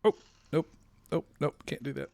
Oh, nope. Nope. Can't do that.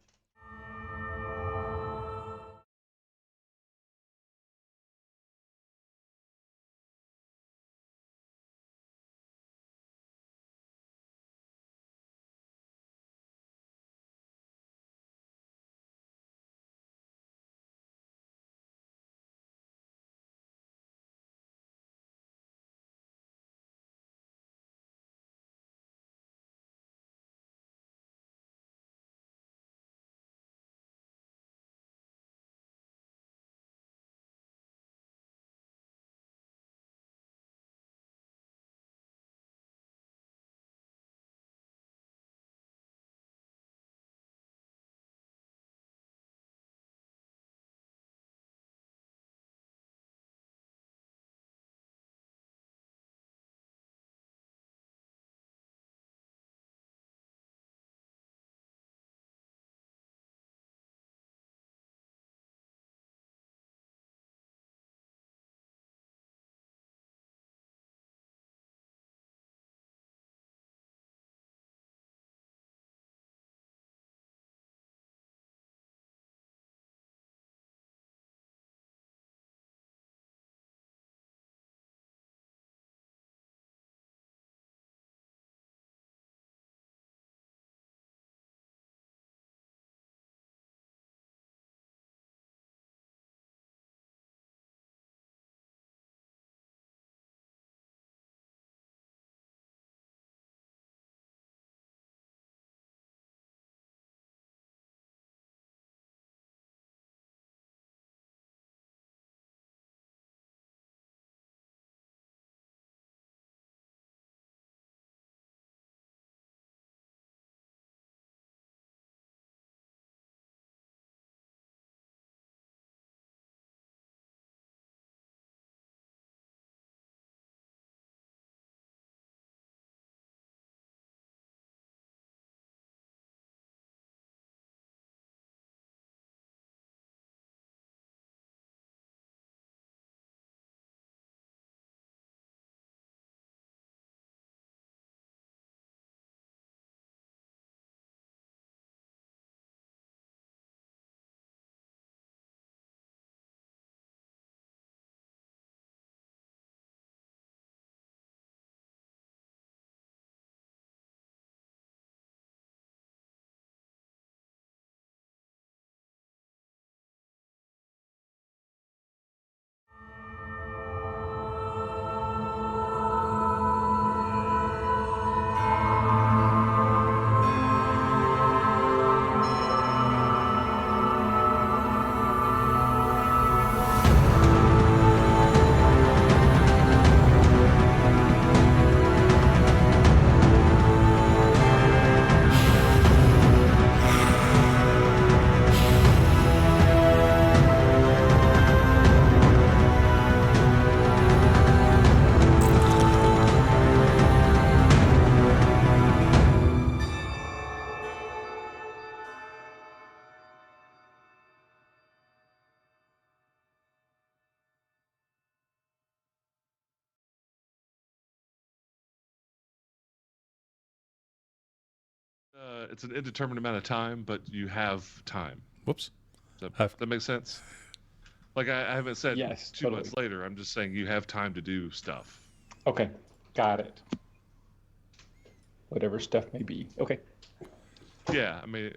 It's an indeterminate amount of time, but you have time. Whoops. Does I've- that makes sense? Like I haven't said Yes, 2 months totally. later. I'm just saying you have time to do stuff. Okay, got it. Whatever stuff may be. Okay. Yeah, I mean,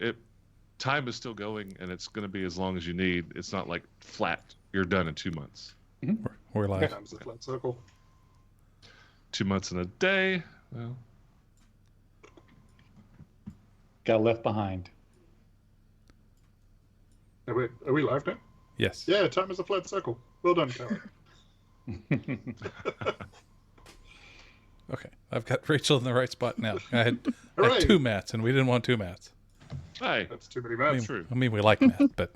time is still going, and it's going to be as long as you need. It's not like flat. You're done in 2 months. We're live. Time's a flat circle. 2 months and a day. Well, Got left behind. Are we live now? Yes. Yeah, time is a flat circle. Well done, Coward. Okay. I've got Rachel in the right spot now. I had Hooray! 2 mats, and we didn't want 2 mats. hey, That's too many I maps. true. mean, we like Matt, but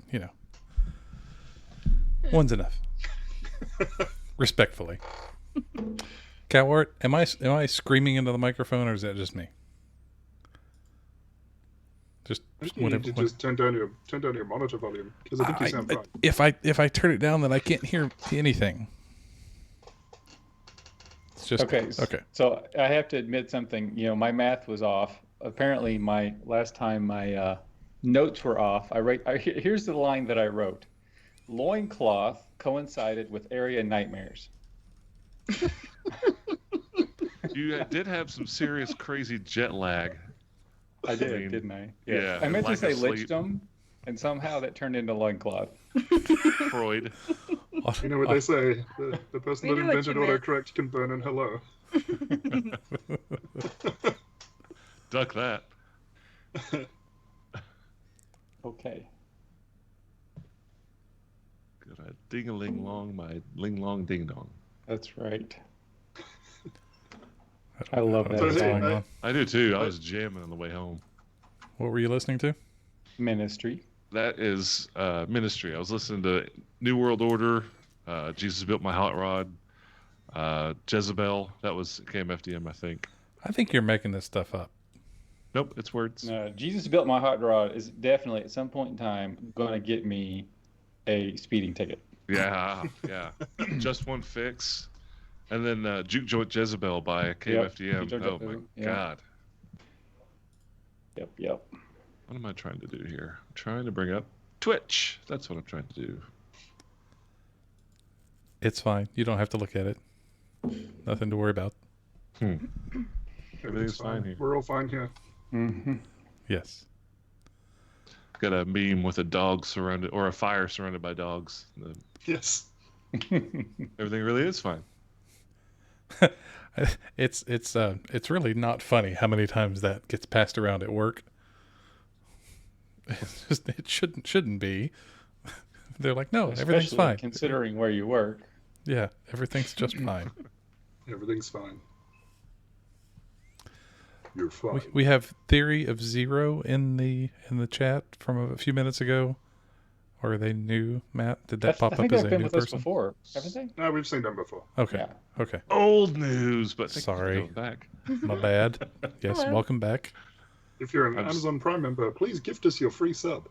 one's enough. Respectfully. Cowart, am I screaming into the microphone, or is that just me? Just I think you whatever. need to just turn down your monitor volume because I think you sound fine. If I turn it down, then I can't hear anything. It's just Okay. Okay. So I have to admit something. My math was off apparently my last time my notes were off. Here's the line that I wrote. Loincloth coincided with area nightmares. You did have some serious crazy jet lag. I did, mean, didn't I? yeah, I meant to lack say of sleep. lichdom, and somehow that turned into loincloth. Freud. You know what they say? The person We that knew what invented you meant. autocorrect can burn in hello. Duck that. Okay. Good. Ding-a-ling long, my ling long ding dong. That's right. I love that So, what's hey, going I- on. I do too. I was jamming on the way home. What were you listening to? Ministry. That is ministry. I was listening to New World Order, Jesus Built My Hot Rod, Jezebel. That was KMFDM, I think. I think you're making this stuff up. Nope, it's words. Jesus Built My Hot Rod is definitely at some point in time going to get me a speeding ticket. Yeah, yeah. Just One Fix. And then Juke Joint Jezebel by KMFDM. Juke Joint Oh my Jezebel, yeah. God. Yep. What am I trying to do here? I'm trying to bring up Twitch. That's what I'm trying to do. It's fine. You don't have to look at it. Nothing to worry about. Everything's fine here. We're all fine here. Mm-hmm. Yes. Got a meme with a dog surrounded, or a fire surrounded by dogs. Yes. Everything really is fine. It's really not funny how many times that gets passed around at work. It's just, it shouldn't be. They're like, no, everything's Especially fine. considering where you work. Yeah, everything's just fine. Everything's fine. You're fine. We have Theory of Zero in the chat from a few minutes ago. Or are they new, Matt? Did that pop I think up as they've a been new with us person? before, haven't they? No, we've seen them before. Okay. Yeah. Okay. Old news, but thank you for Sorry. coming back. My bad. Yes, Hello. welcome back. If you're an I'm s- Amazon Prime member, please gift us your free sub.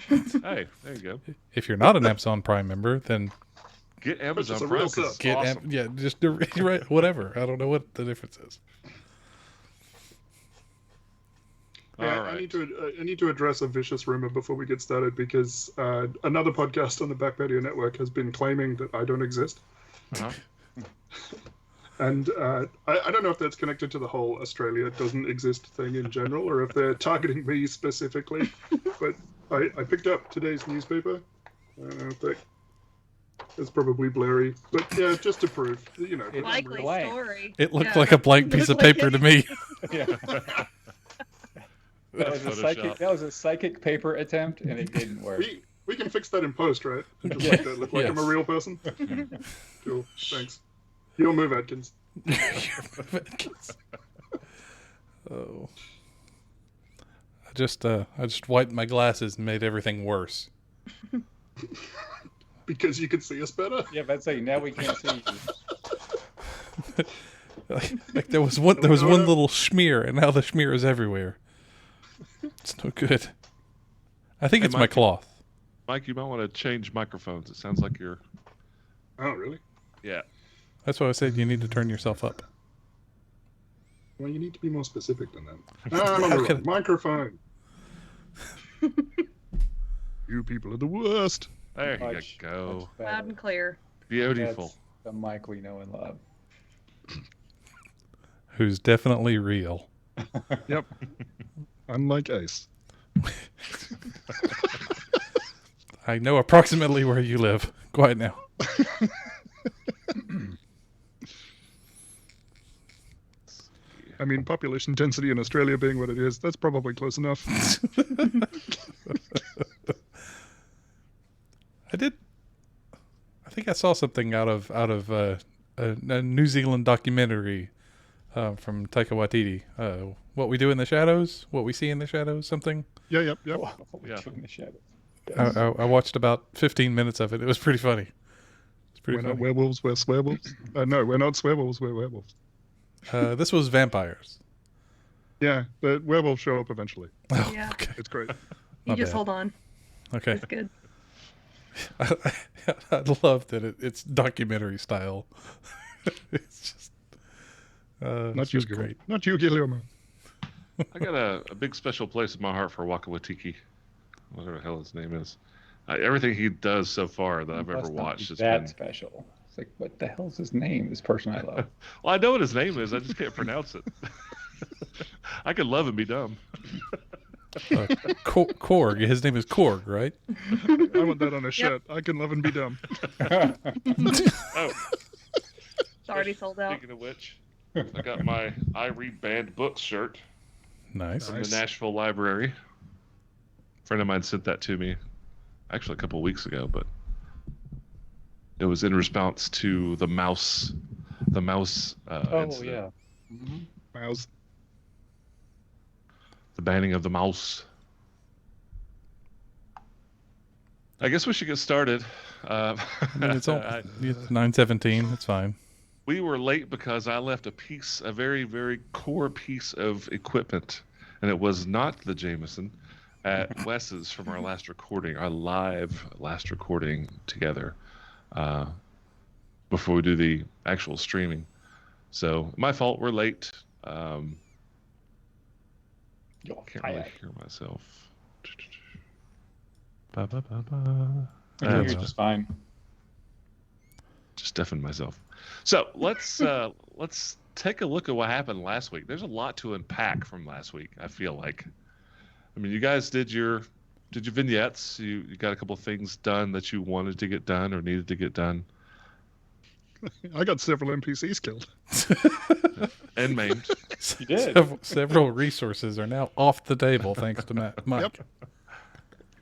Hey, there you go. If you're not an Amazon Prime member, then Get Amazon Purchase a Prime. real 'cause sub. it's get awesome. yeah, just right, whatever. I don't know what the difference is. Yeah, All I need right. to address a vicious rumor before we get started because another podcast on the Back Patio Network has been claiming that I don't exist, Uh-huh. and I don't know if that's connected to the whole Australia doesn't exist thing in general, or if they're targeting me specifically. But I picked up today's newspaper. It's probably blurry, but yeah, just to prove, you know. that I'm Likely real. Blank. story. It looked Yeah. like a blank piece of paper to me. Yeah. That was, a Photoshop. that was a psychic paper attempt, and it didn't work. We can fix that in post, right? Just make that look like I'm a Yes. real person. Cool, thanks. Your move, Atkins. Oh. I just wiped my glasses and made everything worse. Because you could see us better. Yeah, but I'd say now we can't see you. Like there was one little smear, and now the smear is everywhere. It's no good. I think Hey, it's my Mike. cloth. Mike, you might want to change microphones. It sounds like you're. Oh, really? Yeah. That's why I said you need to turn yourself up. Well, you need to be more specific than that. I'm on the Okay. wrong microphone. You people are the worst. There you Much go. better. Loud and clear. Beautiful. That's the Mike we know and love. Who's definitely real. Yep. Unlike Ace. I know approximately where you live. Quiet now. I mean, population density in Australia being what it is, that's probably close enough. I think I saw something out of a New Zealand documentary from Taika Waititi. What we do in the shadows, what we see in the shadows, something. Yep. What we Yeah. do in the shadows. I watched about 15 minutes of it. It was pretty funny. It's pretty We're not funny. werewolves, we're swearwolves. No, we're not swearwolves, we're werewolves. This was vampires. Yeah, but werewolves show up eventually. Oh, Yeah. okay. It's great. You My just bad. hold on. Okay. It's good. I love that it's documentary style. It's just Not it's you, just Guillermo. great. Not you, Guillermo. I got a big special place in my heart for Waka Watiki, whatever the hell his name is. Everything he does so far that I've ever Must not watched be has that been. special. It's like, what the hell's his name? This person I love. Well, I know what his name is. I just can't pronounce it. I could love and be dumb. Korg. His name is Korg, right? I want that on a shirt. I can love and be dumb. Oh, It's already sold out. speaking of which, I got my I Read Banned Books shirt Nice. from Nice. the Nashville Library. A friend of mine sent that to me actually a couple of weeks ago, but it was in response to the mouse Oh incident. yeah. Mhm. Mouse. The banning of the mouse. I guess we should get started. I mean, it's all I- it's 9:17. It's fine. we were late because I left a very, very core piece of equipment, and it was not the Jameson at Wes's from our last recording, our live last recording together, before we do the actual streaming. So my fault. We're late. You're Can't really fired. hear myself. Ba, ba, ba, ba. You're That's just fine. just deafened myself. So let's take a look at what happened last week. There's a lot to unpack from last week. I feel like. I mean, you guys did your vignettes. You got a couple of things done that you wanted to get done or needed to get done I got several NPCs killed. and maimed. You did. Several resources are now off the table thanks to Mike. Yep.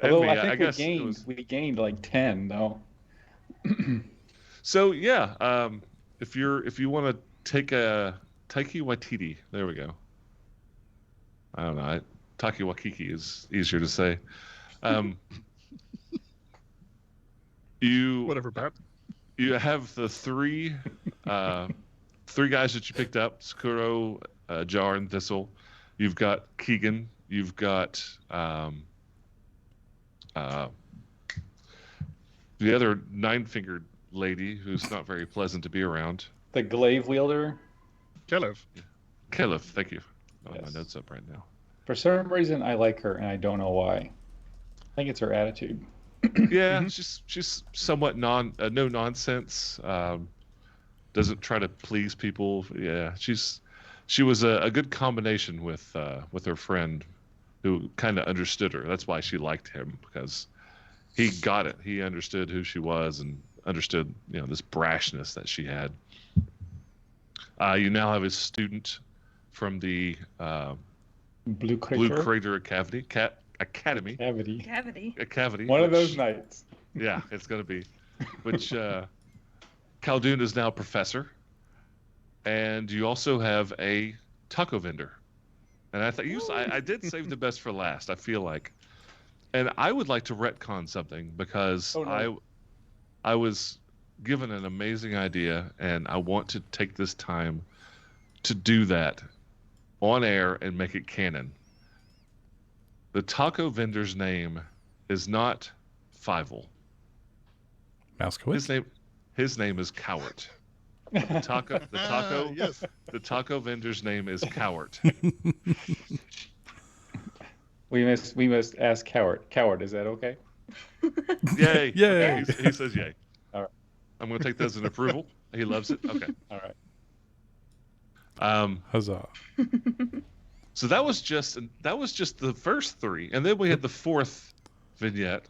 Although And I me, think guess it we gained like 10 though. So yeah, if you want to take a Taiki Waititi, there we go. I don't know. Taki Wakiki is easier to say. You Whatever, Pat. you have the three guys that you picked up: Sakuro, Jar, and Thistle. You've got Keegan. You've got the other nine-fingered lady who's not very pleasant to be around. The glaive wielder. Kelev. Caliph, thank you. Oh, Yes. my notes up right now. For some reason, I like her, and I don't know why. I think it's her attitude. Yeah, she's somewhat no nonsense. Doesn't try to please people. Yeah, she was a good combination with her friend, who kind of understood her. That's why she liked him, because he got it. He understood who she was and understood this brashness that she had. You now have a student from the Blue Crater. Blue Crater Academy. Cavity. Cavity. One of which- those nights. Yeah, it's going to be. Which Khaldun is now a professor. And you also have a taco vendor. And I thought I did save the best for last, I feel like. And I would like to retcon something because Oh, no. I was given an amazing idea, and I want to take this time to do that on air and make it canon. The taco vendor's name is not Fievel. Mousewitz. His name is Cowart. The Yes. taco vendor's name is Cowart. We must ask Coward. Coward, is that okay? Yay! Yay. Okay, he says yay. All right. I'm going to take that as an approval. He loves it. Okay. All right. Huzzah. So that was just the first three, and then we had the fourth vignette,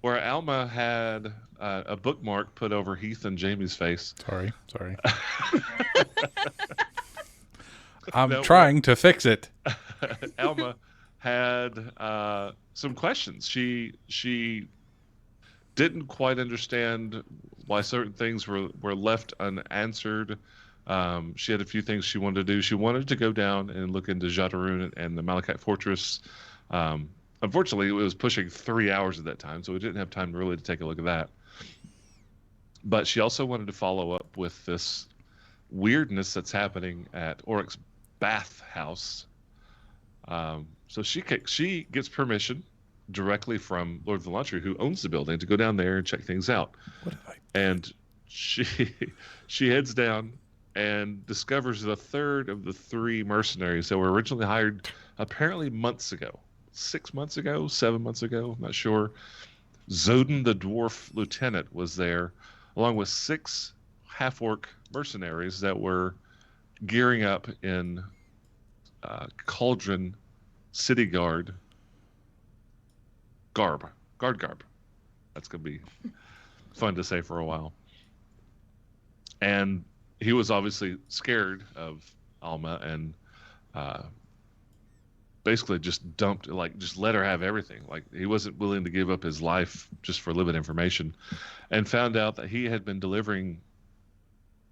where Alma had a bookmark put over Heath and Jamie's face. Sorry. I'm No, trying to fix it. Alma had some questions. She didn't quite understand why certain things were left unanswered. She had a few things she wanted to do. She wanted to go down and look into Jadaroon and the Malachite Fortress. Unfortunately, it was pushing 3 hours at that time, so we didn't have time really to take a look at that. But she also wanted to follow up with this weirdness that's happening at Oryx Bath House. So she gets permission directly from Lord Velantri, who owns the building, to go down there and check things out. What have I? And she heads down and discovers the third of the three mercenaries that were originally hired apparently months ago, 6 months ago, 7 months ago, I'm not sure. Zodin the dwarf lieutenant was there, along with 6 half-orc mercenaries that were gearing up in Cauldron City Guard garb. That's going to be fun to say for a while. And he was obviously scared of Alma and basically just just let her have everything. Like, he wasn't willing to give up his life just for limited information, and found out that he had been delivering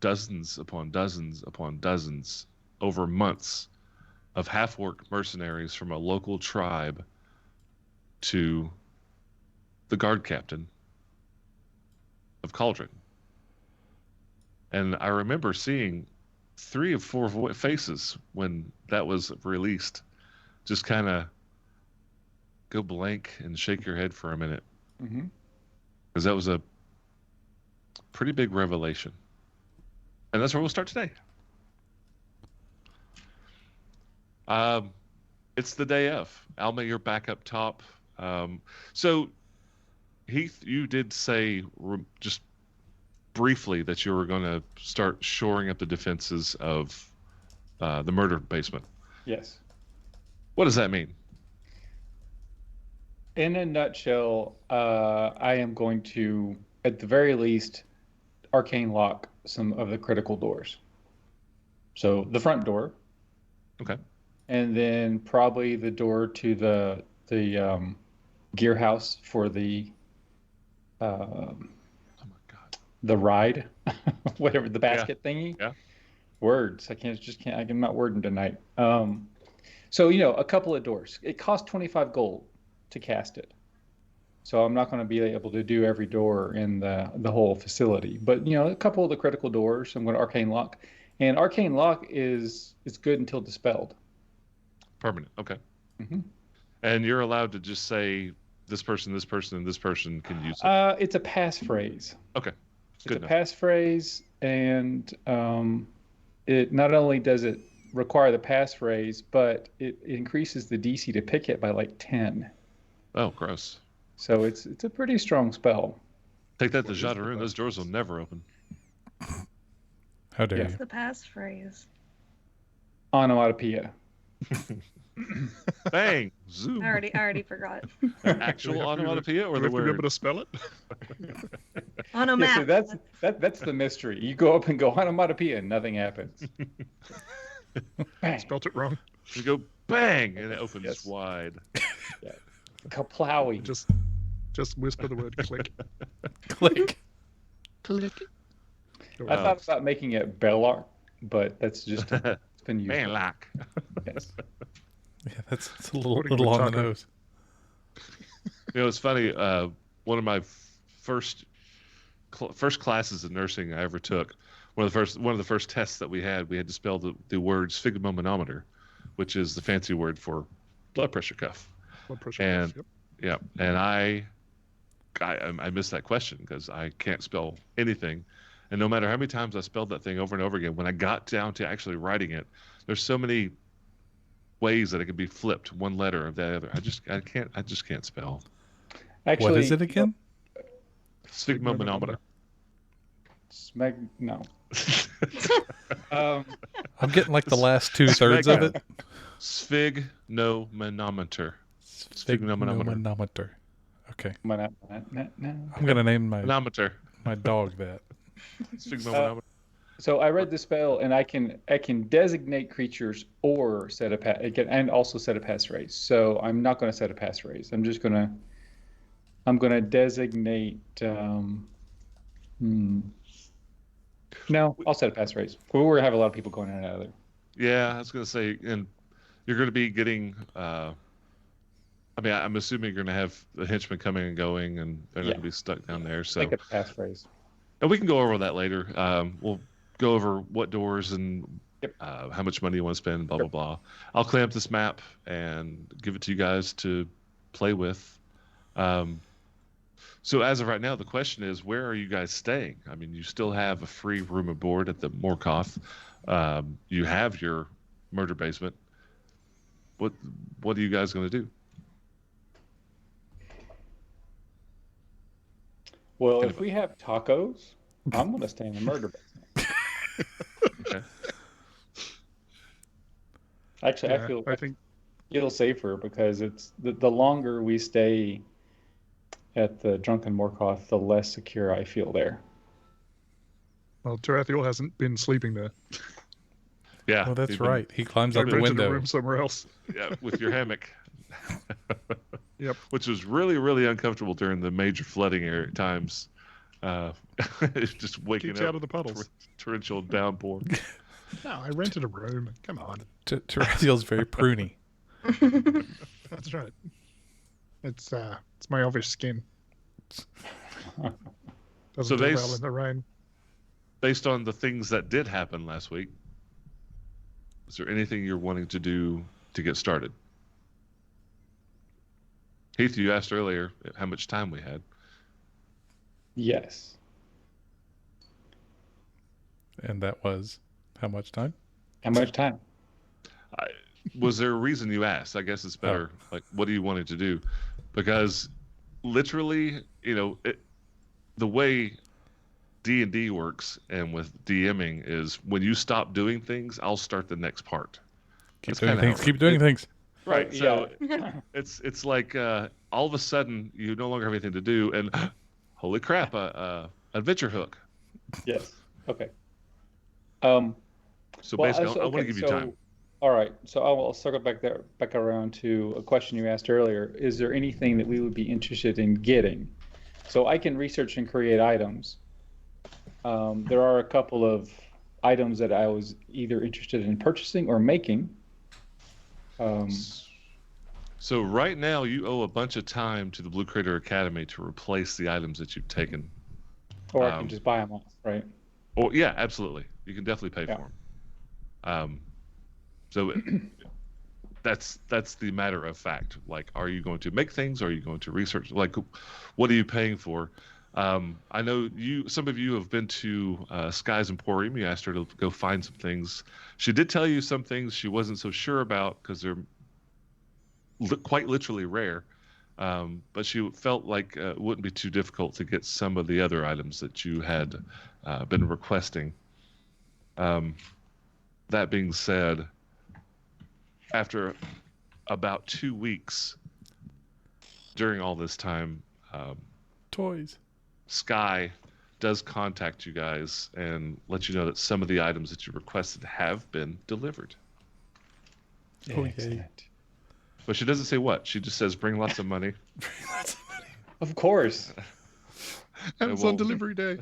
dozens upon dozens upon dozens over months of half-orc mercenaries from a local tribe to the guard captain of Cauldron. And I remember seeing 3 of 4 faces when that was released just kind of go blank and shake your head for a minute. Because that was a pretty big revelation. And that's where we'll start today. It's the day of. Alma, you're back up top. So, Heath, you did say just briefly that you were going to start shoring up the defenses of the murder basement. Yes. What does that mean? In a nutshell, I am going to, at the very least, arcane lock some of the critical doors. So the front door. Okay. And then probably the door to the gear house for the Oh my God. the ride, whatever, the basket thingy. Yeah. Words. I'm not wording tonight. So, a couple of doors. It costs 25 gold to cast it. So I'm not going to be able to do every door in the whole facility. But, a couple of the critical doors, I'm going to arcane lock. And arcane lock is good until dispelled. Permanent. Okay. Mm-hmm. And you're allowed to just say this person, and this person can use it. It's a passphrase. Okay. It's Good a enough. passphrase, and it not only does it require the passphrase, but it increases the DC to pick it by like 10. Oh, gross. So it's a pretty strong spell. Take that to Jadaroon. Those doors will never open. How dare Yeah. What's the passphrase? Onomatopoeia. Bang! Zoom. I already forgot. Actual onomatopoeia or Do the we have to be able word? to spell it? Onomatopoeia. Yeah, so that's the mystery. You go up and go onomatopoeia, and nothing happens. Bang. Spelt it wrong. You go bang, and it opens Yes. wide. Kaplowing. Just whisper the word click. Click. I thought about making it Bellark, but that's just it's been used. Man, lock. Yes. Yeah, that's a little What are you on the talking? nose. It's funny. One of my first classes in nursing I ever took. One of the first tests that we had to spell the word sphygmomanometer, which is the fancy word for blood pressure cuff. Blood pressure. And Yep. yeah, and I missed that question because I can't spell anything, and no matter how many times I spelled that thing over and over again, when I got down to actually writing it, there's so many ways that it could be flipped, one letter of the other. I just can't spell. Actually, What is it again? Sphygmomanometer. No. Um, I'm getting like the last 2/3 of it. Sphygmomanometer. Sphygmomanometer. Sphygmomanometer. Okay. no. I'm gonna name Manometer. my dog that. Sphygmomanometer. So I read the spell, and I can designate creatures or set a and also set a passphrase. So I'm not going to set a passphrase. I'm going to designate. No, I'll set a passphrase. We're going to have a lot of people going in and out of there. Yeah, I was going to say, and you're going to be getting. I'm assuming you're going to have the henchmen coming and going, and they're going to be stuck down there. So, Make a passphrase. and we can go over that later. We'll go over what doors and how much money you want to spend, blah, blah, blah. I'll clean up this map and give it to you guys to play with. So as of right now, the question is, where are you guys staying? I mean, you still have a free room and board at the Morkoth. You have your murder basement. what are you guys going to do? Well, if we have tacos, I'm going to stay in the murder basement. Okay. Actually, Yeah, I I think feel safer because it's the longer we stay at the Drunken Morkoth, the less secure I feel there. well, Tarathiel hasn't been sleeping there. Yeah. Oh, that's you've been- right. He climbs I out the rented a window. room somewhere else. Yeah, with your hammock. Yep. Which was really, really uncomfortable during the major flooding times. It's just waking Keeps you up out of the puddles. torrential downpour. No, I rented a room. Come on. Tarathiel's very pruny. That's right. It's my obvious skin. Doesn't do well in the rain. Based on the things that did happen last week, is there anything you're wanting to do to get started? Heath, you asked earlier how much time we had. Yes. And that was how much time? How much time? Was there a reason you asked? I guess it's better. Like, what do you wanted to do? Because literally, the way D&D works and with DMing is when you stop doing things, I'll start the next part. Keep That's doing kinda how things. it Keep works. doing things. Right. So Yeah. it's like all of a sudden you no longer have anything to do, and holy crap, adventure hook. Yes. Okay. So Well, basically, I want to give you time. All right. So I'll circle back around to a question you asked earlier. Is there anything that we would be interested in getting? So I can research and create items. There are a couple of items that I was either interested in purchasing or making. So right now you owe a bunch of time to the Blue Crater Academy to replace the items that you've taken. Or I can just buy them off, right? Oh yeah, absolutely. You can definitely pay Yeah. for them. So that's the matter of fact. Like, are you going to make things? Are you going to research? Like, what are you paying for? I know some of you have been to Sky's Emporium. You asked her to go find some things. She did tell you some things she wasn't so sure about because they're quite literally rare. But she felt like it wouldn't be too difficult to get some of the other items that you had been requesting. That being said, after about 2 weeks during all this time, Toys. Sky does contact you guys and let you know that some of the items that you requested have been delivered. Oh, yay. Excellent. But she doesn't say what. She just says, bring lots of money. Of course. Amazon won't- delivery day.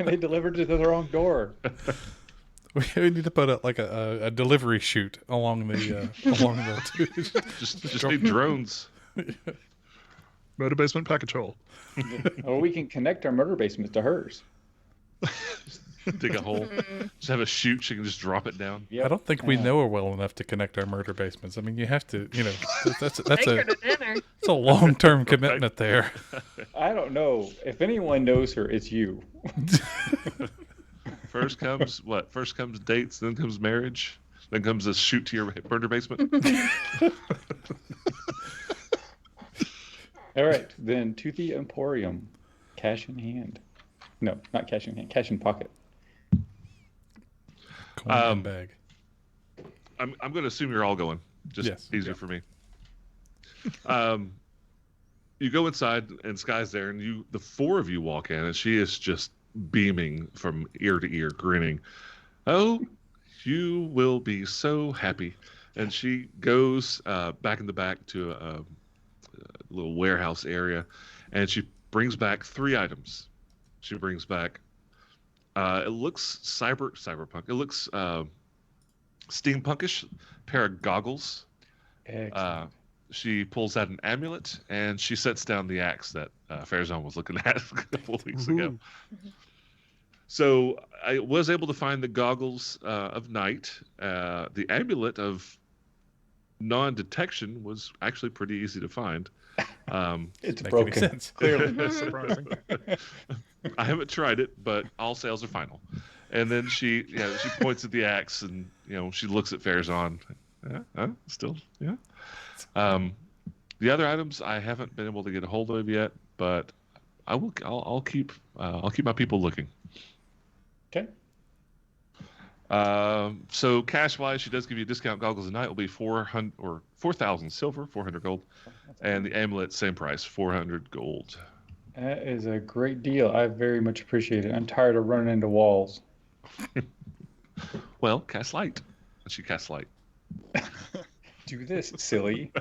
And they delivered it to their own door. We need to put a delivery chute along the Just need drones. Murder basement package hole. Or we can connect our murder basement to hers. Dig a hole. Just have a chute. She can just drop it down. Yep. I don't think we Yeah. know her well enough to connect our murder basements. I mean, you have to, that's Take her a to dinner. it's a long-term commitment there. I don't know. If anyone knows her, it's you. First comes what? First comes dates, then comes marriage, then comes a shoot to your murder basement. All right, then to the Emporium. Cash in hand. No, not cash in hand. Cash in pocket. Coin and bag. I'm going to assume you're all going. Just Yes. easier for me. You go inside and Sky's there, and the four of you walk in, and she is just beaming from ear to ear, grinning. Oh, you will be so happy. And she goes back in the back to a little warehouse area, and she brings back 3 items. She brings back. It looks cyberpunk. It looks steampunkish. Pair of goggles. Excellent. She pulls out an amulet and she sets down the axe that Farazan was looking at a couple of weeks ago. So I was able to find the goggles of night. The amulet of non-detection was actually pretty easy to find. It's Make any broken. sense? Clearly. That's surprising. I haven't tried it, but all sales are final. And then she points at the axe, and she looks at Farazan. Still, yeah. The other items I haven't been able to get a hold of yet, but I will. I'll keep my people looking. Okay. So cash wise, she does give you a discount. Goggles a night will be 400 or 4,000 silver, 400 gold, and the amulet same price, 400 gold. That is a great deal. I very much appreciate it. I'm tired of running into walls. Well, cast light. And she casts light. Do this, silly.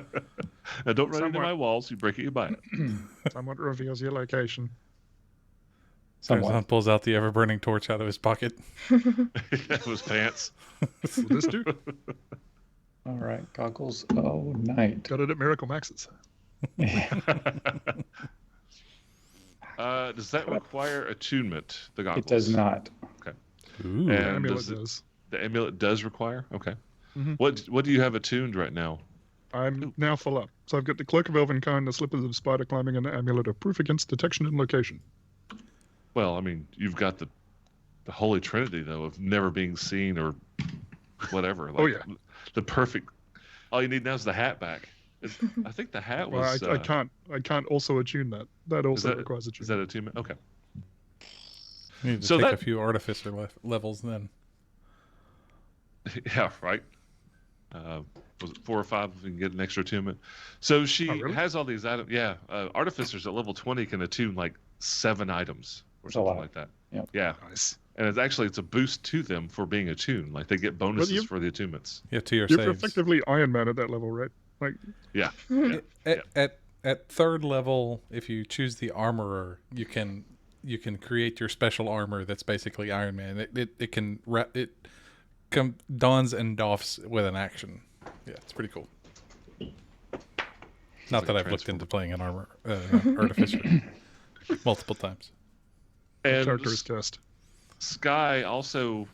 Now don't run into Somewhat. my walls. You break it, you buy it. Somewhat reveals your location. Somewhat. Tarzan pulls out the ever-burning torch out of his pocket. That was pants. Will this do? All right, goggles. Oh, night. Got it at Miracle Max's. Does that require attunement? The goggles. It does not. Ooh. And Amulet does does. the amulet does require? Okay. Mhm. What do you have attuned right now? I'm now full up. So I've got the Cloak of Elven Kind, the Slippers of Spider Climbing, and the Amulet of Proof Against Detection and Location. Well, I mean, you've got the Holy Trinity though of never being seen or whatever. Like, Oh, yeah. The perfect. All you need now is the hat back. I think the hat was. Well, I can't also attune that. That also requires Is attunement. that attunement? Okay. You need to So take that- a few artificer levels then. Yeah, right. Was it 4 or 5 if you can get an extra attunement? So she Oh, really? has all these items. Yeah, artificers at level 20 can attune like 7 items or That's a something lot. like that. Yep. Yeah, Nice. and it's a boost to them for being attuned. Like they get bonuses you- for the attunements. Yeah, to your You're saves. effectively Iron Man at that level, right? Like, Yeah. Yeah. At third level, if you choose the armorer, you can create your special armor that's basically Iron Man. It dons and doffs with an action. Yeah, it's pretty cool. Not like that a I've looked transformer. into playing an artificer multiple times. And character is cast. Sky also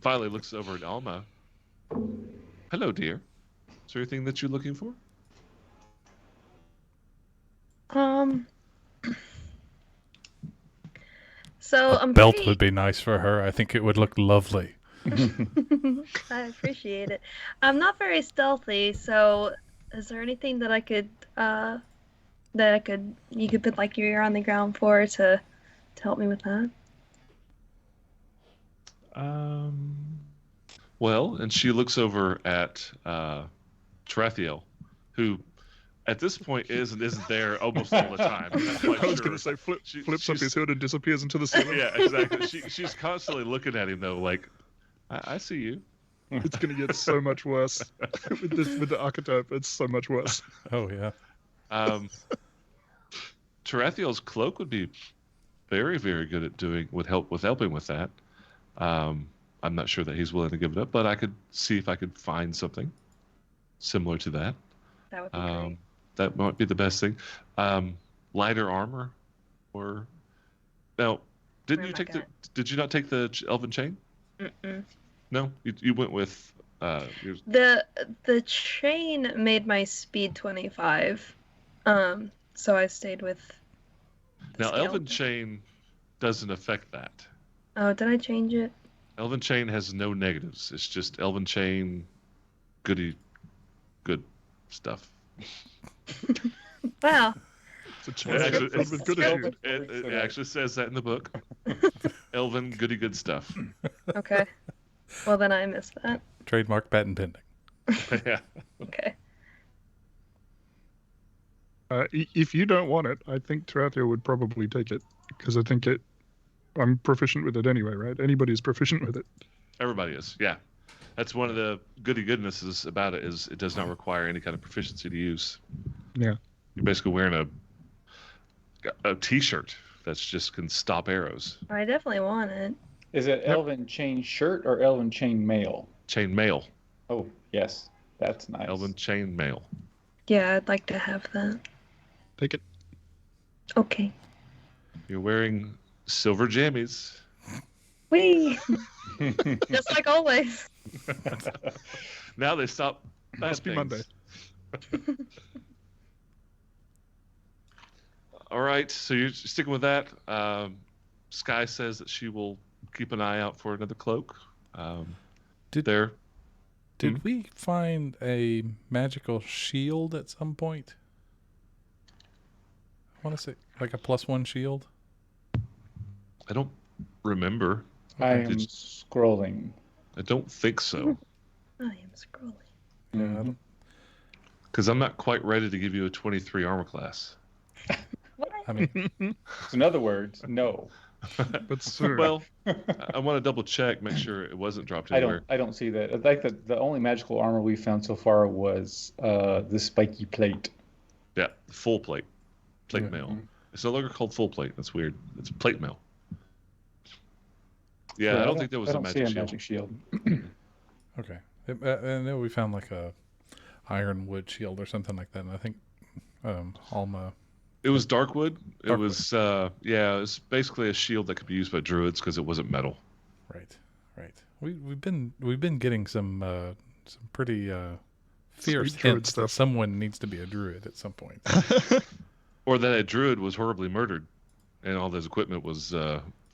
finally looks over at Alma. Hello, dear. Is there anything that you're looking for? So A I'm belt pretty... would be nice for her. I think it would look lovely. I appreciate it. I'm not very stealthy, so is there anything that you could put like your ear on the ground for to help me with that? Well, and she looks over at Tarathiel, who at this point isn't there almost all the time. I'm not quite I was sure. going to say flips up she's- his hood and disappears into the ceiling. Yeah, exactly. She's constantly looking at him though, like, I see you. It's going to get so much worse with the archetype. It's so much worse. Oh yeah. Tarathiel's cloak would be very, very good at helping with that. I'm not sure that he's willing to give it up, but I could see if I could find something similar to that. That would be great. That might be the best thing. Lighter armor, or now, did Where you am I take the? at? Did you not take the elven chain? Mm-mm. No, you went with. Your, The chain made my speed 25. So I stayed with the now, scale. elven chain doesn't affect that. Oh, did I change it? Elven chain has no negatives. It's just elven chain, good stuff. Wow. It's a It chance actually, filled with good attude. it actually says that in the book. Elven good stuff. Okay. Well, then I missed that. Trademark patent pending. Yeah. Okay. If you don't want it, I think Tarathiel would probably take it because I think I'm proficient with it anyway, right? Anybody's proficient with it. Everybody is. Yeah. That's one of the goodnesses about it is it does not require any kind of proficiency to use. Yeah. You're basically wearing a t-shirt that's just can stop arrows. I definitely want it. Is it elven chain shirt or elven chain mail? Chain mail. Oh, yes. That's nice. Elven chain mail. Yeah, I'd like to have that. Take it. Okay. You're wearing silver jammies. Whee! Just like always. Now they stop. bad Must be things. Monday. All right, so you're sticking with that. Sky says that she will keep an eye out for another cloak. Did- there. Did we find a magical shield at some point? I want to say like a +1 shield. I don't remember. I Did am you- scrolling. I don't think so. I am scrolling. Yeah, I Mhm. don't- Because I'm not quite ready to give you a 23 armor class. What? I mean, So in other words, no. But soon. Well, I want to double check, make sure it wasn't dropped I anywhere. don't see that. I think that the only magical armor we found so far was the spiky plate. Yeah, full plate. Plate Yeah. mail. It's no longer called full plate. That's weird. It's plate mail. Yeah, I don't think there was I a don't magic see shield. magic shield. okay. I know we found like a ironwood shield or something like that, and I think Alma. It was Darkwood. It Darkwood. was, yeah, it's basically a shield that could be used by druids because it wasn't metal. Right. We've been getting some pretty fierce Sweet druid hints that stuff. someone needs to be a druid at some point. Or that a druid was horribly murdered and all his equipment was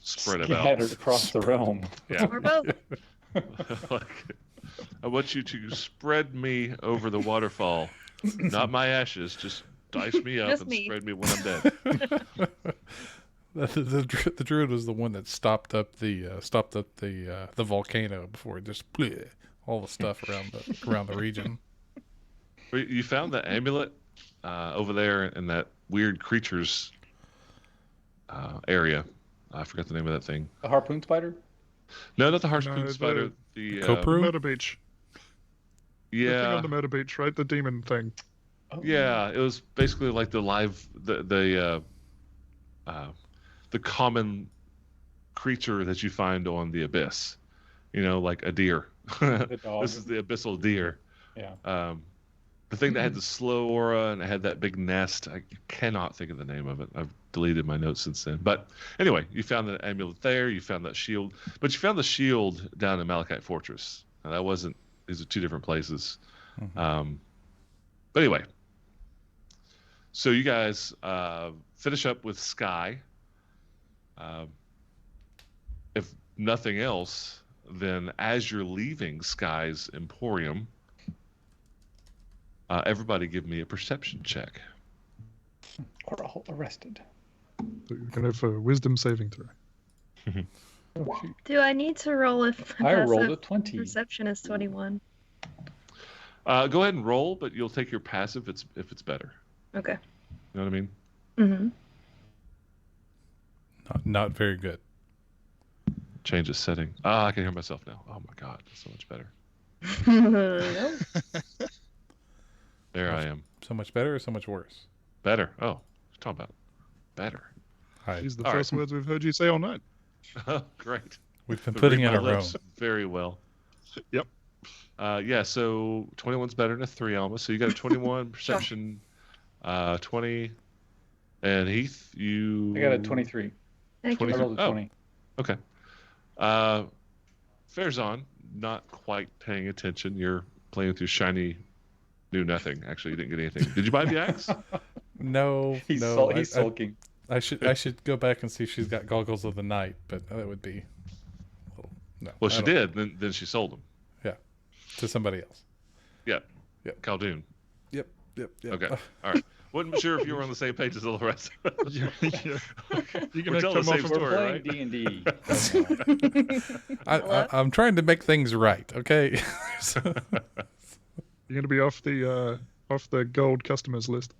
spread about. Scattered across the realm. Yeah. Or both. Like, I want you to spread me over the waterfall. Not my ashes, just dice me up Just and me. spread me when I'm dead. The druid was the one that stopped up the volcano before it just bleh, all the stuff around the region. You found that amulet over there in that weird creatures area. I forgot the name of that thing. The harpoon spider? No, not the harsh No, spoon the- spider. The Copru? Murder Beach. The thing yeah, on the Murder Beach, right? The demon thing. Oh. yeah. It was basically like the common creature that you find on the abyss. You know, like a deer. The dog. This is the abyssal deer. Yeah. The thing that had the slow aura and it had that big nest. I cannot think of the name of it. I've deleted my notes since then. But anyway, you found the amulet there. You found that shield. But you found the shield down in Malachite Fortress. Now, that wasn't. These are two different places. Mhm. But anyway. So you guys finish up with Sky. If nothing else, then as you're leaving Sky's Emporium, everybody give me a perception check. Or all arrested. So you can have a wisdom saving throw. Oh, shoot. Do I need to roll if my I rolled a passive 20. perception is 21? Go ahead and roll, but you'll take your passive if it's better. Okay. You know what I mean? Mm-hmm. Not very good. Change the setting. I can hear myself now. Oh my god, that's so much better. Nope. There I am. So much better or so much worse? Better. Oh, what you talking about better. Hi. These are the All right. first words we've heard you say all night. Great. We've been But putting read in my our own. lips very well. Yep. Yeah, so 21's better than a 3 almost. So you got a 21 perception, 20. And Heath, you. I got a 23. Thank you. I 23. rolled a Oh. 20. Okay. Fairzon, not quite paying attention. You're playing with your shiny new nothing. Actually, you didn't get anything. Did you buy the axe? No, He's, no. he's sulking. I should go back and see if she's got goggles of the night, but that would be. No. Well, I she don't- did. Then she sold them. to somebody else. Khaldun. Yep. Okay. All right. Wasn't sure if you were on the same page as all the rest. Yeah. You're We're going to telling the come same off. We're story, playing right? D&D. I'm trying to make things right. Okay. So- You're going to be off the gold customers list.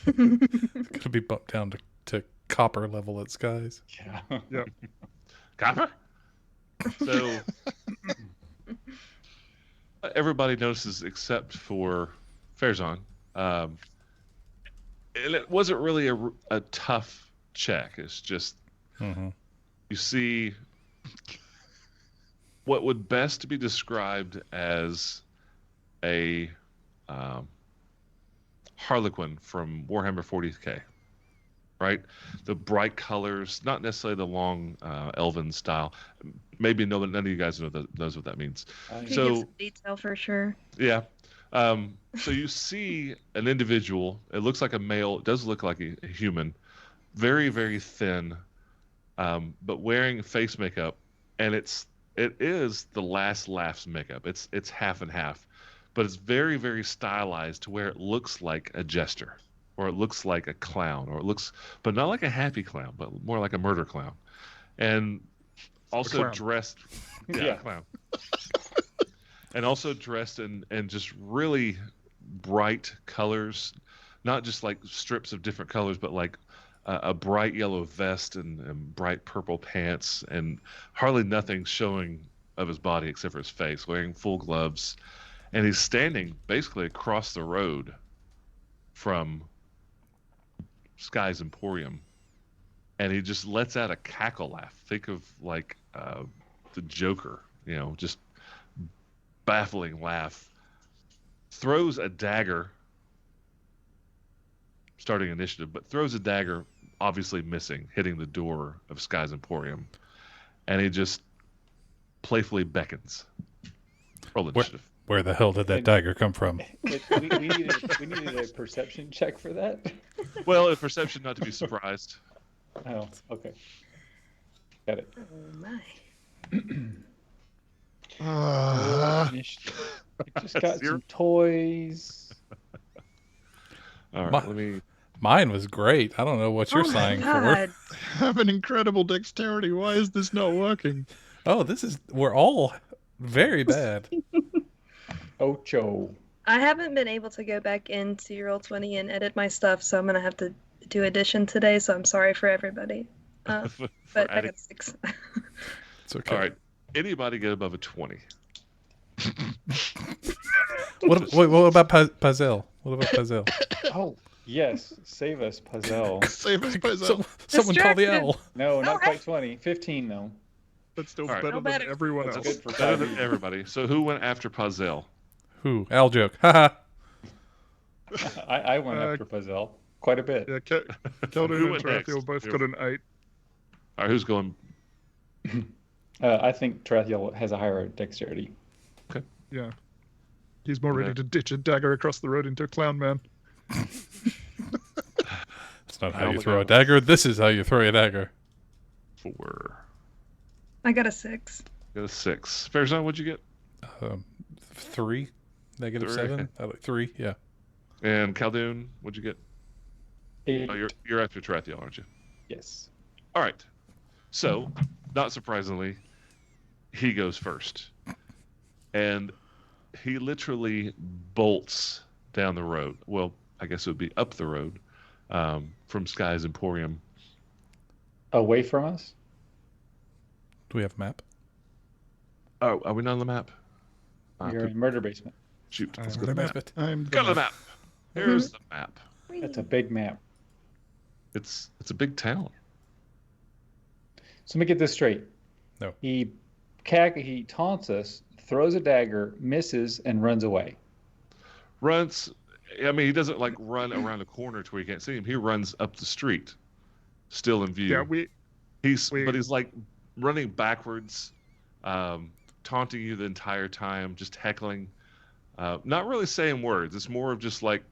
gonna be bumped down to copper level at Skies. Yeah. Copper? So everybody notices except for Fairzon. And it wasn't really a tough check. It's just Mm-hmm. you see what would best be described as a Harlequin from Warhammer 40K. Right? The bright colors, not necessarily the long elven style. Maybe none of you guys knows what that means. Could So- give some detail for sure. Yeah. So you see an individual. It looks like a male. It does look like a human. Very, very thin, but wearing face makeup and it is the Last Laughs makeup. It's half and half, but it's very very stylized to where it looks like a jester, or it looks like a clown, or it looks, but not like a happy clown, but more like a murder clown, and also clown. dressed, Yeah. clown, and also dressed in just really bright colors, not just like strips of different colors, but like a bright yellow vest and bright purple pants, and hardly nothing showing of his body except for his face, wearing full gloves. And he's standing basically across the road from Sky's Emporium. And he just lets out a cackle laugh. Think of like the Joker, just baffling laugh. Throws a dagger, starting initiative, but throws a dagger, obviously missing, hitting the door of Sky's Emporium. And he just playfully beckons. Roll initiative. Where the hell did that dagger come from? We needed a perception check for that. Well, a perception not to be surprised. Oh, okay. Got it. Oh my. Initiative. I just got Zero. some toys. All right, My- let me. Mine was great. I don't know what you're Oh my sighing for. God. have an incredible dexterity. Why is this not working? Oh, we're all very bad. Ocho. I haven't been able to go back into Roll20 and edit my stuff, so I'm gonna have to do addition today. So I'm sorry for everybody. for But I adding- got 6. It's okay. All right, anybody get above a 20? What about Pazel? What about Pazel? Oh, yes. Save us, Puzzle. Save us, Puzzle. Someone call the Distracted. owl. No, No, not quite 20. 15, though. That's still All right. better No than better. everyone That's else. good for better 5 than years. everybody. So who went after Pazel? Who? Owl joke. Haha. I went after Puzzle quite a bit. Yeah, Who Keldon and went next? Tarathiel both Here. got an 8. All right, who's going? I think Tarathiel has a higher dexterity. Yeah. He's more ready Okay. to ditch a dagger across the road into a clown man. That's not how Owl you the throw a guy. dagger. This is how you throw a dagger. 4. I got a 6. Got a 6. Farazan, what'd you get? 3, negative 3, 7. 3, yeah. And Khaldun, what'd you get? 8. Oh, you're after Tarathiel, aren't you? Yes. All right. So, not surprisingly, he goes first. And he literally bolts down the road. Well, I guess it would be up the road from Sky's Emporium. Away from us? Do we have a map? Oh, are we not on the map? You're in murder basement. Shoot. Let's go Murder to the map. basement. I'm Go to the map. Here's the map. That's a big map. It's a big town. So let me get this straight. No. He taunts us, throws a dagger, misses, and runs away. Runs. I mean, he doesn't like run around a corner to where you can't see him. He runs up the street, still in view. Yeah, we But he's like running backwards, taunting you the entire time, just heckling, not really saying words. It's more of just like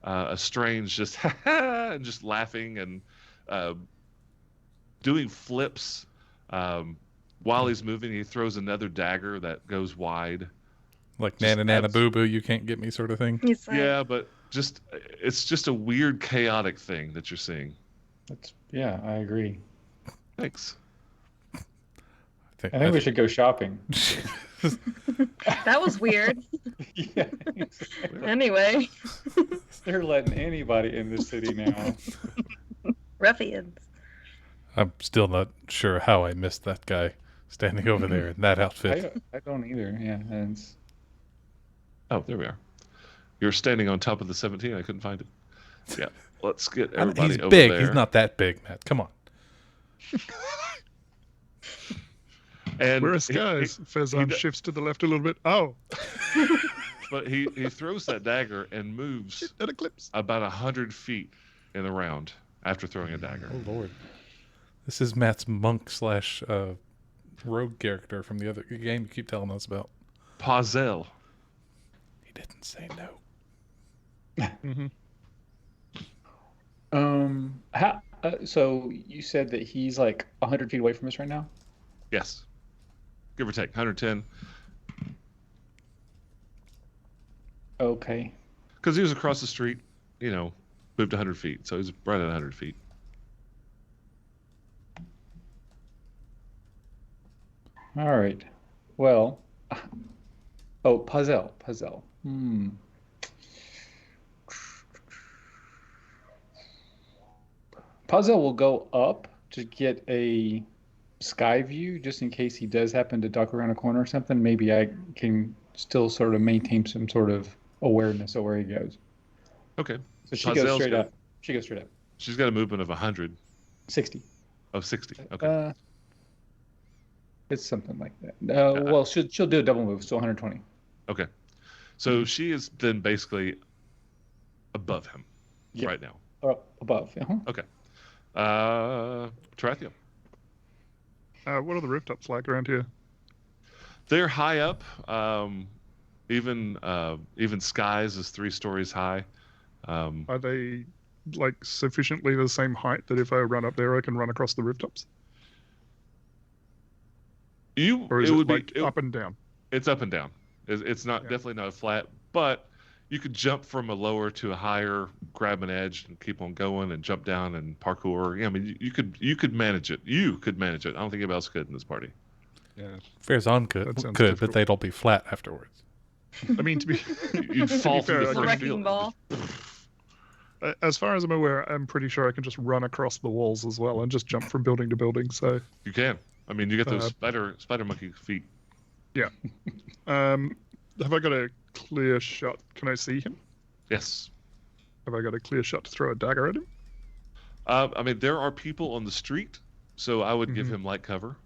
a strange, just ha ha, and just laughing and doing flips. While he's moving, he throws another dagger that goes wide. Like Just Nana Nana abs- Boo Boo, you can't get me sort of thing. He's like, Yeah, but it's just a weird, chaotic thing that you're seeing. Yeah, I agree. Thanks. I think we should go shopping. that was weird. Yeah. Anyway, They're letting anybody in the city now. ruffians. I'm still not sure how I missed that guy standing over there in that outfit. I don't either. Yeah, and it's, Oh, there we are. You're standing on top of the 17. I couldn't find it. Yeah. Let's get everybody He's over big. there. He's not that big, Matt. Come on. And we're a he- skies. he- Fezan d- shifts to the left a little bit. Oh, but he throws that dagger and moves an eclipse. about 100 feet in the round after throwing a dagger. Oh Lord. This is Matt's monk slash rogue character from the other game you keep telling us about. Pazel. He didn't say no. how? So you said that he's like 100 feet away from us right now. Yes. give or take 110, Okay. because he was across the street. Moved 100 feet, so he's right at 100 feet. All right. Well. Oh, Puzzle. Puzzle will go up to get a sky view, just in case he does happen to duck around a corner or something. Maybe I can still sort of maintain some sort of awareness of where he goes. Okay. So she goes Puzzle's straight got- up. She goes straight up. She's got a movement of 100. 60. Of 60. Okay. It's something like that. Well, she'll do a double move, so 120. Okay. So she is then basically above him Yeah. right now. Or up above. Okay. Tarathiel. What are the rooftops like around here? They're high up. Even Skies is 3 stories high. Are they like sufficiently the same height that if I run up there, I can run across the rooftops? Or is it, would like be up and down? It's up and down. It's not definitely not flat, but you could jump from a lower to a higher, grab an edge, and keep on going, and jump down and parkour. Yeah, I mean, you could manage it. You could manage it. I don't think anybody else could in this party. Yeah. Farazan That sounds could, but difficult. they'd all be flat afterwards. I mean, to be You'd fall fair, through I the A guess- first wrecking field. ball. as far as I'm aware, I'm pretty sure I can just run across the walls as well and just jump from building to building. So, You can. I mean, you get those Uh, spider monkey feet. have I got a clear shot? Can I see him? Yes. Have I got a clear shot to throw a dagger at him? I mean, there are people on the street, so I would give Mhm. him light cover.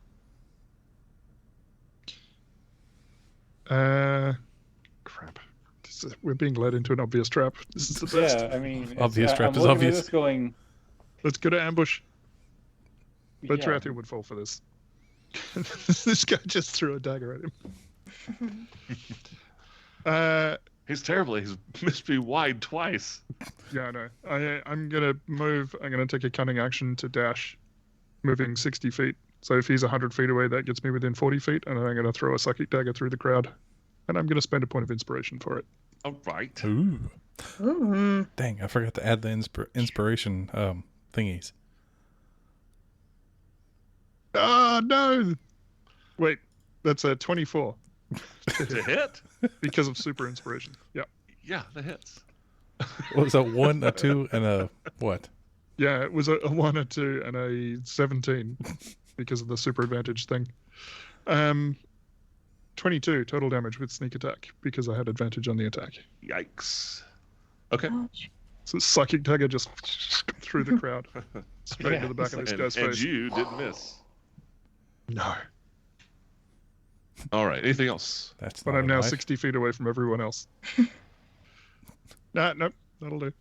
Crap. We're being led into an obvious trap. This is the best. Yeah, I mean, it's- Obvious trap I'm is looking at obvious. this going, Let's go to ambush. But yeah. Tarathiel would fall for this. This guy just threw a dagger at him. He's terrible. He's missed me wide twice. Yeah, I know. I'm going to move. I'm going to take a cunning action to dash, moving 60 feet. So if he's 100 feet away, that gets me within 40 feet. And then I'm going to throw a psychic dagger through the crowd. And I'm going to spend a point of inspiration for it. All right. Ooh. Ooh. Dang, I forgot to add the inspiration thingies. Oh, no. Wait, that's a 24 To hit? because of super inspiration. Yeah. Yeah, that hits. What was that? 1, a 2, and a what? Yeah, it was a 1, a 2, and a 17 because of the super advantage thing. 22 total damage with sneak attack because I had advantage on the attack. Yikes. Okay. Ouch. So psychic dagger just through the crowd, straight Yeah, to the back of this And, guy's and face. you didn't miss. No, All right. Anything else? That's but not I'm a now knife. 60 feet away from everyone else. Nope, that'll do.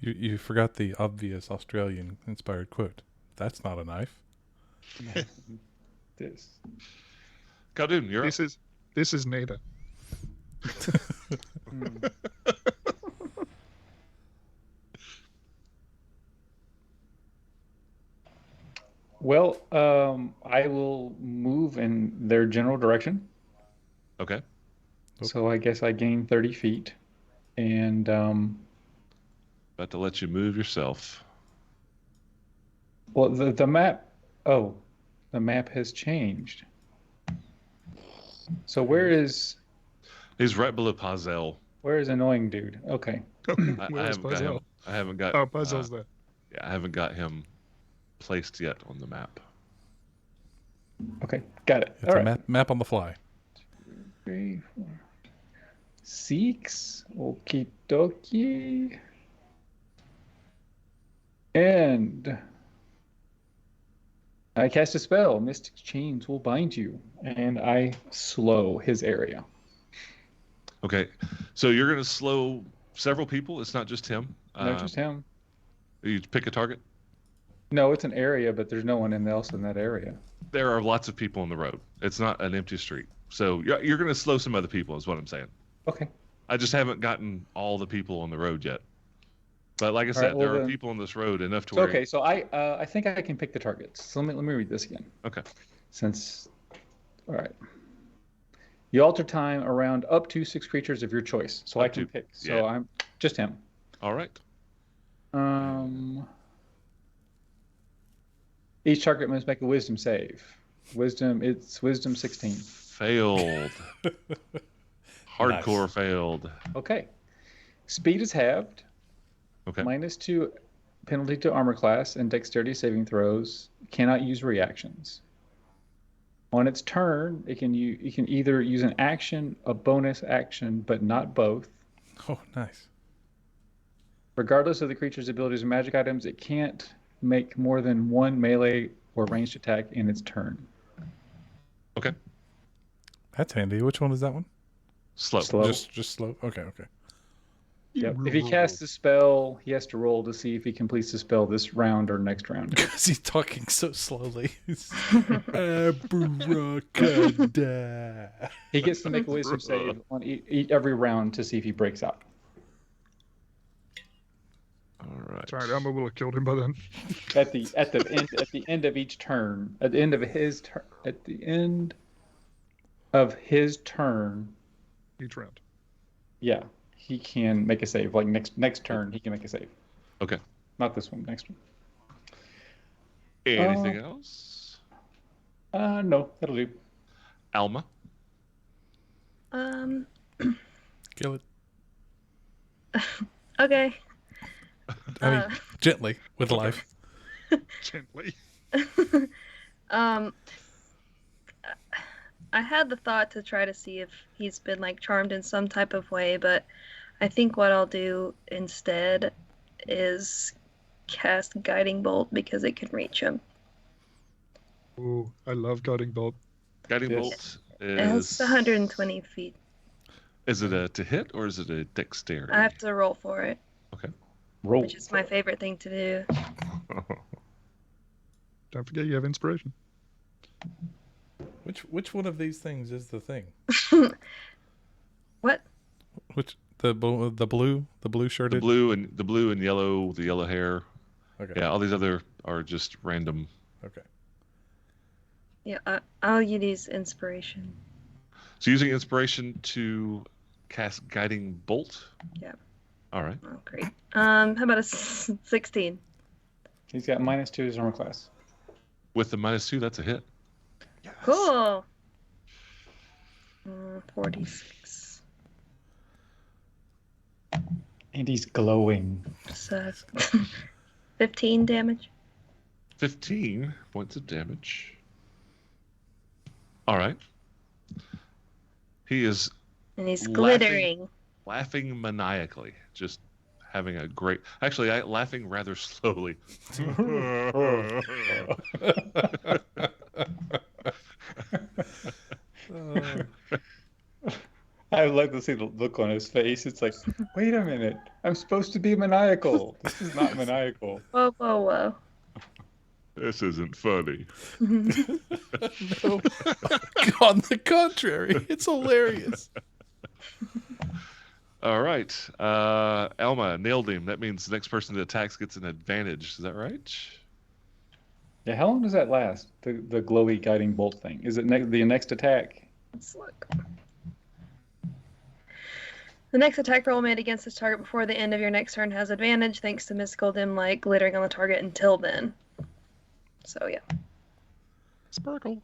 You forgot the obvious Australian inspired quote. That's not a knife. This. Khaldun, you're up. This is neither. Hmm. Well, I will move in their general direction. Okay. So I guess I gain 30 feet. And About to let you move yourself. well, the map. Oh, the map has changed. So He's right below Pazel. where is annoying dude? Okay. I Where's haven't got him. Puzzle? I haven't got. Oh, Puzzle's there. Yeah, I haven't got him placed yet on the map. Okay. Got it. It's All a right. map on the fly. 3, 4, 6. Okie dokie. And I cast a spell. Mystic chains will bind you, and I slow his area. Okay, so you're gonna slow several people. It's not just him. Not just him. You pick a target. No, it's an area, but there's no one else in that area. There are lots of people on the road. It's not an empty street. So you're gonna slow some other people, is what I'm saying. Okay. I just haven't gotten all the people on the road yet. But like I All said, right, well there are then- people on this road enough to So, where. okay, so I think I can pick the targets. So let me read this again. Okay. Since, all right. You alter time around up to 6 creatures of your choice. So Up I can to, pick. So yeah. I'm just him. All right. Each target must make a wisdom save. It's wisdom 16. Failed. Hardcore failed. Okay. Speed is halved. Okay. -2 penalty to armor class and dexterity saving throws. Cannot use reactions. On its turn, it can either use an action, a bonus action, but not both. Oh, nice. Regardless of the creature's abilities or magic items, it can't make more than one melee or ranged attack in its turn. Okay. That's handy. Which one is that one? Slow. Slow. Just slow. Okay. Yep. If he casts a spell, he has to roll to see if he completes the spell this round or next round. Because he's talking so slowly. Abracadabra. He gets to make a wisdom save on every round to see if he breaks out. All right. Sorry, Elma will have killed him by then. At the end of each turn, at the end of his turn, Each round. yeah, he can make a save. Like next turn, he can make a save. Okay. Not this one. Next one. Anything else? No, that'll do. Alma. Kill it. Okay. I mean, gently, with life. Gently. I had the thought to try to see if he's been like charmed in some type of way, but I think what I'll do instead is cast Guiding Bolt because it can reach him. Ooh, I love Guiding Bolt. Guiding Yes. bolt It's is 120 feet. Is it a to hit or is it a dexterity? I have to roll for it, Okay. Roll. which is my favorite thing to do. Don't forget you have inspiration. Which one of these things is the thing? What? Which the blue the shirted? blue and yellow, the yellow hair. Okay. Yeah, all these other are just random. Okay. Yeah, I'll use inspiration. So using inspiration to cast guiding bolt. Yeah. All right. Oh, great. How about a 16? He's got -2 to his armor class. With the -2, that's a hit. Cool. 46. And he's glowing. So 15 damage. 15 points of damage. All right. He is And he's Laughing. glittering. laughing maniacally, just having a great. Actually, laughing rather slowly. I would like to see the look on his face. It's like, wait a minute. I'm supposed to be maniacal. This is not maniacal. Whoa, whoa, This isn't funny. whoa. No. On the contrary, it's hilarious. All right. Alma nailed him. That means the next person that attacks gets an advantage. Is that right? Yeah, how long does that last? The glowy guiding bolt thing. Is it the next attack? Let's look. The next attack roll made against this target before the end of your next turn has advantage thanks to mystical dim light glittering on the target until then. So yeah. Sparkle.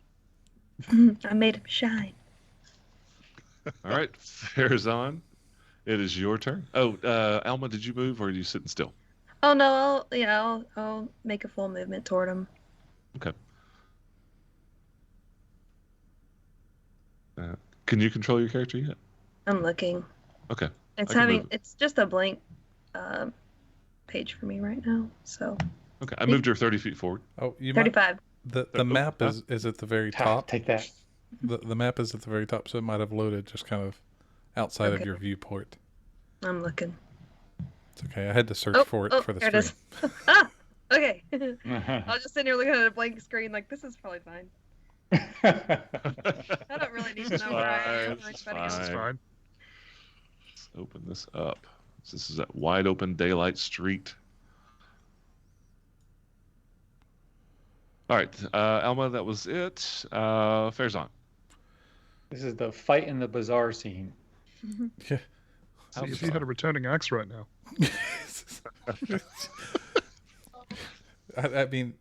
I made him shine. All right. Farazan, it is your turn. Oh, Alma, did you move or are you sitting still? Oh no, I'll make a full movement toward him. Okay. Can you control your character yet? I'm looking. Okay. It's just a blank page for me right now. So Okay. I moved her 30 feet forward. Oh, you might, 35. the map is at the very top. Take that. The map is at the very top, so it might have loaded just kind of outside of Okay. your viewport. I'm looking. It's okay. I had to search for it for the there stream. it is. Ah, okay. I was just sitting here looking at a blank screen, like this is probably fine. I don't really need to know where I am. Fine, it's I just gotta It's go. fine. Let's open this up. This is at wide open daylight street. All right, Alma, that was it. Fair's on. This is the fight in the bazaar scene. Yeah. See, if you had a returning axe right now. I mean,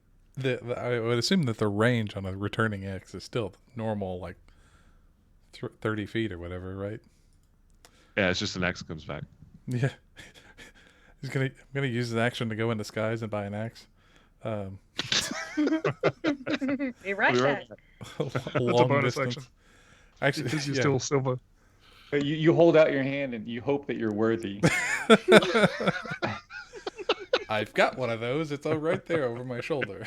I would assume that the range on a returning X is still normal, like 30 feet or whatever, right? Yeah, it's just an axe comes back. Yeah. I'm gonna use an action to go in disguise and buy an axe. Be right back. A long bonus distance. action. Actually, Because you're yeah. still silver. But you hold out your hand and you hope that you're worthy. I've got one of those. It's all right there over my shoulder.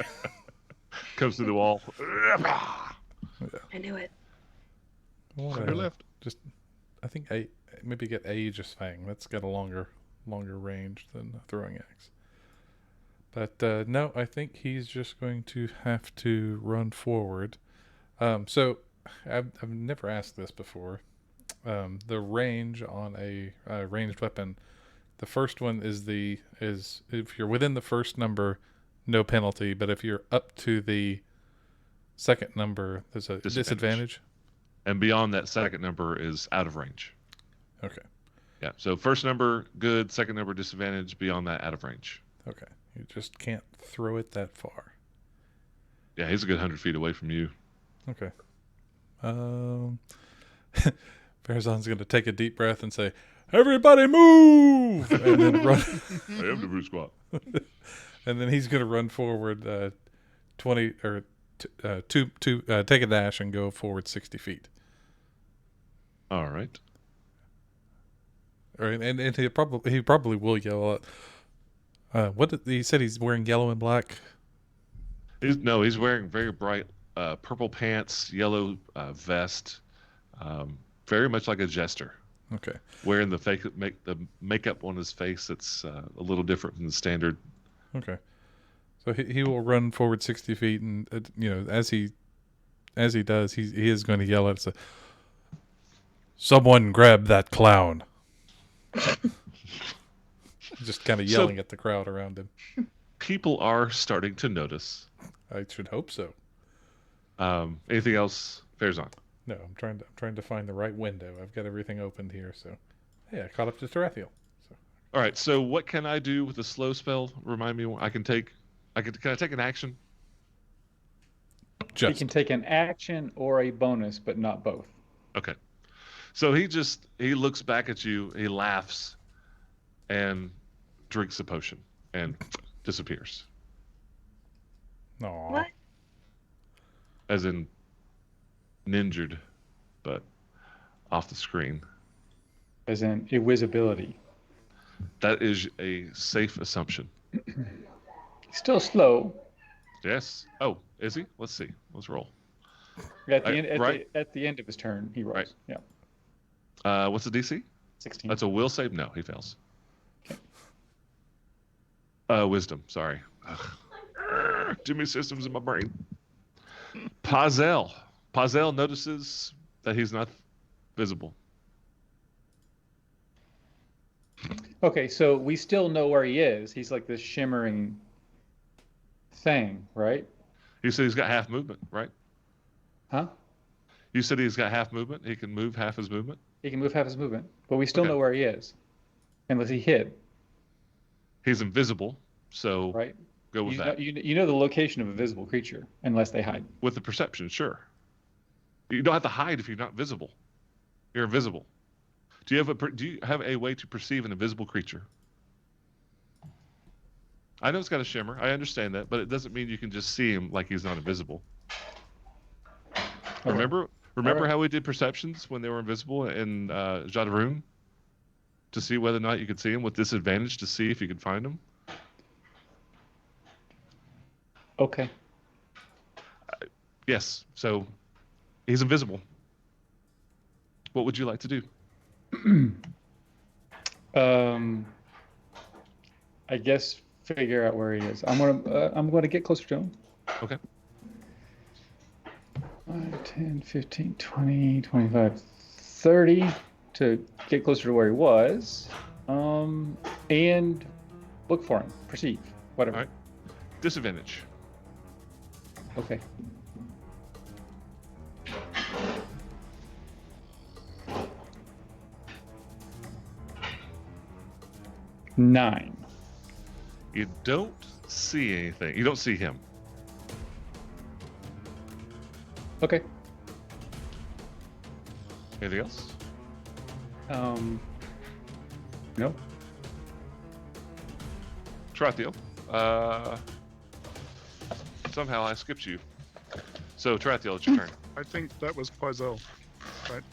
Comes through the wall. I knew it. I wanna On your left. Just, I think maybe get Aegis Fang. That's got a longer range than a throwing axe. But no, I think he's just going to have to run forward. So I've never asked this before. The range on a ranged weapon, the first one is if you're within the first number, no penalty. But if you're up to the second number, there's a disadvantage. And beyond that second number is out of range. Okay. Yeah. So first number good, second number disadvantage. Beyond that, out of range. Okay. You just can't throw it that far. Yeah, he's a good 100 feet away from you. Okay. Farazan's going to take a deep breath and say, "Everybody move!" and then run. I am the Brute Squad. And then he's going to run forward 20 or take a dash and go forward 60 feet. All right. Or, and he probably will yell at. He said he's wearing yellow and black. He's wearing very bright purple pants, yellow vest, very much like a jester. Okay. Wearing the makeup on his face that's a little different from the standard. Okay. So he will run forward 60 feet, and as he does, he is going to yell at us, "Someone grab that clown!" Just kind of yelling at the crowd around him. People are starting to notice. I should hope so. Anything else? Fair's on. No, I'm trying to find the right window. I've got everything opened here, so hey, I caught up to Tarathiel. So. All right. So what can I do with a slow spell? Remind me. Can I take an action? You can take an action or a bonus, but not both. Okay. So he looks back at you, he laughs, and drinks the potion and disappears. Aww. What? As in ninjured, but off the screen. As in invisibility. That is a safe assumption. Still slow. Yes. Oh, is he? Let's see. Let's roll. At the end, right? at the end of his turn, he rolls. Right. Yeah. What's the DC? 16. That's a will save? No, he fails. Wisdom. Sorry. Ugh. Too many systems in my brain. Pazel notices that he's not visible. Okay, so we still know where he is. He's like this shimmering thing, right? You said he's got half movement, right? Huh? You said he's got half movement. He can move half his movement. He can move half his movement, but we still Okay. know where he is, unless he hid, He's invisible, so right? go with that. You know the location of a visible creature, unless they hide. With the perception, sure. You don't have to hide if you're not visible. You're invisible. Do you have a way to perceive an invisible creature? I know it's got a shimmer. I understand that, but it doesn't mean you can just see him like he's not invisible. Okay. Remember Alright. how we did perceptions when they were invisible in Jadaroon? To see whether or not you could see him with disadvantage to see if you could find him? Okay. Yes. So he's invisible. What would you like to do? I guess figure out where he is. I'm gonna get closer to him. Okay. 5, 10, 15, 20, 25, 30 to get closer to where he was. And look for him. Perceive. Whatever. All right. Disadvantage. Okay. Nine. You don't see anything. You don't see him. Okay. Anything else? No. Tarathiel. Somehow I skipped you. So Tarathiel, it's your turn. I think that was Pyzel.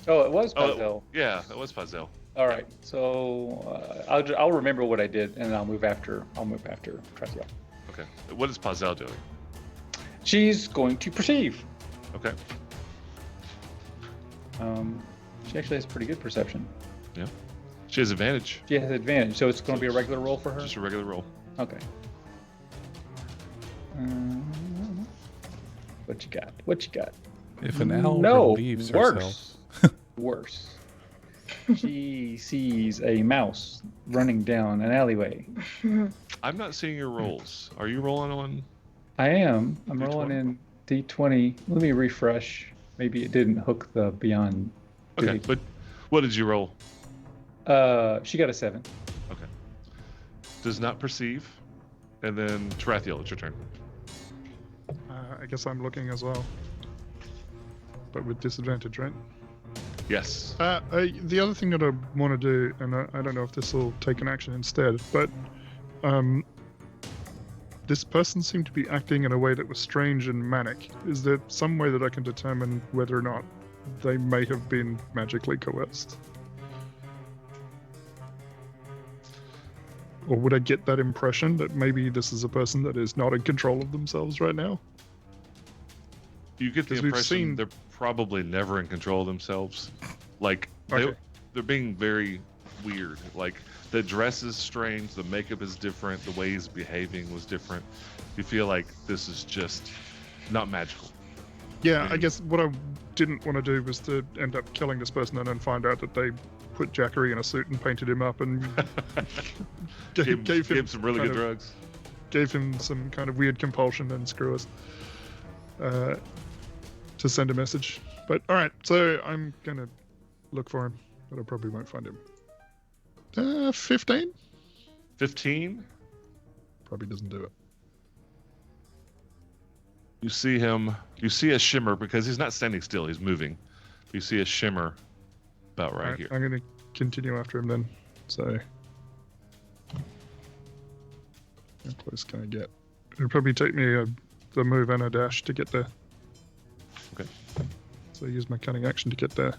Oh, it was Oh, Pazel. yeah, that was Pazel. All right. So I'll remember what I did, and then I'll move after Trathiel. Okay. What is Pazel doing? She's going to perceive. Okay. She actually has pretty good perception. She has advantage. She has advantage, so it's going to be a regular roll for her. Just a regular roll. Okay. What you got? What you got? If an owl No, relieves herself. worse. Worse. She sees a mouse running down an alleyway. I'm not seeing your rolls. Are you rolling on? I am. I'm D20? rolling in D20. Let me refresh. Maybe it didn't hook the beyond. Okay, but what did you roll? She got a 7. Okay. Does not perceive. And then Tarathiel, it's your turn. I guess I'm looking as well. But with disadvantage, right? Yes. The other thing that I want to do, and I don't know if this will take an action instead, but this person seemed to be acting in a way that was strange and manic. Is there some way that I can determine whether or not they may have been magically coerced? Or would I get that impression that maybe this is a person that is not in control of themselves right now? You get the 'Cause we've impression seen- they're probably never in control of themselves. Like Okay. they're being very weird. Like the dress is strange, the makeup is different, the way he's behaving was different. You feel like this is just not magical. Yeah, I guess what I didn't want to do was to end up killing this person and then find out that they put Jackery in a suit and painted him up and Gave him some really kind good of- drugs. gave him some kind of weird compulsion and screw us to send a message. But all right, so I'm gonna look for him, but I probably won't find him. 15 15. probably doesn't do it. You see him. You see a shimmer because he's not standing still. He's moving. You see a shimmer about right here. I'm gonna continue after him then. So how close can I get? It'll probably take me the move and a dash to get there. Okay. So I use my cunning action to get there.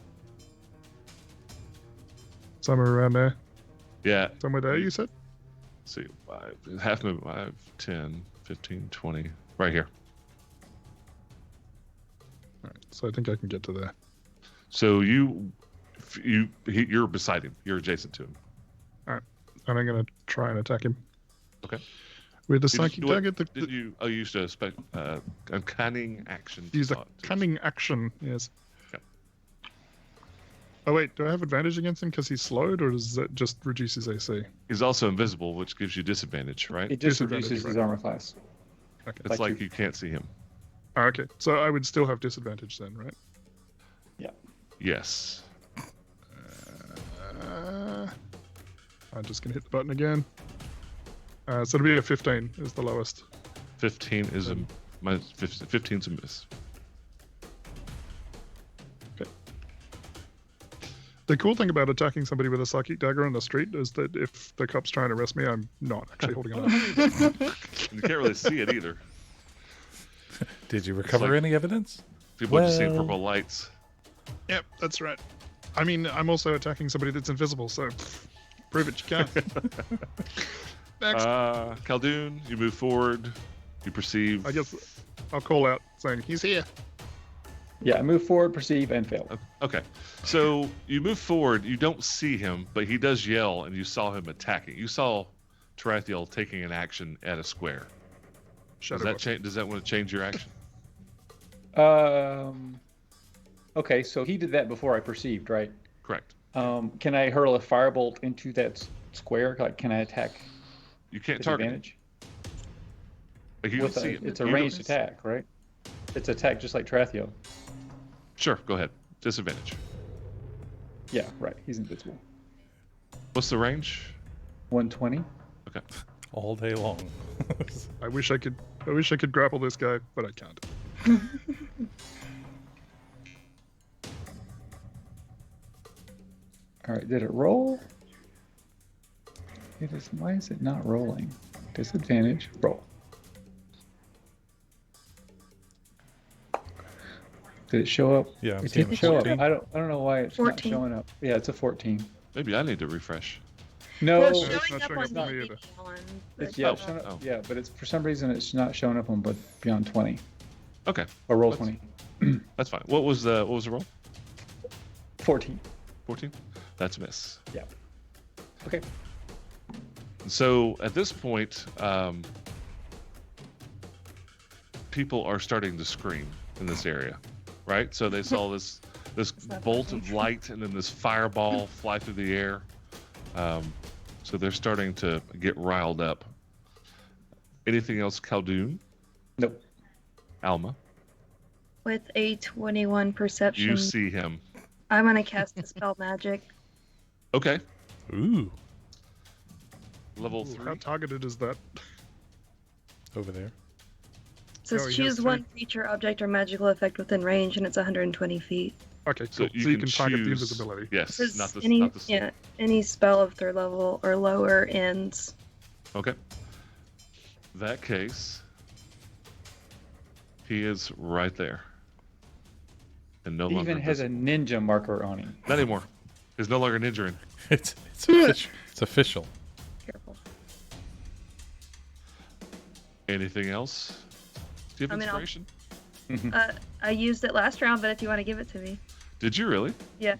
Somewhere around there. Yeah. Somewhere there, you said? Let's see. Half move. 5, 10, 15, 20. Right here. Alright, so I think I can get to there. So you're beside him. You're adjacent to him. And I'm going to try and attack him. Okay. With the Did you psychic do it- dagger. Did you? Oh, you used a cunning action. Use a thought. cunning action, yes. Yep. Oh, wait, do I have advantage against him because he's slowed, or does that just reduce his AC? He's also invisible, which gives you disadvantage, right? It just Disadvantage, reduces his right. armor class. Okay. It's like like you can't see him. Oh, okay, so I would still have disadvantage then, right? Yes. I'm just going to hit the button again. So it'll be a 15 is the lowest. 15 is a 15's a miss. The cool thing about attacking somebody with a psychic dagger on the street is that if the cop's trying to arrest me, I'm not actually holding it up. And you can't really see it either. Did you recover like- any evidence? People are just seeing Well- purple lights. Yep, that's right. I mean, I'm also attacking somebody that's invisible, so prove it you can. Next. Khaldun, you move forward. You perceive. I guess I'll call out saying, he's here. Yeah, move forward, perceive, and fail. Okay. So you move forward. You don't see him, but he does yell, and you saw him attacking. You saw Tarathiel taking an action at a square. Shadow Does that weapon. change? Does that want to change your action? Okay, so he did that before I perceived, right? Correct. Can I hurl a firebolt into that square? Like, can I attack You can't with target him. advantage? Like, you don't With see him. it's a You don't- ranged attack, right? It's attack just like Trathio. Sure, go ahead. Disadvantage. Yeah, right. He's invisible. What's the range? 120. Okay. All day long. I wish I could grapple this guy, but I can't. All right, did it roll? It is. Why is it not rolling? Disadvantage. Roll. Did it show up? Yeah, I'm It seeing didn't a show up. 14. I don't know why it's not 14. showing up. Yeah, it's a 14. Maybe I need to refresh. No, Well, it's it's not showing up showing on up for me the either. one. it's but- showing up, Oh. yeah, but it's for some reason it's not showing up on but beyond 20 Okay, or roll Let's- 20. that's fine. What was the roll? 14. 14. That's a miss. Yeah. Okay. So at this point, people are starting to scream in this area, right? So they saw this not bolt funny. of light and then this fireball fly through the air. So they're starting to get riled up. Anything else, Khaldun? Nope. Alma? With a 21 perception, You see him. I'm gonna cast Dispel Magic. Okay. Ooh, Level Ooh, 3. how targeted is that? over there. It says Oh, he has choose three. one creature, object, or magical effect within range, and it's 120 feet. Okay, So cool. you So you can can target the choose- invisibility. Yes, It says not the any, not the yeah, any spell of third level or lower ends. Okay. That case, he is right there. And no He longer even has a invisible. ninja marker on him. Not anymore. He's no longer ninjaing. It's official. It's official. Careful. Anything else? Do you have I mean, I'll- inspiration? I used it last round, but if you want to give it to me, Did you really? yeah,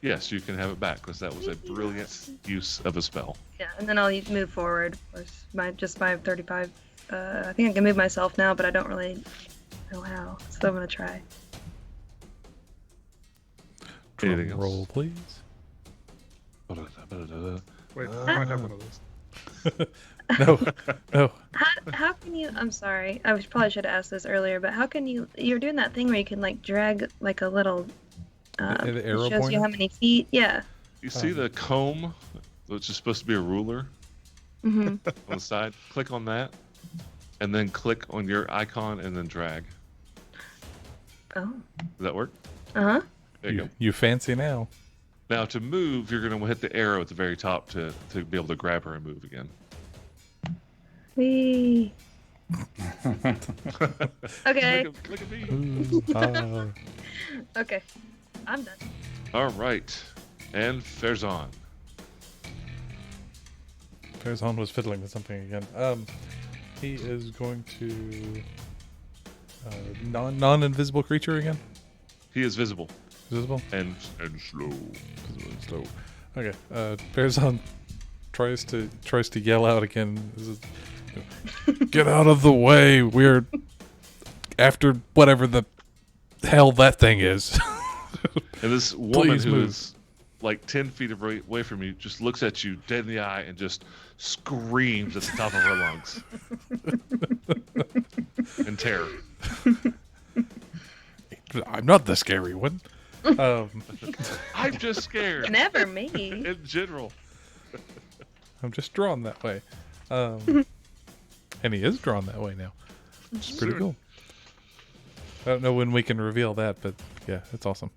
Yes, you can have it back because that was a brilliant use of a spell. yeah, and then I'll move forward. With my 35. I think I can move myself now, but I don't really know how, so I'm gonna try. Anything Drum else? roll, please. Wait, I might have one of those. No, no. How can you? I'm sorry. Probably should have asked this earlier, but how can you? You're doing that thing where you can like drag like a little. The arrow it shows pointer? you how many feet. Yeah. You see the comb, which is supposed to be a ruler hmm on the side? Click on that, and then click on your icon and then drag. Oh. Does that work? Uh huh. There you go. You fancy now. Now to move, you're going to hit the arrow at the very top to be able to grab her and move again. Wee. Okay. Look at me. Ooh, Okay. I'm done. All right, and Ferzan. Farazan was fiddling with something again. He is going to non-invisible creature again. He is visible Visible. and slow. Visible and slow. Okay. Farazan tries to yell out again. This is- Get out of the way! We're after whatever the hell that thing is. And this woman Please who move. is like 10 feet away from you just looks at you dead in the eye and just screams at the top of her lungs in terror. I'm not the scary one. I'm just scared Never me. in general. I'm just drawn that way. And he is drawn that way now. Which is pretty cool. I don't know when we can reveal that, but yeah, it's awesome.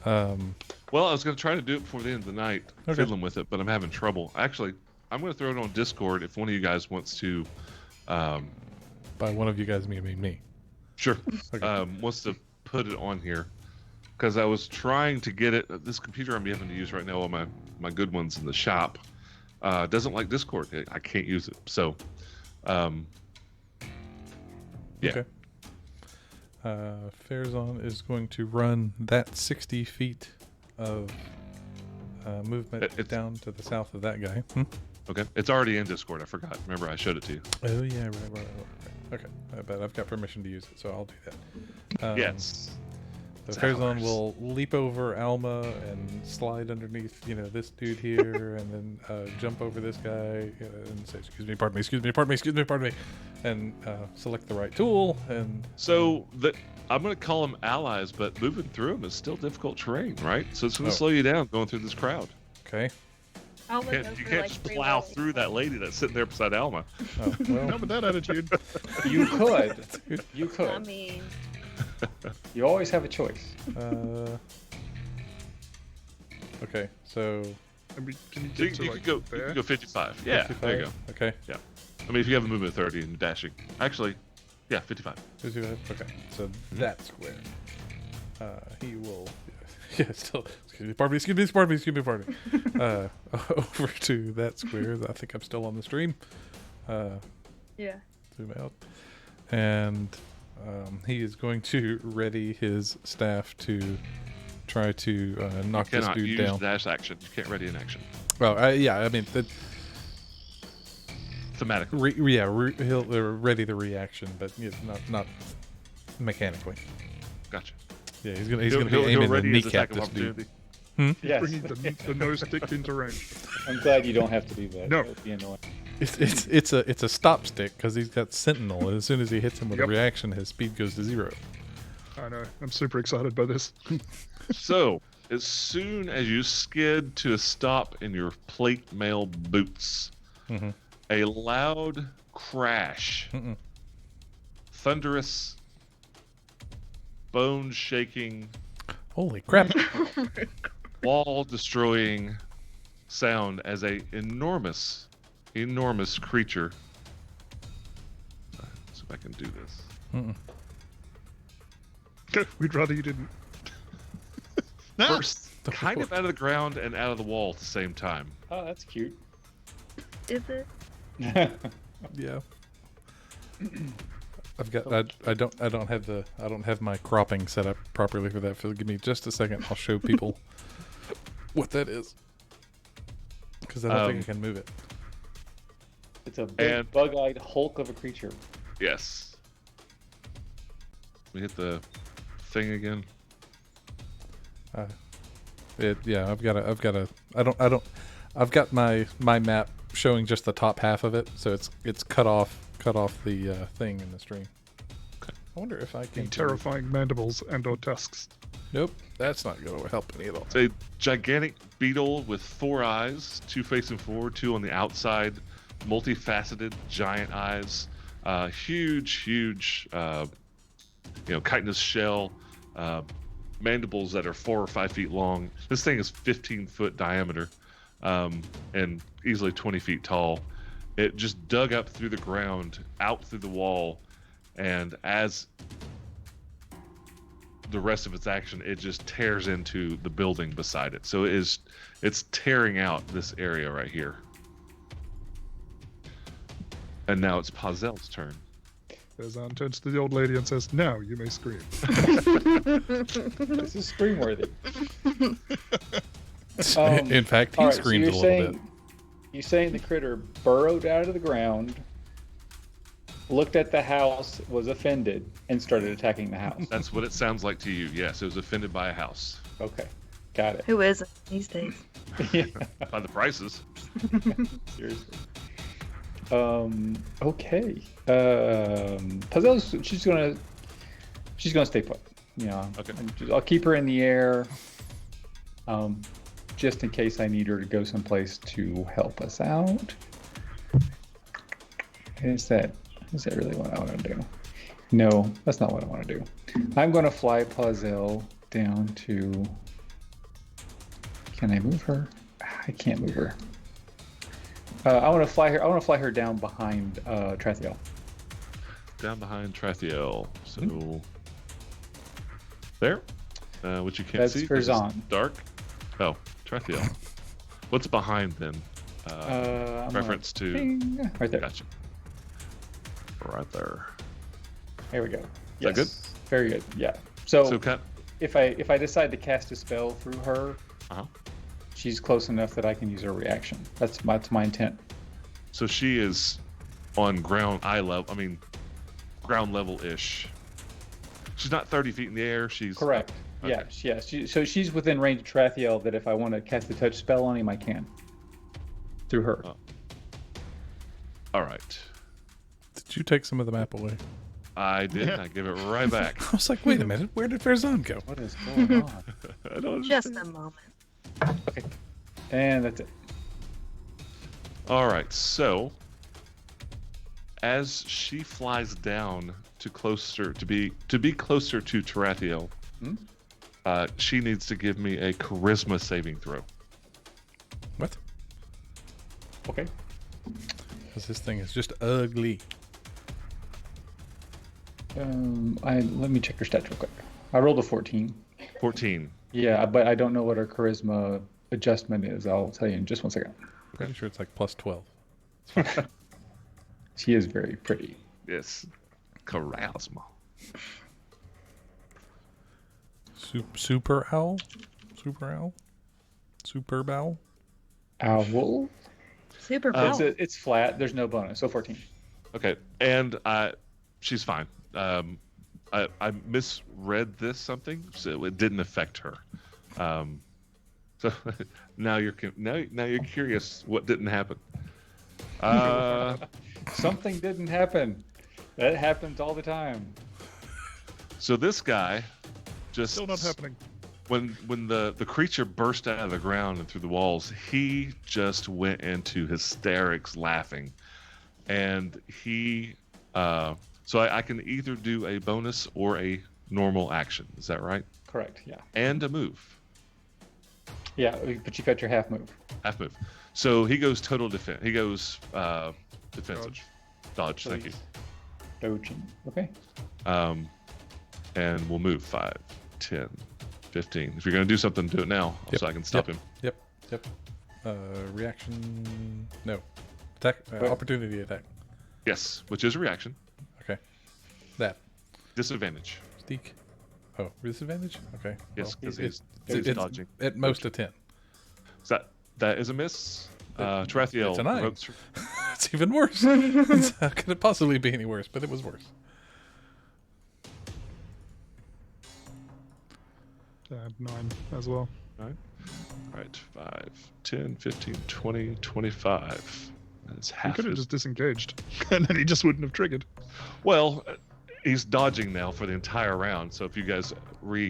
Well, I was going to try to do it before the end of the night, Okay. fiddling with it, but I'm having trouble. Actually, I'm going to throw it on Discord if one of you guys wants to, By one of you guys, me. sure, Okay. wants to put it on here. Because I was trying to get it. This computer I'm having to use right now, on my good ones in the shop, doesn't like Discord. I can't use it. So, yeah. Okay. Farazan is going to run that 60 feet of movement It's- down to the south of that guy. Hmm? Okay. It's already in Discord. I forgot. Remember, I showed it to you. Oh yeah, right. Okay, but I've got permission to use it, so I'll do that. Yes. So Farazan will leap over Alma and slide underneath, this dude here, and then jump over this guy and say, "Excuse me, pardon me, excuse me, pardon me, excuse me, pardon me," and select the right tool. And So I'm going to call them allies, but moving through them is still difficult terrain, right? So it's going to Oh. slow you down going through this crowd. okay. I'll You can't just plow through that lady that's sitting there beside Alma. Oh, well, Not with that attitude. You could. You I could. mean, You always have a choice. okay. So I mean, can you So get to you like could go. You there? could go 55. Yeah, there you go. 55? Okay. I mean, if you have a movement of 30 and dashing, actually, yeah, 55. 55? Okay. So that square. He will. Yeah, still. Excuse me, pardon me, excuse me, pardon me, excuse me, pardon me. Over to that square. I think I'm still on the stream. yeah. Zoom out. And he is going to ready his staff to try to knock You this cannot dude use down. dash action. You can't ready an action. Well, yeah, I mean, Thematically. he'll ready the reaction, but not mechanically. Gotcha. Yeah, he's gonna be He'll aiming to ready his attack kneecap of this dude. opportunity. Yes. Bringing the nose stick into range. I'm glad you don't have to do that. No. That would be annoying. It's a stop stick because he's got Sentinel, and as soon as he hits him with Yep. a reaction, his speed goes to 0. I know. I'm super excited by this. So, as soon as you skid to a stop in your plate mail boots, Mhm. a loud crash, Mm-mm. thunderous, bone shaking, Holy crap! wall destroying sound as a enormous creature. Let's see if I can do this. Mm-mm. We'd rather you didn't. No. Bursts kind of out of the ground and out of the wall at the same time. Oh, that's cute. Is it? Yeah. I've got. I don't have my cropping set up properly for that. So give me just a second. I'll show people what that is. Because I don't think I can move it. It's a big, And- bug-eyed hulk of a creature. Yes. We hit the thing again. I've got my map showing just the top half of it, so it's cut off the thing in the stream. Okay. I wonder if I can. Terrifying mandibles and/or tusks. Nope, that's not going to help any at all. It's a gigantic beetle with 4 eyes, 2 facing forward, 2 on the outside, multifaceted giant eyes, huge, chitinous shell, mandibles that are 4 or 5 feet long. This thing is 15-foot diameter, and easily 20 feet tall. It just dug up through the ground, out through the wall, and as the rest of its action, it just tears into the building beside it. So it's tearing out this area right here. And now it's Pazel's turn. Farazan turns to the old lady and says, "Now you may scream." This is scream-worthy. In fact, he All right, so screams you're a little saying, bit. You're saying the critter burrowed out of the ground, looked at the house, was offended, and started attacking the house. That's what it sounds like to you. Yes, it was offended by a house. Okay, got it. Who isn't these days? Yeah, By the prices. seriously. Okay. Puzzle's she's gonna stay put. Okay. I'll keep her in the air. Just in case I need her to go someplace to help us out. Is that really what I want to do? No, that's not what I want to do. I'm going to fly Puzzle down to. Can I move her? I can't move her. I want to fly her. I want to fly her down behind Trathiel. Down behind Trathiel. So there. Which you can't That's see. 'cause it's Farazan. Dark. Oh, Trathiel. What's behind then? I'm Reference gonna to. ping right there. Gotcha. Right there. There we go. that good? Very good. Yeah. So, So kind if I decide to cast a spell through her, Uh-huh. she's close enough that I can use her reaction. That's my intent. So she is on ground level ish. She's not 30 feet in the air. She's Correct. Yeah, so she's within range of Tarathiel that if I want to cast a touch spell on him, I can. Through her. Oh. All right. Did you take some of the map away? I did. I give it right back. I was like, wait a minute, where did Farazan go? What is going on? I don't Just understand. a moment. Okay. And that's it. All right. So, as she flies down to be closer to Tarathiel, Hmm? she needs to give me a charisma saving throw. What? Okay. Because this thing is just ugly. Let me check her stats real quick. I rolled a 14. 14. Yeah, but I don't know what her charisma adjustment is. I'll tell you in just 1 second. Pretty sure it's like plus 12. She is very pretty. Yes. Charisma. Super owl? Super owl? Super owl? Owl? Super Uh, cool. It's flat. There's no bonus. So 14. Okay. And she's fine. I misread this something, so it didn't affect her. So now you're curious what didn't happen. Something didn't happen. That happens all the time. So this guy just Still not happening. when the creature burst out of the ground and through the walls, he just went into hysterics laughing, and he so I can either do a bonus or a normal action. Is that right? Correct. Yeah. And a move, Yeah, but you got your half move. half move. So he goes total defense. He goes defensive, dodge. Thank you. Dodging. Okay. And we'll move 5, 10, 15. If you're gonna do something, do it now, Yep. so I can stop him. Yep. Reaction. No. Attack. What? Opportunity attack. Yes, which is a reaction. Okay. That. Disadvantage. Steak. Oh, disadvantage? Okay. Yes, Well, because it's- he's it's dodging. at most a 10. So that is a miss. Tarathiel it's a 9. provokes- It's even worse. How could it possibly be any worse? But it was worse. I had 9 as well. Right, 5, 10, 15, 20, 25. That's He half. could have his- just disengaged, and then he just wouldn't have triggered. Well, he's dodging now for the entire round. So if you guys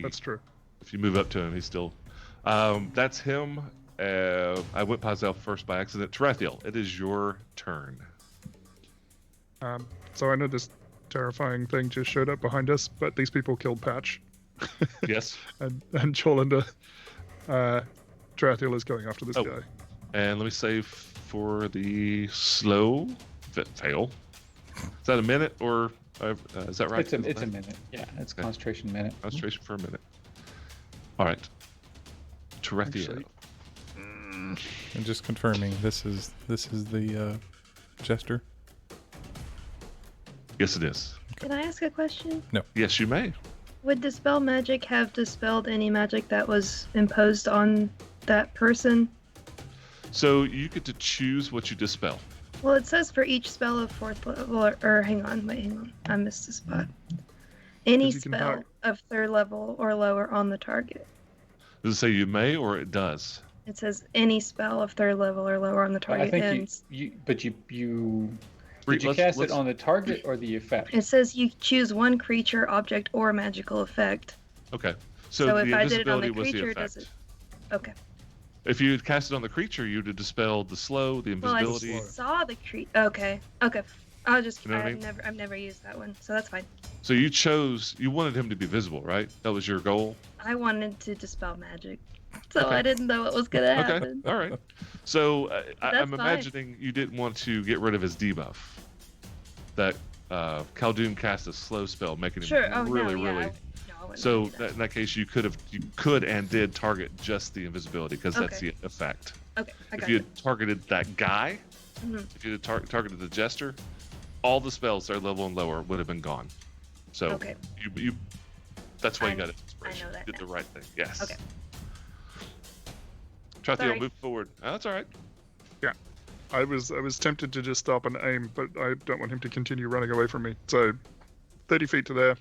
That's true. if you move up to him, he's still. That's him. I went Pazel first by accident. Tarathiel, it is your turn. So I know this terrifying thing just showed up behind us, but these people killed Patch, Yes. and Cholander. Tarathiel is going after this Oh. guy. And let me save for the slow fail. Is that a minute or is that right? It's a minute. Yeah, it's Okay. concentration minute. Concentration for a minute. All right. Tarathiel. Actually- And just confirming, this is the jester. Yes, it is. Can I ask a question? Yes, you may. Would Dispel Magic have dispelled any magic that was imposed on that person? So you get to choose what you dispel. Well, it says for each spell of 4th level, or hang on. I missed a spot. Any 'Cause you can spell hack. of 3rd level or lower on the target. Does it say you may or it does? It says any spell of 3rd level or lower on the I target think ends. you did you Let's- cast let's- it on the target or the effect? It says you choose one creature, object, or magical effect. Okay. So, So the if I did it on invisibility the was the creature, effect. does it? Okay. If you had cast it on the creature, you'd have dispelled the slow, the Well, I invisibility. saw the creature. Okay. I'll just. You know what I mean? I've never used that one, so that's fine. So you wanted him to be visible, right? That was your goal. I wanted to dispel magic, so Okay. I didn't know what was gonna Okay. happen. All right. So That's I'm fine. imagining you didn't want to get rid of his debuff. That Khaldun cast a slow spell, making him Sure. Oh really, no. Yeah. really. I wouldn't So do that. in that case, you could and did target just the invisibility because that's Okay. the effect. Okay. I If got you it. had targeted that guy, Mhm. if you had targeted the jester, all the spells that are level and lower would have been gone. So Okay. you that's why you I- got inspiration. I know that You did now. the right thing. Yes. Okay. Tarathiel, Sorry. move forward. Oh, that's all right. I was tempted to just stop and aim, but I don't want him to continue running away from me. So, 30 feet to there.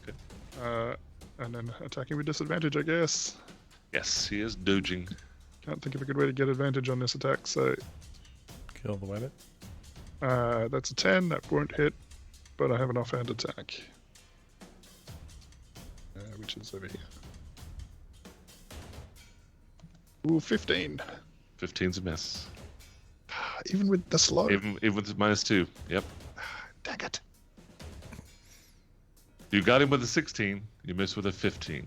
Okay. And then attacking with disadvantage, I guess. Yes, he is dodging. Can't think of a good way to get advantage on this attack, so Kill the Weddit. that's a 10. That won't hit, but I have an offhand attack. Which is over here. Ooh, 15. 15's a miss. Even with the slow. Even with -2. Yep. Dang it. You got him with a 16. You missed with a 15.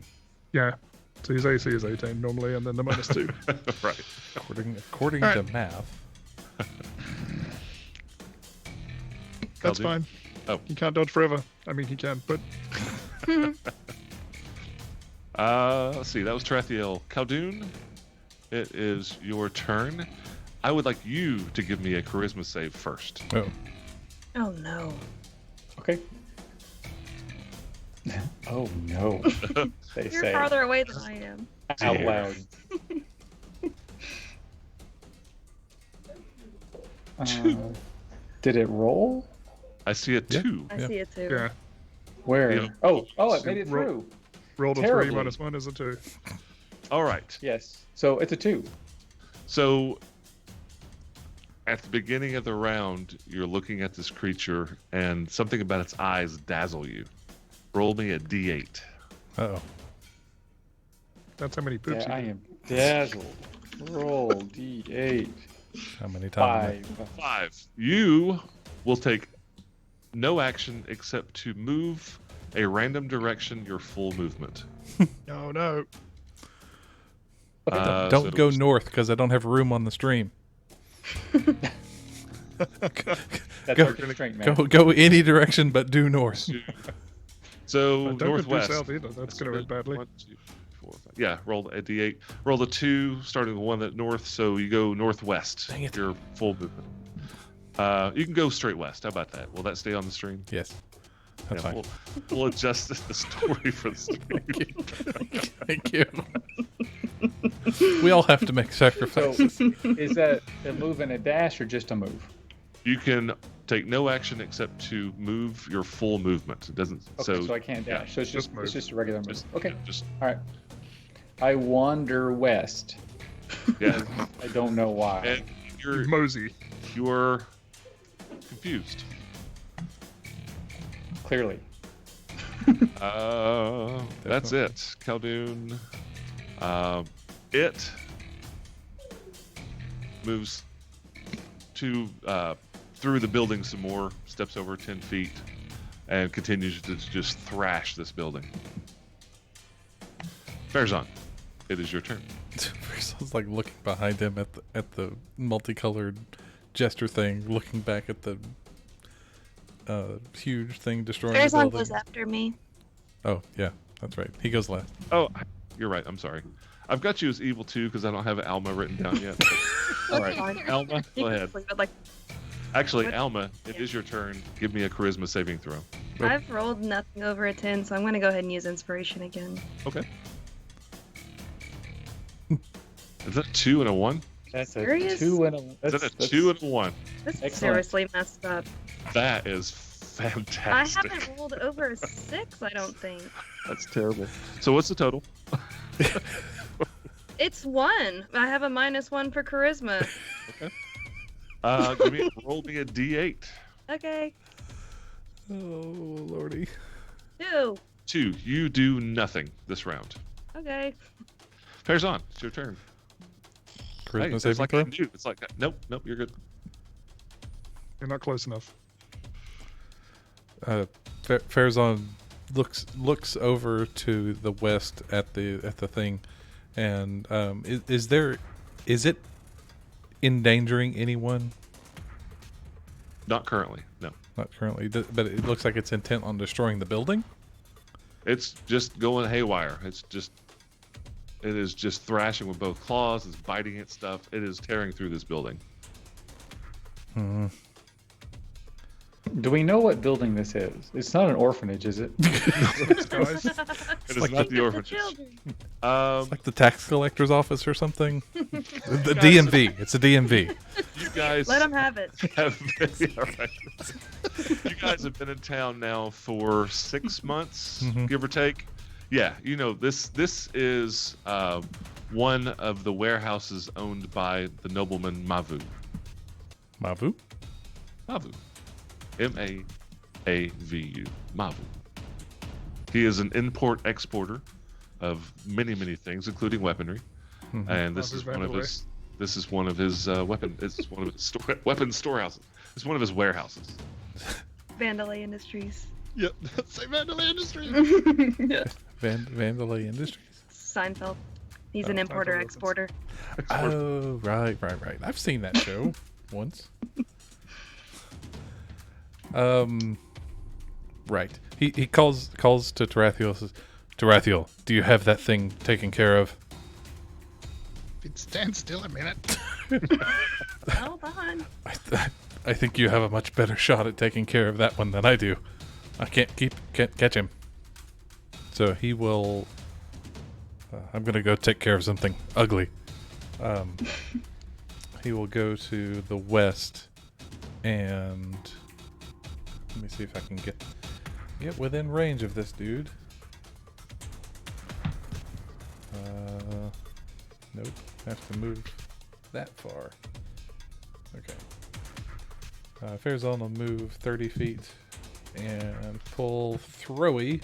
Yeah. So his AC is 18 normally, and then the -2. Right. According All to right. math. That's Khaldun? fine. Oh. He can't dodge forever. I mean, he can, but Let's see. That was Tarathiel. Khaldun, it is your turn. I would like you to give me a charisma save first. Oh, Oh no. Okay. Oh no. They You're say farther away than I am. out Dear. loud. Did it roll? I see a Yeah. 2. I Yeah. see it too. yeah. Where? Yeah. Oh, it made it Roll- through. Rolled a Terribly. 3 -1 is a 2. All right. Yes. So it's a 2. So at the beginning of the round, you're looking at this creature, and something about its eyes dazzle you. Roll me a d8. oh. That's how many poops Yeah, I you am dazzled. Roll D8. How many times? 5. 5. You will take no action except to move a random direction your full movement. No, no. So Don't go it'll- north because I don't have room on the stream. That's Go- our constraint, man. Go any direction but due north. So Don't go northwest. due south either. That's going to end badly. 1, 2, 4, 5. Yeah, roll a d8. Roll a 2, starting with 1 at north, so you go northwest. Dang it. Your full movement. You can go straight west. How about that? Will that stay on the stream? Yes. That's fine. We'll adjust the story for the stream. Thank you. We all have to make So sacrifices. is that a move and a dash or just a move? You can take no action except to move your full movement. It doesn't. Okay, so, so I can't yeah, dash. So it's just just a regular move. just Okay. yeah, just All right. I wander west. yeah. I don't know why. And you're Mosey. confused. Clearly. That's it. Khaldun. It moves to through the building some more, steps over 10 feet, and continues to just thrash this building. Farazan, it is your turn. Sounds like looking behind him at the multicolored gesture thing, looking back at the huge thing destroying the Farazan building. goes after me. Oh yeah, that's right. He goes last. Oh, you're right. I'm sorry. I've got you as evil too because I don't have Alma written down yet. All right, Alma, go ahead. But like, Actually, Alma, it is your turn. Give me a charisma saving throw. I've rolled nothing over a 10, so I'm gonna go ahead and use inspiration again. Okay. Is that a 2 and a 1? That's a Serious? 2 and a. Is that a 2 and a 1? This is Excellent. seriously messed up. That is I fantastic. haven't rolled over a 6, I don't think. That's terrible. So what's the total? It's 1. I have a -1 for charisma. Roll me a d8. Okay. Oh lordy. 2. 2. You do nothing this round. Okay. Farazan, it's your turn. Charisma Hey, it's saving like throw. I knew. It's like nope, you're good. You're not close enough. Farazan looks over to the west at the thing, and is it endangering anyone? Not currently. No. Not currently, but it looks like it's intent on destroying the building. It's just going haywire. It is just thrashing with both claws. It's biting at stuff. It is tearing through this building. Hmm. Do we know what building this is? It's not an orphanage, is it? Guys, It is like not the The orphanage. children. Like the tax collector's office or something. The Guys- DMV. It's a DMV. You guys Let him have it. have been, all right. You guys have been in town now for 6 months, Mhm. give or take. Yeah, you know this. This is one of the warehouses owned by the nobleman Mavu. Mavu? Mavu, Maavu, Mavu. He is an import-exporter of many things, including weaponry, Mhm. and this Mavu is one of Vandalay. his. This is one of his weapon. It's one of his weapon storehouses. It's one of his warehouses. Vandalay Industries. Yep. Say Mandalay Industries. Yeah. Vandalay Industries? Seinfeld. He's Oh, an Seinfeld importer reference. exporter. Oh, right. I've seen that show once. Right. He calls to Tarathiel. Says, Tarathiel, do you have that thing taken care of? If you'd stand still a minute. Hold on. I think you have a much better shot at taking care of that one than I do. I can't catch him. So he will. I'm gonna go take care of something ugly. He will go to the west, and let me see if I can get within range of this dude. Nope. Have to move that far. Okay. Farazan will move 30 feet and pull Throwy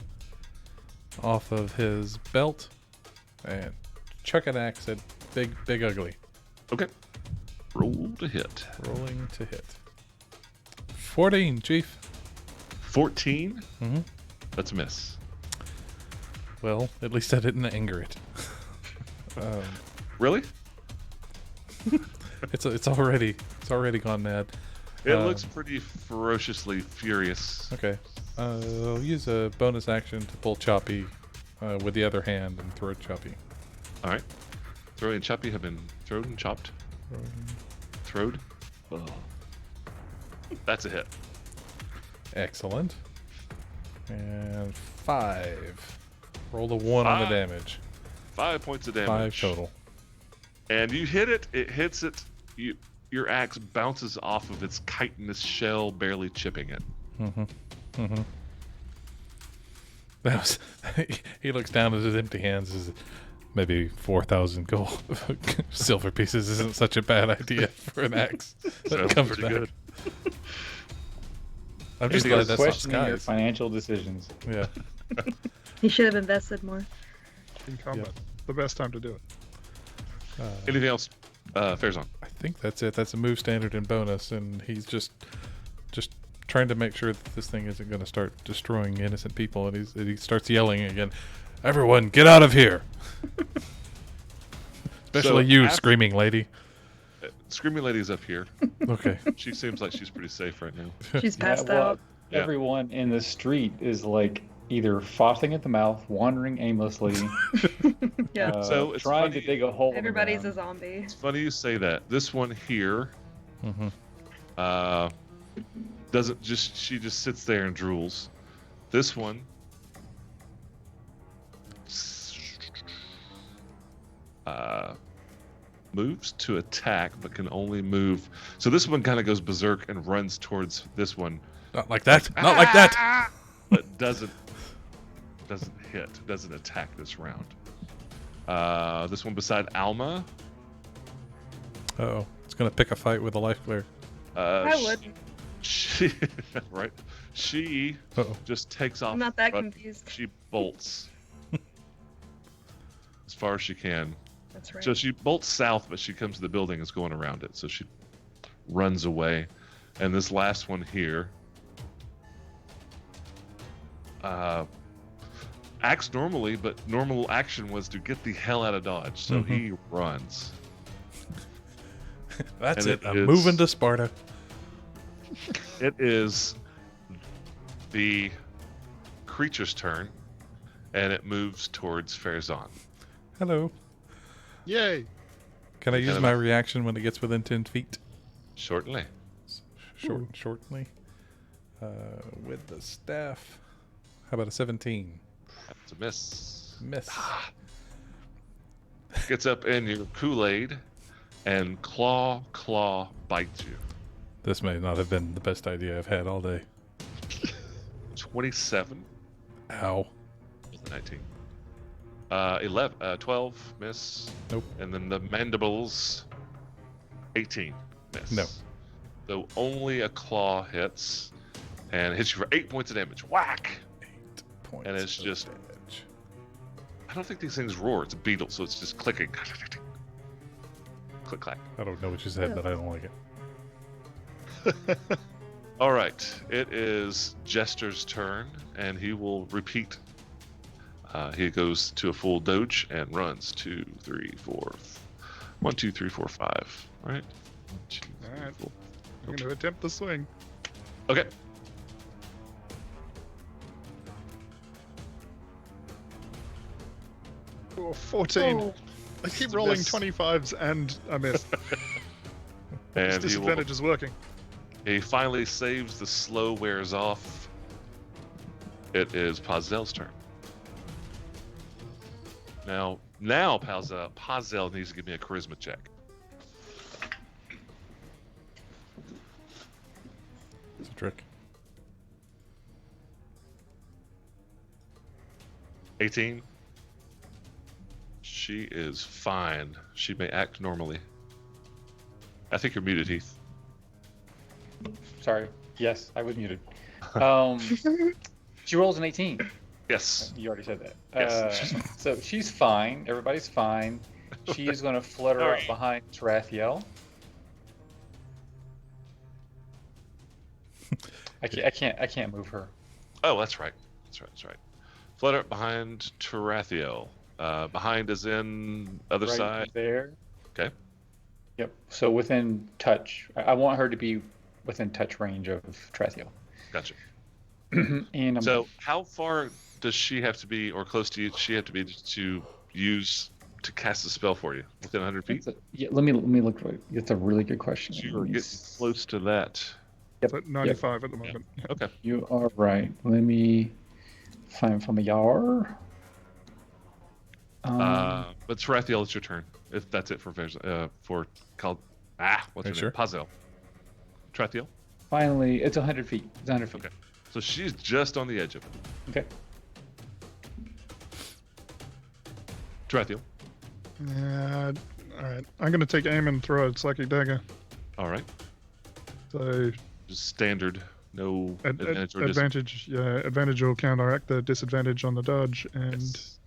off of his belt and chuck an axe at Big Ugly. Okay. Roll to hit. Rolling to hit. 14, Chief. 14. Mm-hmm. That's a miss. Well, at least I didn't anger it. Really? It's already gone mad. It looks pretty ferociously furious. Okay. I'll use a bonus action to pull Choppy with the other hand and throw Choppy. All right. Throwy and Choppy have been thrown and chopped. Throwed. Oh. That's a hit. Excellent. And 5. Roll a 1 on the 5. damage. 5 points of damage. 5 total. And you hit it. It hits it. Your axe bounces off of its chitinous shell, barely chipping it. That was. He looks down at his empty hands. As maybe 4,000 gold silver pieces isn't such a bad idea for an axe. That Sounds comes pretty back. good. I'm just Anything glad else? that's not Questioning your skies. financial decisions. Yeah. He should have invested more. In combat. The best time to do it. Anything else? Farazan. I think that's it. That's a move, standard, and bonus, and he's just trying to make sure that this thing isn't going to start destroying innocent people. And he starts yelling again, "Everyone, get out of here!" Especially So you, after- screaming lady. Screaming Lady's up here. Okay. She seems like she's pretty safe right now. She's passed well, out. Yeah. Everyone in the street is like either frothing at the mouth, wandering aimlessly, Yeah. So it's trying funny- to dig a hole. in the Everybody's a ground. zombie. It's funny you say that. This one here, hmm doesn't just. She just sits there and drools. This one. Moves to attack, but can only move. So this one kind of goes berserk and runs towards this one, Not like that. Not like that. but doesn't hit, doesn't attack this round. This one beside Alma. Oh, it's gonna pick a fight with a life cleric. I would. She right. She Uh-oh. just takes off. I'm not that run- confused. She bolts as far as she can. That's right. So she bolts south, but she comes to the building and is going around it. So she runs away. And this last one here acts normally, but normal action was to get the hell out of Dodge. So he runs. That's And it. it I'm is- moving to Sparta. It is the creature's turn, and it moves towards Farazan. Hello. Yay. Can I use Hello. my reaction when it gets within 10 feet? Shortly. Shortly. With the staff. How about a 17? That's a miss. Miss. Gets up in your Kool-Aid and claw bites you. This may not have been the best idea I've had all day. 27 Ow. with a 19. 12, miss. Nope. And then the mandibles, 18, miss. No. So only a claw hits, and hits you for 8 points of damage. Whack! 8 points. And it's of just- damage. I don't think these things roar. It's a beetle, so it's just clicking. Click clack. I don't know what you said, but I don't like it. All right, it is Jester's turn, and he will repeat. He goes to a full doge and runs 2, 3, 4. 1, 2, 3, 4, 5. Right? 1, 2, 3, Alright. 4. I'm going to attempt the swing. Okay. Oh, 14. Oh, I keep It's a rolling miss. 25s and I miss. This And he, disadvantage is working. he finally saves the slow wears off. It is Pazel's turn. Now Pazel needs to give me a charisma check. It's a trick. 18. She is fine. She may act normally. I think you're muted, Heath. Sorry. Yes, I was muted. She rolls an 18. Yes. You already said that. Yes. So she's fine. Everybody's fine. She is going to flutter up Alright. behind Tarathiel. I can't move her. Oh, that's right. That's right. Flutter up behind Tarathiel. Behind is in other Right side. there. Okay. Yep. So within touch. I want her to be within touch range of Tarathiel. Gotcha. And So, how far does she have to be, or close to you? Does she have to be to use to cast a spell for you? Within 100 feet. yeah, let me look. It's a really good question. You are getting close to that. It's at 95 at the moment. Okay. You are right. Let me find from a yar. But Tarathiel, it's your turn. If that's it for called what's Are her you name? Pazel. Tarathiel. Finally, it's 100 feet. It's 100 feet. Okay. So she's just on the edge of it. Okay. Tarathiel. Alright. I'm going to take aim and throw a psychic dagger. All right. So Just standard. No advantage or advantage, advantage will counteract the disadvantage on the dodge, and Yes.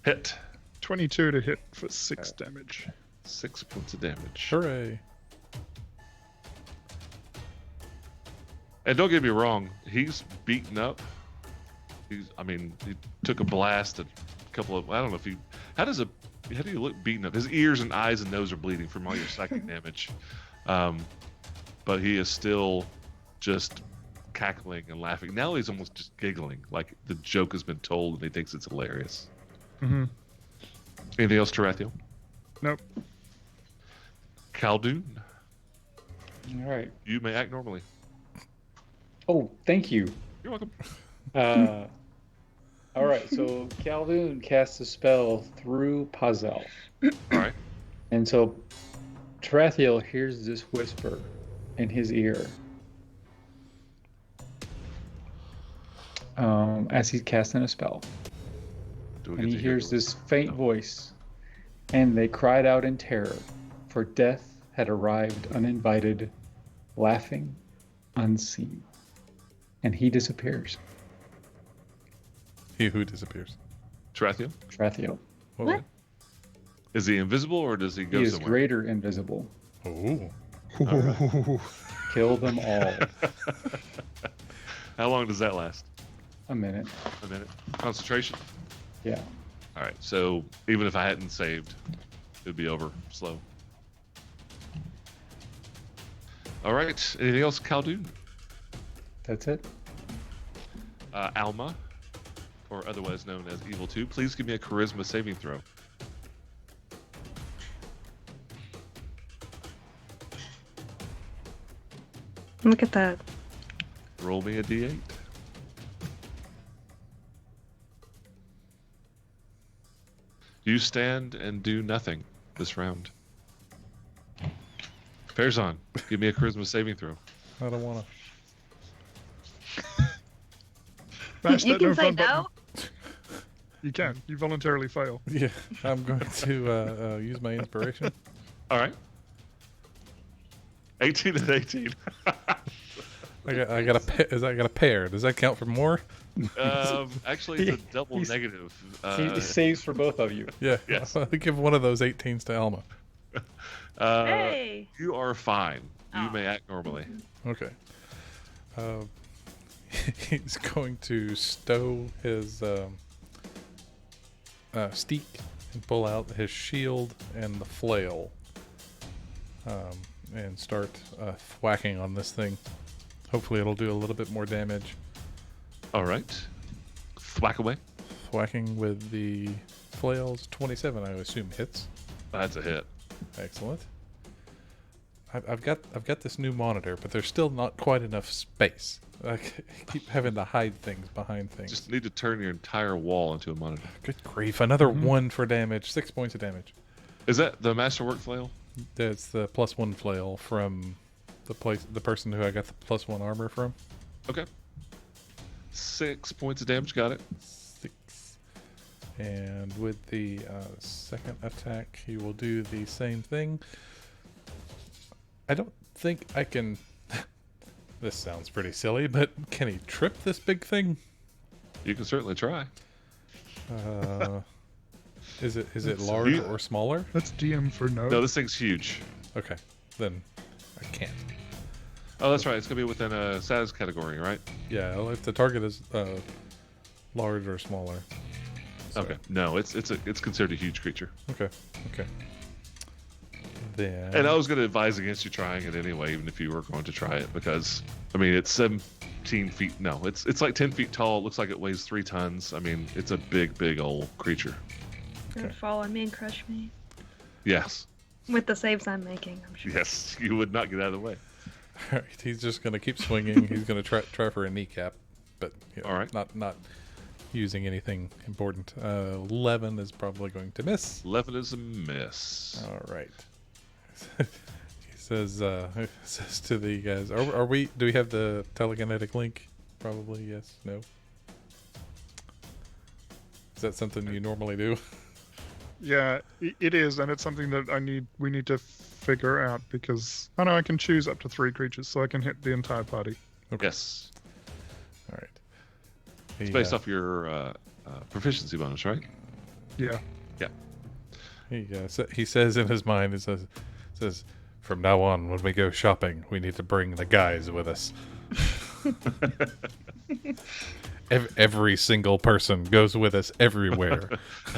Hit. 22 to hit for 6 damage. 6 points of damage. Hooray. And don't get me wrong, he's beaten up. He took a blast, a couple of, I don't know if he, how do you look beaten up? His ears and eyes and nose are bleeding from all your psychic damage. But he is still just cackling and laughing. Now he's almost just giggling, like the joke has been told and he thinks it's hilarious. Mm-hmm. Anything else, Tarathiel? Nope. Khaldun, All right. you may act normally. Oh, thank you. You're welcome. All right. So Khaldun casts a spell through Pazel, All right. and so Tarathiel hears this whisper in his ear as he's casting a spell. Do we And get he to hear hears the- this faint voice, and they cried out in terror, for death had arrived uninvited, laughing, unseen. And he disappears. He who disappears. Tarathiel? Tarathiel. What? Is he invisible or does he go He is somewhere? greater invisible. Oh. Kill them all. How long does that last? A minute. A minute. Concentration? Yeah. All right. So even if I hadn't saved, it'd be over slow. All right. Anything else, Khaldun? That's it. Alma, or otherwise known as Evil 2, please give me a charisma saving throw. Look at that. Roll me a d8. You stand and do nothing this round. Pearson, give me a charisma saving throw. I don't want to. Mash You that can no say fun button. no. You can. You voluntarily fail. Yeah, I'm going to use my inspiration. All right. 18 and 18. I got a pair. Does that count for more? Actually, it's a double He's- negative. He saves for both of you. Yeah. Yes. I'll give one of those 18s to Alma. Hey. You are fine. You Oh. may act normally. Okay. He's going to stow his steak and pull out his shield and the flail, and start thwacking on this thing. Hopefully, it'll do a little bit more damage. All right. Thwack away. Thwacking with the flails, 27, I assume hits. That's a hit. Excellent. I've got this new monitor, but there's still not quite enough space. I keep having to hide things behind things. Just need to turn your entire wall into a monitor. Good grief! Another 1 for damage. 6 points of damage. Is that the masterwork flail? That's the +1 flail from the person who I got the +1 armor from. Okay. 6 points of damage. Got it. 6. And with the second attack, he will do the same thing. I don't think I can. This sounds pretty silly, but can he trip this big thing? You can certainly try. Is it That's large you- or smaller? That's DM for no. No, this thing's huge. Okay, then I can't. Oh, that's right. It's gonna be within a status category, right? Yeah, well, if the target is large or smaller. So, Okay. No, it's considered a huge creature. Okay. Then. And I was going to advise against you trying it anyway, even if you were going to try it, because I mean it's 17 feet. No, it's like 10 feet tall. It looks like it weighs 3 tons. I mean, it's a big old creature. It would fall on me and crush me. Yes, With the saves I'm making, I'm sure. yes, you would not get out of the way. All right, he's just gonna keep swinging. He's gonna try for a kneecap, but All right. not using anything important. 11 is probably going to miss. 11 is a miss. All right. He says to the guys, are we? Do we have the telekinetic link? Probably yes. No. Is that something you normally do? Yeah, it is, and it's something that we need to figure out because I know I can choose up to 3 creatures, so I can hit the entire party. Yes, All right. it's based off your proficiency bonus, right? Yeah. He says in his mind, he says, from now on, when we go shopping, we need to bring the guys with us. Every single person goes with us everywhere.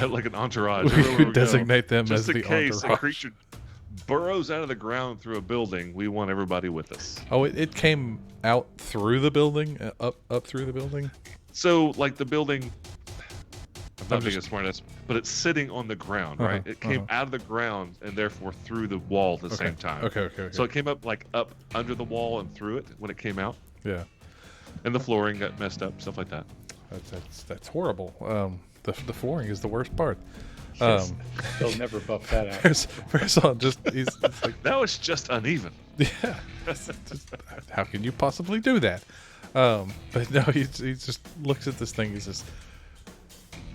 Like an entourage. We everywhere could we go. designate them Just as in the case a entourage. creature burrows out of the ground through a building, we want everybody with us. Oh, it came out through the building, up through the building. So, like the building, I'm I'm not being a just- smartass, but it's sitting on the ground, Uh-huh, right? It came out of the ground and therefore through the wall at the Okay. same time. Okay. So it came up like up under the wall and through it when it came out, Yeah, and the flooring got messed up, stuff like that. that's horrible. The flooring is the worst part. Yes. They'll never buff that out. Farazan he's like, That was just uneven. yeah. Just, how can you possibly do that? But no, he just looks at this thing. He says,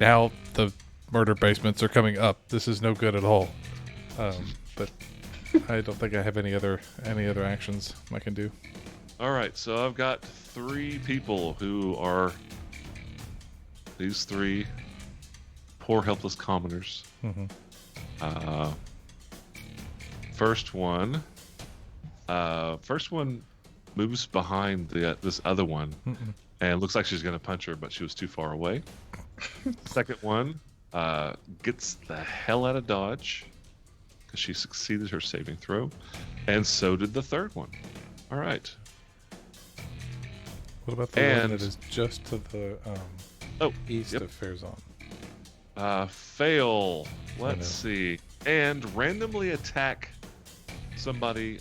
now the murder basements are coming up. This is no good at all. But I don't think I have any other actions I can do. All right, so I've got 3 people who are these 3 poor helpless commoners. Mhm. First one moves behind this other one Mm-mm. and looks like she's going to punch her, but she was too far away. Second one gets the hell out of dodge because she succeeded her saving throw, and so did the third one. All right. What about the one And- that is just to the east yep. of Farazan? Fail. know. Let's see. And randomly attack somebody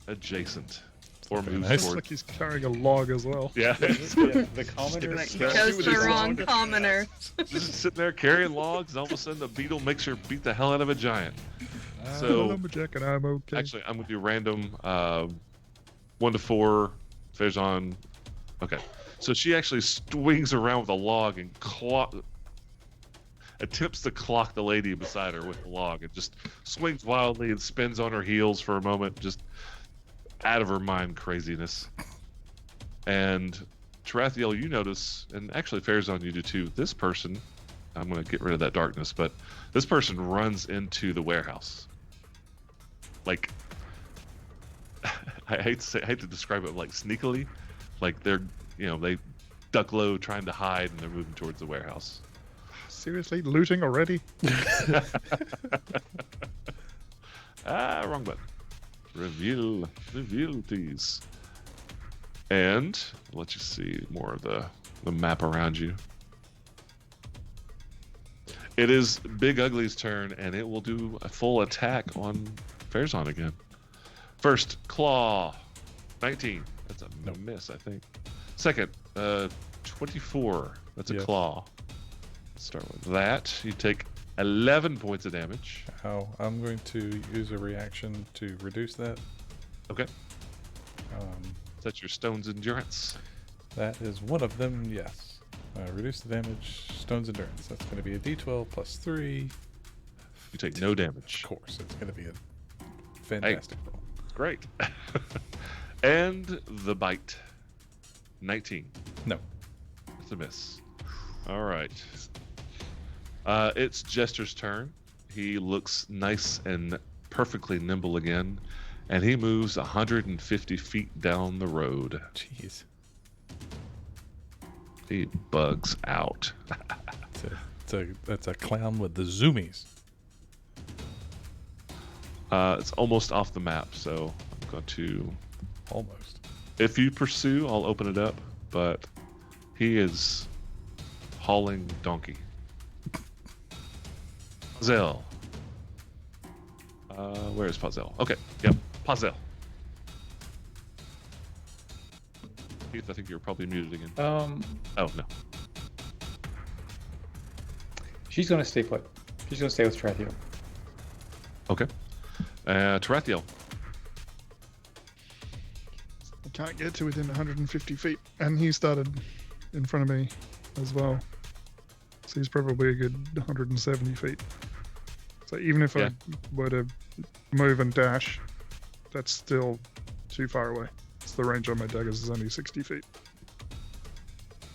adjacent or Very move nice. Looks toward. like he's carrying a log as well. Yeah. The commoner. Just Chose with the his wrong log. commoner. Just sitting there carrying logs, and all of a sudden the beetle makes her beat the hell out of a giant. I'm So- a lumberjack and I'm okay. Actually, I'm going to do random 1 to 4. Farazan. Okay. So she actually swings around with a log and attempts to clock the lady beside her with the log. It just swings wildly and spins on her heels for a moment, just out of her mind craziness. And Tarathiel, you notice, and actually Farazan, you do too, this person, I'm going to get rid of that darkness, but this person runs into the warehouse. Like, I hate to describe it like sneakily, like they're, they duck low trying to hide and they're moving towards the warehouse. Seriously, looting already? Wrong button. Reveal, please. And I'll let you see more of the map around you. It is Big Ugly's turn, and it will do a full attack on Farazan again. First, Claw. 19. That's a miss, I think. Second, 24. That's a Yes. Claw. Let's start with that. You take 11 points of damage. How I'm going to use a reaction to reduce that. Okay. Um, That's your Stone's Endurance. that is one of them. Yes. Reduce the damage. Stone's endurance. That's going to be a D12 plus 3. You take no Of damage. course, it's going to be a fantastic roll. Great. And the bite. 19. No. It's a miss. All right. It's Jester's turn. He looks nice and perfectly nimble again, and he moves 150 feet down the road. Jeez. He bugs out. That's a clown with the zoomies. It's almost off the map, so I'm going to... Almost. If you pursue, I'll open it up, but he is hauling donkey. Pazel. Where is Pazel? Okay, yep, Pazel. Keith, I think you're probably muted again. Oh, no. She's gonna stay put. She's gonna stay with Tarathiel. Okay. Tarathiel. I can't get to within 150 feet, and he started in front of me as well. So he's probably a good 170 feet. So even if Yeah. I were to move and dash, that's still too far away. So the range on my daggers is only 60 feet.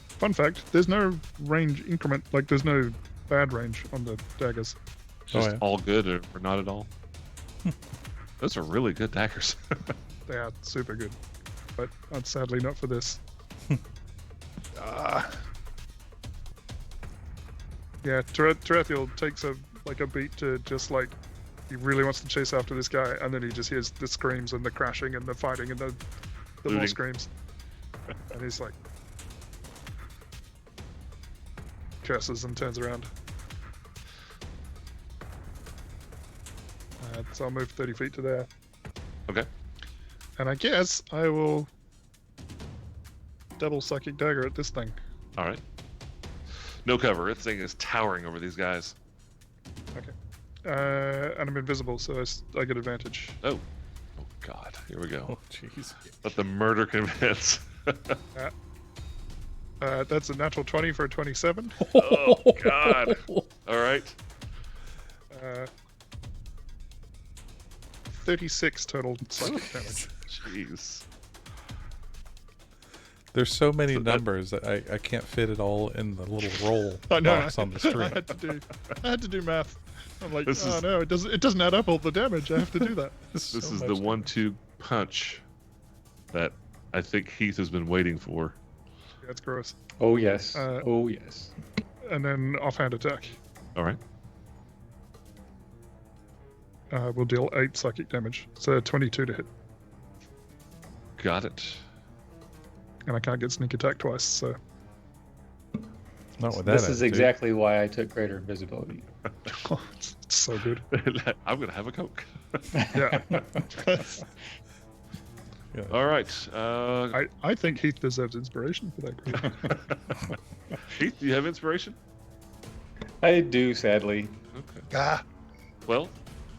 Fun fact, there's no range increment, like there's no bad range on the daggers. Just yeah. all good or not at all? Those are really good daggers. They are super good, but sadly not for this. Yeah, Tarathiel takes a beat to just like he really wants to chase after this guy, and then he just hears the screams and the crashing and the fighting and the more Looting. screams, and he's like curses and turns around. So I'll move 30 feet to there. Okay. And I guess I will double psychic dagger at this thing. All right. No cover. This thing is towering over these guys. And I'm invisible, so I get advantage. Oh. Oh, God. Here we go. Oh, jeez. Let the murder commence. That's a natural 20 for a 27. Oh, God. All right. 36 total psychic damage. Jeez. There's so many So that- numbers that I can't fit it all in the little roll I know. box on the I screen. had to do math. I'm like, This oh is- no, it doesn't add up all the damage. I have to do that. This is the 1-2 punch that I think Heath has been waiting for. Yeah, it's gross. Oh yes. Uh, Oh yes. And then offhand attack. All right. Will deal 8 psychic damage. So 22 to hit. Got it. And I can't get sneak attack twice, so Not with that. This is attitude. exactly why I took greater invisibility. it's so good. I'm going to have a Coke. Yeah. Yeah. All right. I think Heath deserves inspiration for that. Heath, do you have inspiration? I do, sadly. Okay. Well,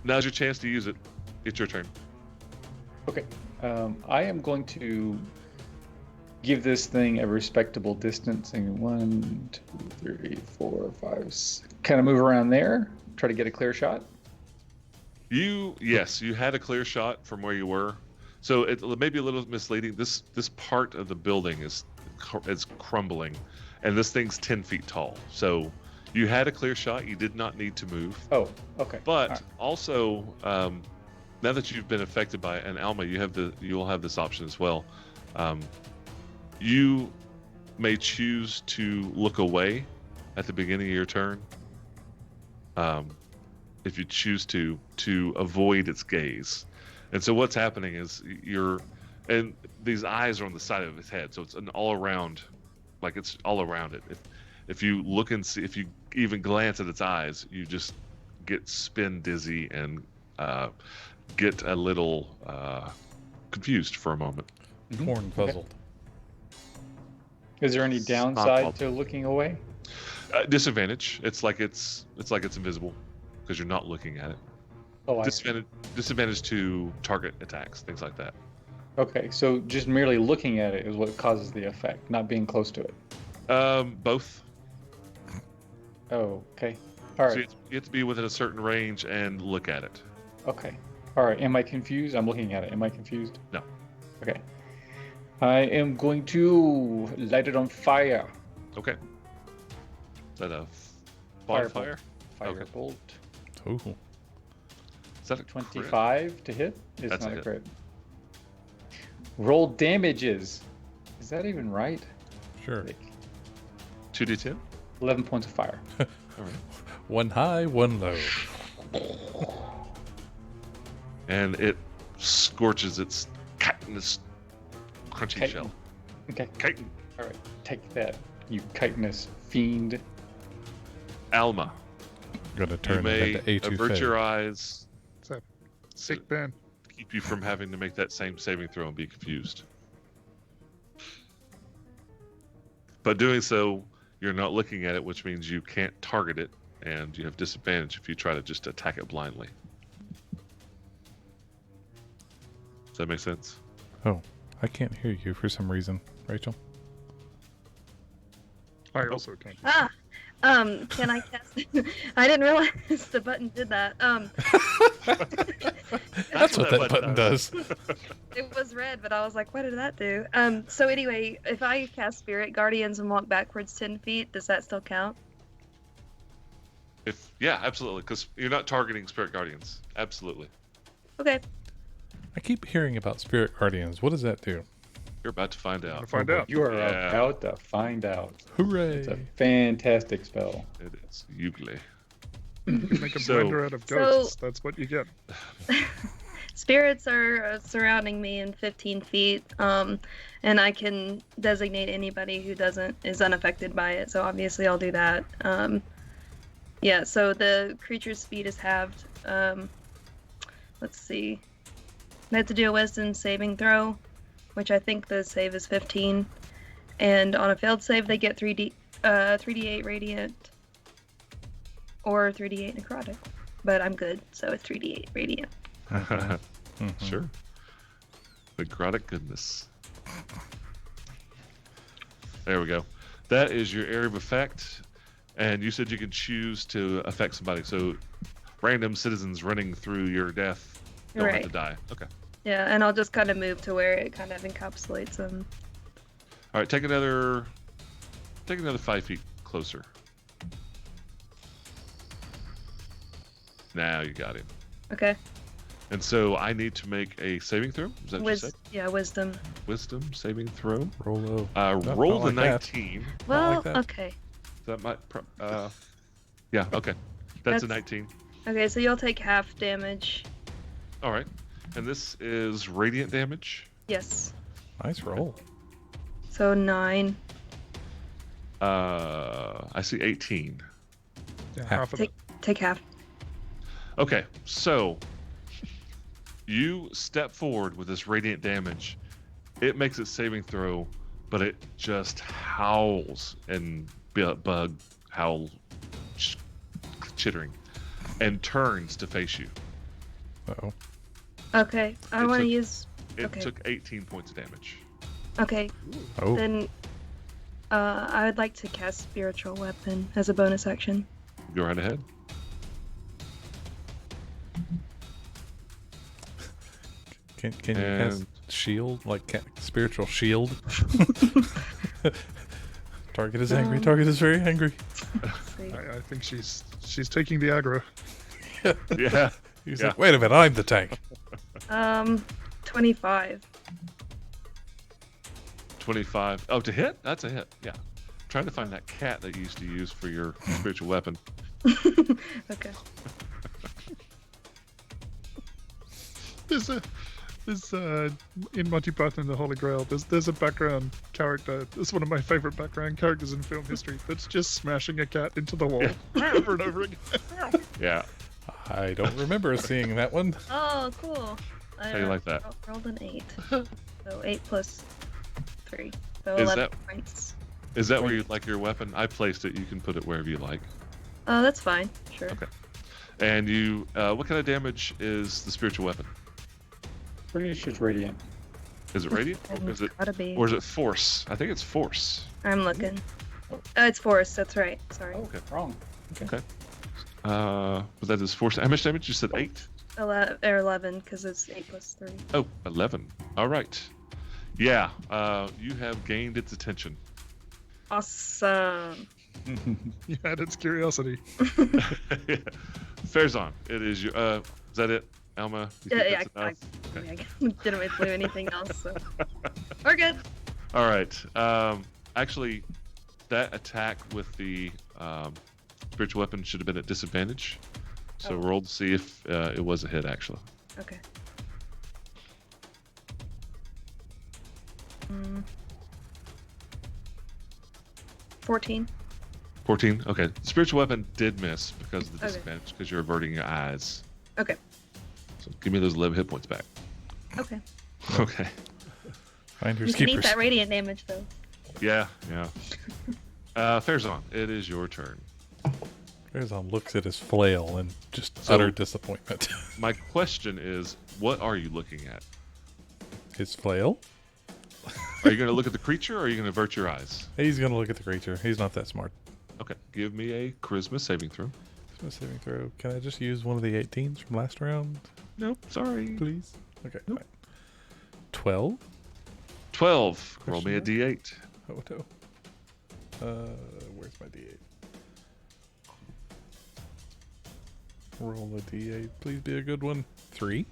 now's your chance to use it. It's your turn. Okay. I am going to give this thing a respectable distance. And 1, 2, 3, 4, 5, 6. Kind of move around there. Try to get a clear shot. Yes, you had a clear shot from where you were. So it may be a little misleading. This part of the building is crumbling, and this thing's 10 feet tall. So you had a clear shot. You did not need to move. Oh, okay. But Alright. also, now that you've been affected by it, and Alma, you'll have this option as well. You may choose to look away at the beginning of your turn. If you choose to avoid its gaze. And so what's happening is and these eyes are on the side of its head, so it's an all around, like it's all around it. If you look and see, if you even glance at its eyes, you just get spin dizzy and get a little confused for a moment. Corn puzzled. Is there any downside to looking away? Disadvantage. It's like it's invisible because you're not looking at it. Oh, I see. Disadvantage to target attacks, things like that. Okay, so just merely looking at it is what causes the effect, not being close to it. Both. Oh, okay. All So right. you have to be within a certain range and look at it. Okay. All right. Am I confused? I'm looking at it. Am I confused? No. Okay. I am going to light it on fire. Okay. Is that a Firebolt. bonfire? Okay. Firebolt. Oh, Is that a crit? 25 to hit? It's That's a not a hit. crit. Roll damages. Is that even right? sure. Like 2d10? 11 points of fire. All right. One high, one low. And it scorches its chitinous, crunchy Chitin. shell. Okay. Chitin. All right. Take that, you chitinous fiend. Alma, Gonna you turn may it into avert A2 your eyes It's a to sick burn. keep you from having to make that same saving throw and be confused. But doing so, you're not looking at it, which means you can't target it, and you have disadvantage if you try to just attack it blindly. Does that make sense? Oh, I can't hear you for some reason, Rachel. I also can't. Ah, can I cast? I didn't realize the button did that. That's what that button does. It was red, but I was like, what did that do? So anyway, if I cast Spirit Guardians and walk backwards 10 feet, does that still count? Yeah, absolutely, because you're not targeting Spirit Guardians. Absolutely. Okay. I keep hearing about Spirit Guardians. What does that do? You're about to find out. To find out. You are Yeah. about to find out. Hooray! It's a fantastic spell. It is Ugly. You make a So- blender out of So- ghosts. That's what you get. Spirits are surrounding me in 15 feet, and I can designate anybody who is unaffected by it. So obviously I'll do that. Yeah. So the creature's speed is halved. Let's see. I have to do a Wisdom saving throw, which I think the save is 15, and on a failed save they get 3d8 radiant or 3d8 necrotic. But I'm good, so it's 3d8 radiant. Mhm. Sure. Necrotic goodness. There we go. That is your area of effect, and you said you can choose to affect somebody. So, random citizens running through your death don't have to Right. die. Okay. Yeah, and I'll just kind of move to where it kind of encapsulates them. All right. Take another 5 feet closer. Now you got him. Okay. And so I need to make a saving throw. Is that what you said? Yeah, wisdom. Wisdom saving throw. Roll low. Roll not the like that. 19. Well, like that. okay. That might. Yeah. Okay. That's a That's- 19. Okay, so you'll take half damage. All right. And this is radiant damage. Yes. Nice roll. So 9. I see 18. Yeah, Half. half of it. Take half. Okay. So you step forward with this radiant damage. It makes its saving throw, but it just howls and bug howl, chittering, and turns to face you. Uh-oh. Okay, I It want to took- use. It Okay. took 18 points of damage. Okay, Oh, then I would like to cast Spiritual Weapon as a bonus action. Go right ahead. can you cast And- shield, like spiritual shield? Target is angry. Um, Target is very angry. Let's see. I think she's taking the aggro. Yeah. He's Yeah. like, wait a minute, I'm the tank. 25. 25. Oh, to hit? That's a hit. Yeah. Trying to find that cat that you used to use for your spiritual weapon. Okay. There's in Monty Python and the Holy Grail. There's a background character. It's one of my favorite background characters in film history. That's just smashing a cat into the wall over and over again. Yeah. I don't remember seeing that one. Oh, cool. How do you like that? Rolled an 8. So 8 plus 3. So Is 11 that- points. Is that where you'd like your weapon? I placed it. You can put it wherever you like. Oh, that's fine. Sure. Okay. And you, what kind of damage is the spiritual weapon? Pretty sure it's radiant. Is it radiant? Or is it, Gotta be. or is it force? I think it's force. I'm looking. It's force. That's right. Sorry. Oh, wrong. But that is force. How much damage? You said 8? 11, because it's 8 plus 3. Oh, 11. All right. Yeah. You have gained its attention. Awesome. You had its curiosity. Farzan, it is your. Is that it, Alma? You think Yeah, that's I enough? Okay. didn't do anything else, so we're good. All right. Actually, that attack with the spiritual weapon should have been at disadvantage. So Oh. roll to see if it was a hit, actually. Okay. 14. 14. Okay. The spiritual weapon did miss because of the Okay. disadvantage, because you're averting your eyes. Okay. So give me those 11 hit points back. Okay. Okay. Finders You can eat keepers. that radiant damage though. Yeah. Yeah. Farzan, it is your turn. Farazan looks at his flail and just So- utter disappointment. My question is, what are you looking at? His flail? Are you going to look at the creature, or are you going to avert your eyes? He's gonna look at the creature. He's not that smart. Okay. Give me a charisma saving throw. Charisma saving throw. Can I just use one of the 18s from last round, Nope. Sorry. please? Okay. Nope. Fine. 12. 12. Roll me a Question d8. Oh no. Where's my D8? Roll a D8. Please be a good one. 3.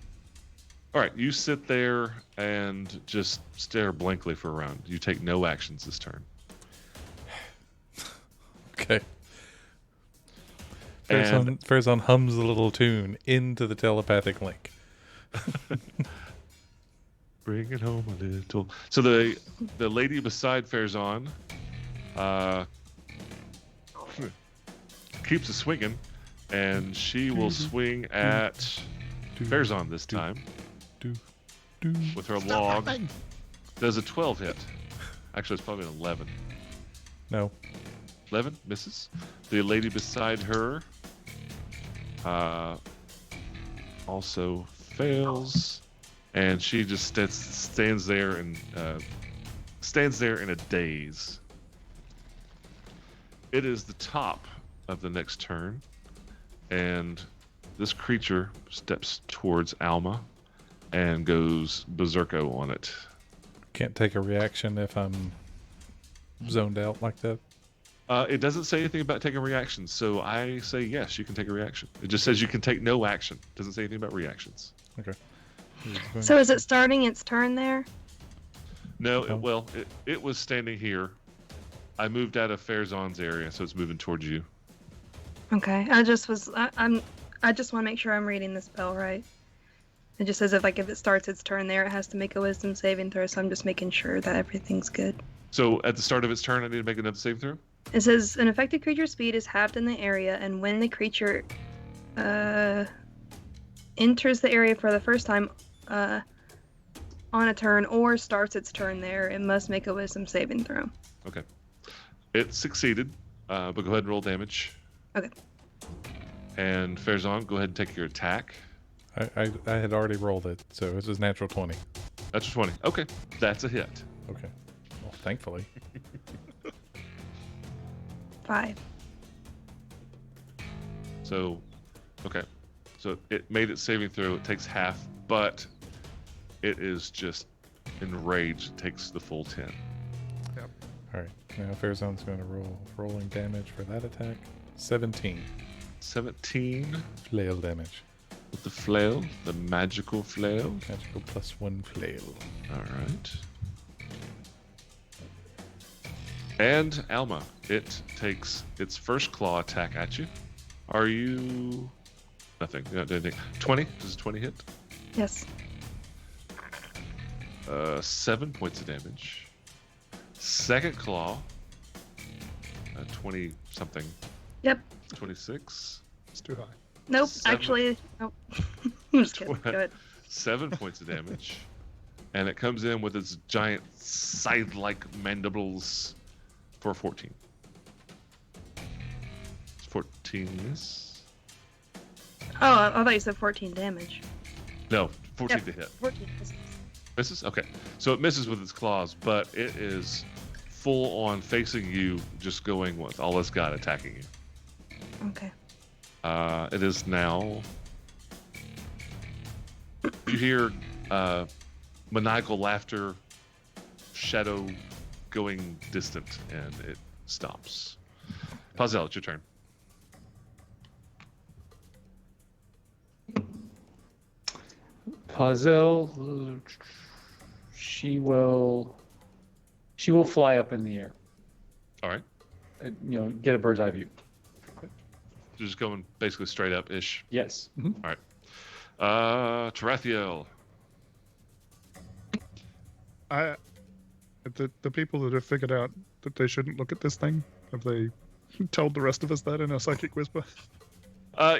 All right. You sit there and just stare blankly for a round. You take no actions this turn. Okay. And Farazan hums a little tune into the telepathic link. bring it home a little. So the lady beside Farazan keeps it swinging, and she will swing at Farazan this time Do, do. with her log. Does a 12 hit? Actually, it's probably an 11. No. 11 misses. The lady beside her also fails, and she just stands there in a daze. It is the top of the next turn, and this creature steps towards Alma and goes berserko on it. Can't take a reaction if I'm zoned out like that. It doesn't say anything about taking reactions, so I say yes, you can take a reaction. It just says you can take no action. It doesn't say anything about reactions. Okay. So is it starting its turn there? No, Oh. it was standing here. I moved out of Farazan's area, so it's moving towards you. Okay. I just want to make sure I'm reading the spell right. It just says if it starts its turn there, it has to make a wisdom saving throw. So I'm just making sure that everything's good. So at the start of its turn, I need to make another save throw? It says an affected creature's speed is halved in the area, and when the creature enters the area for the first time on a turn or starts its turn there, it must make a wisdom saving throw. Okay. It succeeded, but go ahead and roll damage. Okay. And Farazan, go ahead and take your attack. I had already rolled it, so it was natural 20. That's a 20. Okay, that's a hit. Okay. Well, thankfully. 5. So, okay. So it made its saving throw. It takes half, but it is just enraged. It takes the full 10. All right. Now Fairzone's going to roll rolling damage for that attack. 17 17 flail damage. with the flail, the magical flail. Magical +1 flail. All right. And Alma, it takes its first claw attack at you. Are you... Nothing. You're not doing anything. 20? Does 20 hit? Yes. 7 points of damage. Second claw. 20 something. Yep. 26. It's too high. Nope. 7. Actually, nope. I'm just kidding. Go ahead. 7 points of damage. And it comes in with its giant scythe-like mandibles for 14. 14 miss. Oh, I thought you said 14 damage. No, 14 Yep. to hit. 14 misses. Misses? Okay. So it misses with its claws, but it is full on facing you, just going with all it's got, attacking you. Okay. It is now. You hear maniacal laughter, shadow going distant, and it stops. Pazel, it's your turn. Pazel, she will fly up in the air. All right. Get a bird's eye view. You're just going basically straight up ish. Yes. Mhm. Tarathiel. The people that have figured out that they shouldn't look at this thing, have they told the rest of us that in a psychic whisper?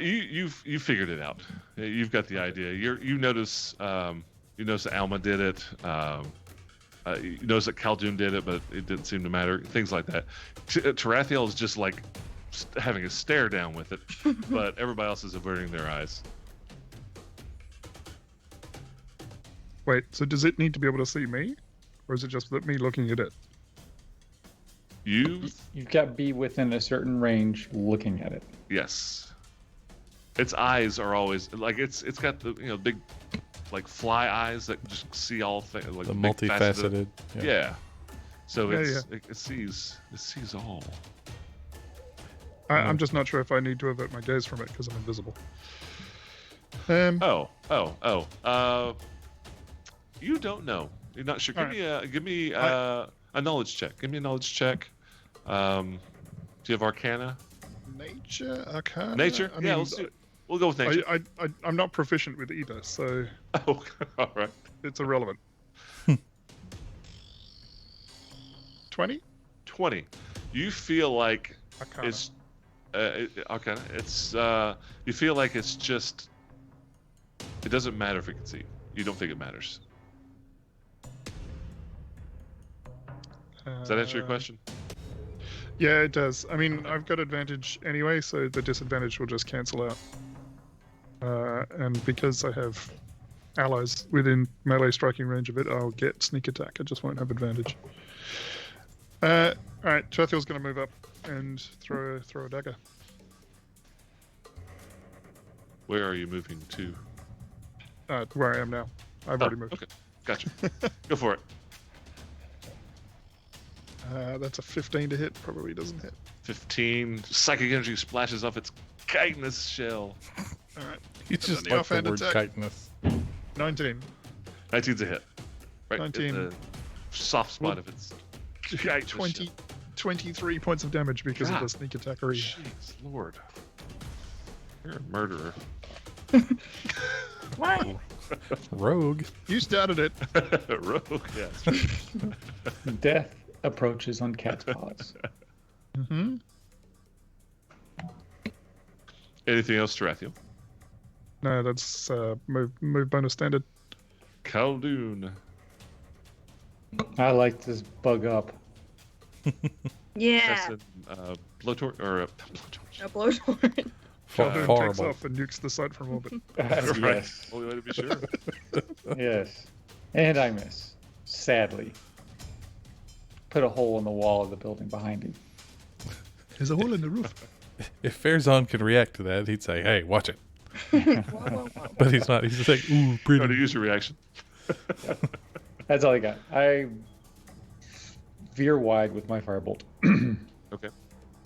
You figured it out. You've got the idea. You notice that Alma did it. You notice that Khaldun did it, but it didn't seem to matter. Things like that. Tarathiel is just like having a stare down with it, but everybody else is averting their eyes. Wait, so does it need to be able to see me? Or is it just that me looking at it? You've You've got to be within a certain range looking at it. yes. Its eyes are always like it's got the big like fly eyes that just see all things like The big multifaceted. Yeah. So Yeah, it sees all. I'm just not sure if I need to avert my gaze from it because I'm invisible. You don't know. You're not sure. All Give me a knowledge check. Give me a knowledge check. Do you have Arcana? Nature, Arcana. Nature? I Yeah, mean, let's do it. We'll go with nature. I'm not proficient with either, so Oh, all right. it's irrelevant. 20? 20. You feel like Arcana. it's Arcana. It's you feel like it's just. It doesn't matter if it can see. You don't think it matters. Does that answer your question? Yeah, it does. I mean, I've got advantage anyway, so the disadvantage will just cancel out. And because I have allies within melee striking range of it, I'll get sneak attack. I just won't have advantage. All right, Chathiel's going to move up and throw a dagger. Where are you moving to? Where I am now. I've already moved. Okay, gotcha. Go for it. That's a 15 to hit. Probably doesn't hit. 15. Psychic energy splashes off its chitinous shell. All right. You And just then the like the offhand word attack. chitinous. 19. 19's a hit. Right 19. in the soft spot Well, of its chitinous 20, shell. 23 points of damage because of God. the sneak attackery. Jeez, Lord. You're a murderer. Rogue. You started it. Rogue, yeah. That's right. Death approaches on cat's paws. Mm-hmm. Anything else, Tarathiel? No, that's move bonus standard. Khaldun. I like this bug up. Yeah. That's a blowtorch or a blowtorch. A blowtorch. Khaldun takes Horrible. off and nukes the site from orbit. Yes. Only way to be sure. Yes. And I miss. Sadly. put a hole in the wall of the building behind him. There's a hole in the roof. If Fairzon could react to that, he'd say, "Hey, watch it." Whoa, whoa, whoa. But he's not. He's just like, "Ooh, Try to pretty." use your reaction. That's all I got. I veer wide with my firebolt. Okay.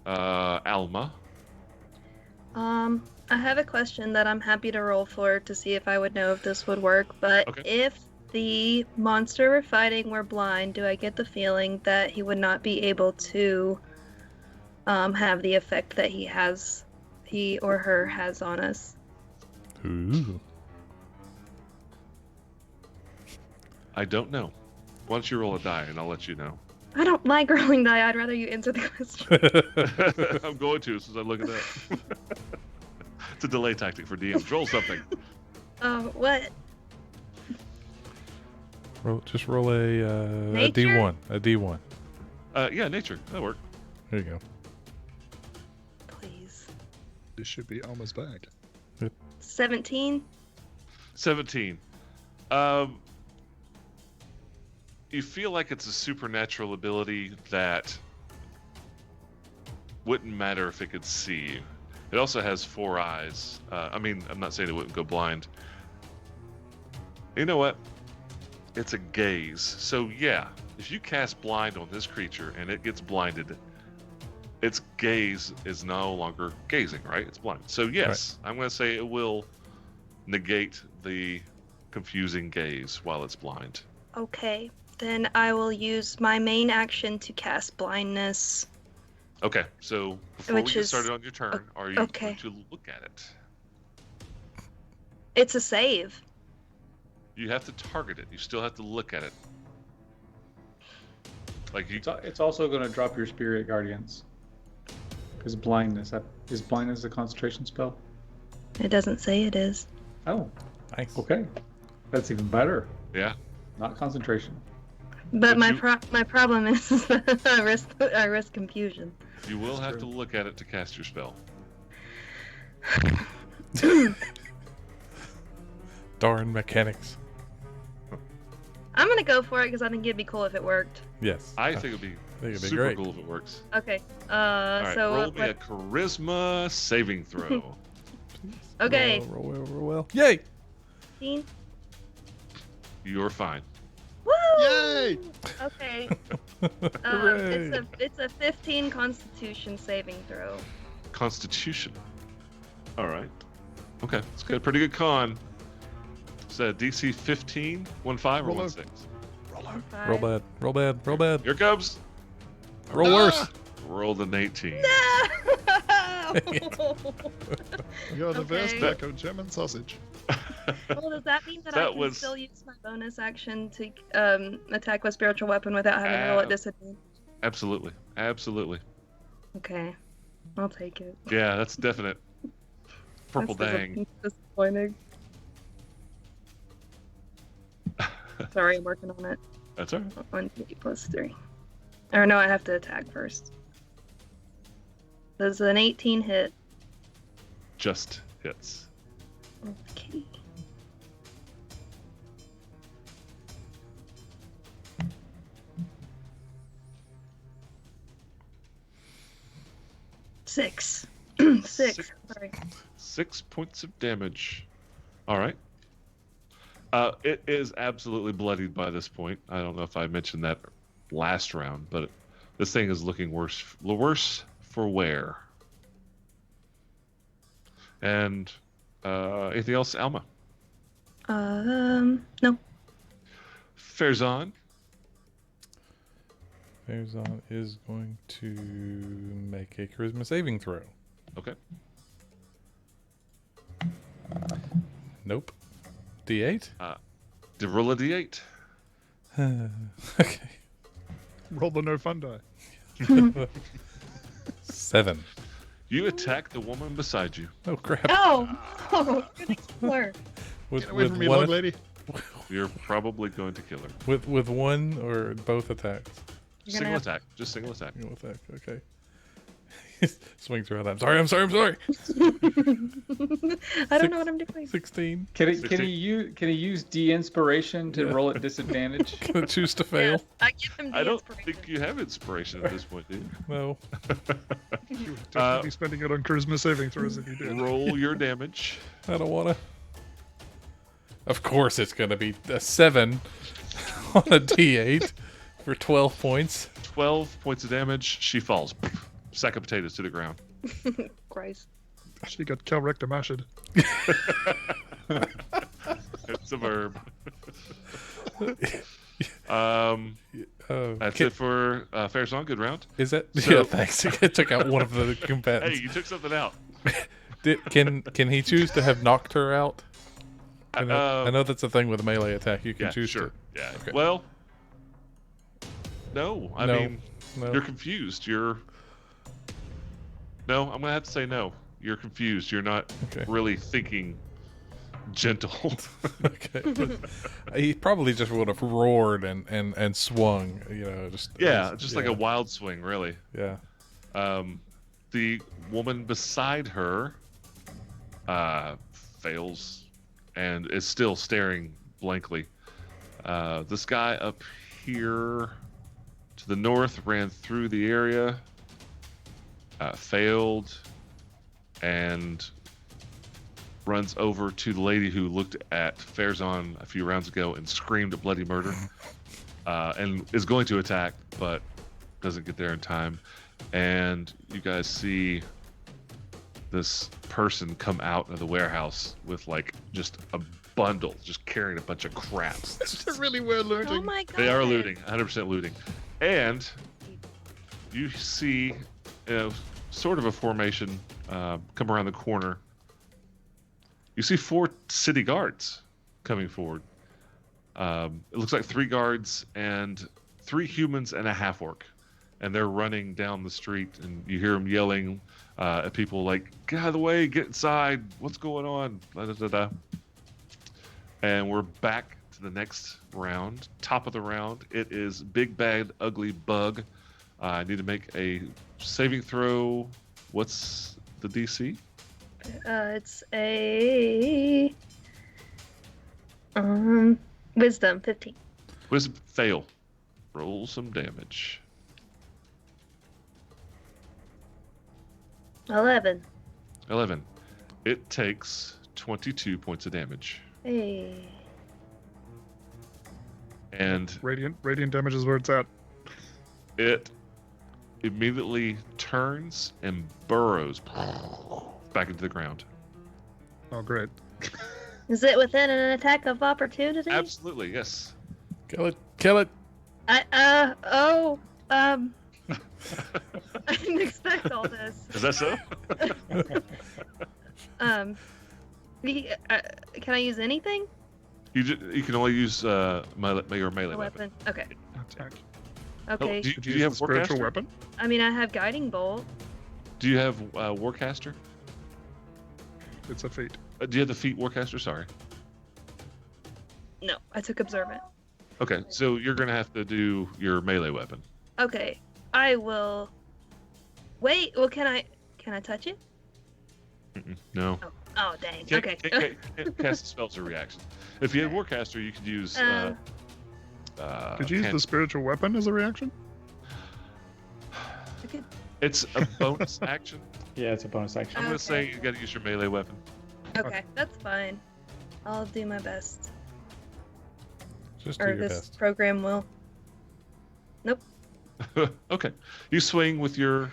Alma. I have a question that I'm happy to roll for to see if I would know if this would work. But Okay. if the monster we're fighting were blind, do I get the feeling that he would not be able to have the effect that he or her has on us? Ooh. I don't know. Why don't you roll a die and I'll let you know. I don't like rolling die. I'd rather you answer the question. I'm going to since I look at that. It's a delay tactic for DMs. Roll something. What? Just roll a Nature? D1. A D1. Yeah, nature. That'll work. There you go. Please. This should be Alma's bag. 17. 17. You feel like it's a supernatural ability that wouldn't matter if it could see you. It also has 4 eyes. I mean, I'm not saying it wouldn't go blind. You know what? It's a gaze. So yeah, if you cast blind on this creature and it gets blinded, its gaze is no longer gazing, right? It's blind. So yes, I'm going to say it will negate the confusing gaze while it's blind. Okay. Then I will use my main action to cast blindness. Okay, so before Which we get is- started on your turn, are you okay. going to look at it? It's a save. You have to target it. You still have to look at it. Like you, It's also going to drop your spirit guardians. Because blindness. Is blindness a concentration spell? It doesn't say it is. Oh, Nice. okay. That's even better. yeah. Not concentration. But But my you- my problem is I risk confusion. You will have to true. look at it to cast your spell. Darn mechanics. I'm gonna go for it because I think it'd be cool if it worked. Yes. I think it'd be it'd be super great. cool if it works. Okay. All right, So roll me a charisma saving throw. okay. Roll well. Yay! 15. You're fine. Woo! Yay! Okay. Hooray. It's a 15 Constitution saving throw. Constitution. All right. Okay, it's got a pretty good con. Is that DC 15, 1-5 or Roll 1-6? Roll bad. Roll bad. Roll bad. Here it comes. Roll worse. Rolled an 18. You're the best Okay. pack of German sausage. Well, does that mean that, That I can was- still use my bonus action to attack with spiritual weapon without having to roll at disadvantage? Absolutely. Absolutely. Okay, I'll take it. Yeah, that's definite. Purple That's dang. disappointing. Sorry, I'm working on it. That's all right. 1d plus 3. Or no, I have to attack first. Does an 18 hit? Just hits. Okay. Six. Six. Six. Sorry. 6 points of damage. All right. It is absolutely bloodied by this point. I don't know if I mentioned that last round, but this thing is looking worse for wear. And anything else, Alma? No. Fairzon. Fairzon is going to make a charisma saving throw. Okay. Nope. D8? Roll a d8. Okay. Roll the no fun die. 7. You attack the woman beside you. Oh crap. Oh! Oh, good killer. With, Get away from me, one, log lady. You're probably going to kill her. with one or both attacks? You're gonna Single have- attack. Just single attack. Single attack. Okay. Swings around. I'm sorry. I don't know what I'm doing. 16. Can he 16. use de-inspiration to Yeah. roll at disadvantage? Gonna choose to fail. Yes, I give him the I don't inspiration. think you have inspiration at this point, do you? No. You would definitely be spending it on charisma saving throws if you did. Roll your damage. I don't wanna. Of course, it's gonna be a 7 on a D8 for 12 points. 12 points of damage. She falls. Sack of potatoes to the ground. Christ. She got Cal rectum acid. It's a verb. That's Can- it for Fair Song. Good round. Is that? So- Yeah, thanks. It took out one of the Hey, combatants. you took something out. Can he choose to have knocked her out? I Uh, know that's a thing with a melee attack. You can yeah, choose sure. Yeah. Okay. Well, no. I No. mean, to. No. you're confused. No, I'm gonna have to say no. You're confused. You're not Okay. really thinking gentle. Okay. He probably just would have roared and swung. You know, just Yeah, just like a wild swing, really. Yeah. The woman beside her fails and is still staring blankly. This guy up here to the north ran through the area, failed, and runs over to the lady who looked at Fairzon a few rounds ago and screamed at bloody murder, and is going to attack, but doesn't get there in time. And you guys see this person come out of the warehouse with like just a bundle, just carrying a bunch of crap. They're really well Oh looting. my god. They are looting, 100% looting. And you see, sort of a formation come around the corner. You see 4 city guards coming forward. It looks like 3 guards and 3 humans and a half-orc. And they're running down the street, and you hear them yelling at people like, "Get out of the way, get inside, what's going on?" Da, da, da, da. And we're back to the next round. Top of the round, it is Big Bad Ugly Bug. I need to make a saving throw. What's the DC? It's a wisdom 15. Wisdom fail. Roll some damage. 11. 11. It takes 22 points of damage. Hey. And Radiant damage is where it's at. it immediately turns and burrows back into the ground. Oh, great. Is it within an attack of opportunity? Absolutely, yes. Kill it. Kill it. I didn't expect all this. Is that so? Can I use anything? You can only use your melee A weapon. weapon. Okay. Attack. Okay. Oh, do Could you you use have the spiritual Warcaster? weapon? I mean, I have guiding bolt. Do you have Warcaster? It's a feat. Do you have the feat Warcaster? Sorry. No, I took observant. Okay, so you're gonna have to do your melee weapon. Okay, I will. Wait. Well, can I touch it? No. Oh, dang. Can't, Okay. can't cast spells or reactions. If you had Warcaster, you could use. Could you use the spiritual weapon as a reaction? I could- It's a bonus action. Yeah, it's a bonus I'm action. gonna say Okay. you gotta use your melee weapon. Okay, that's fine. I'll do my best. Just do Or your this best. program will. Okay. You swing with your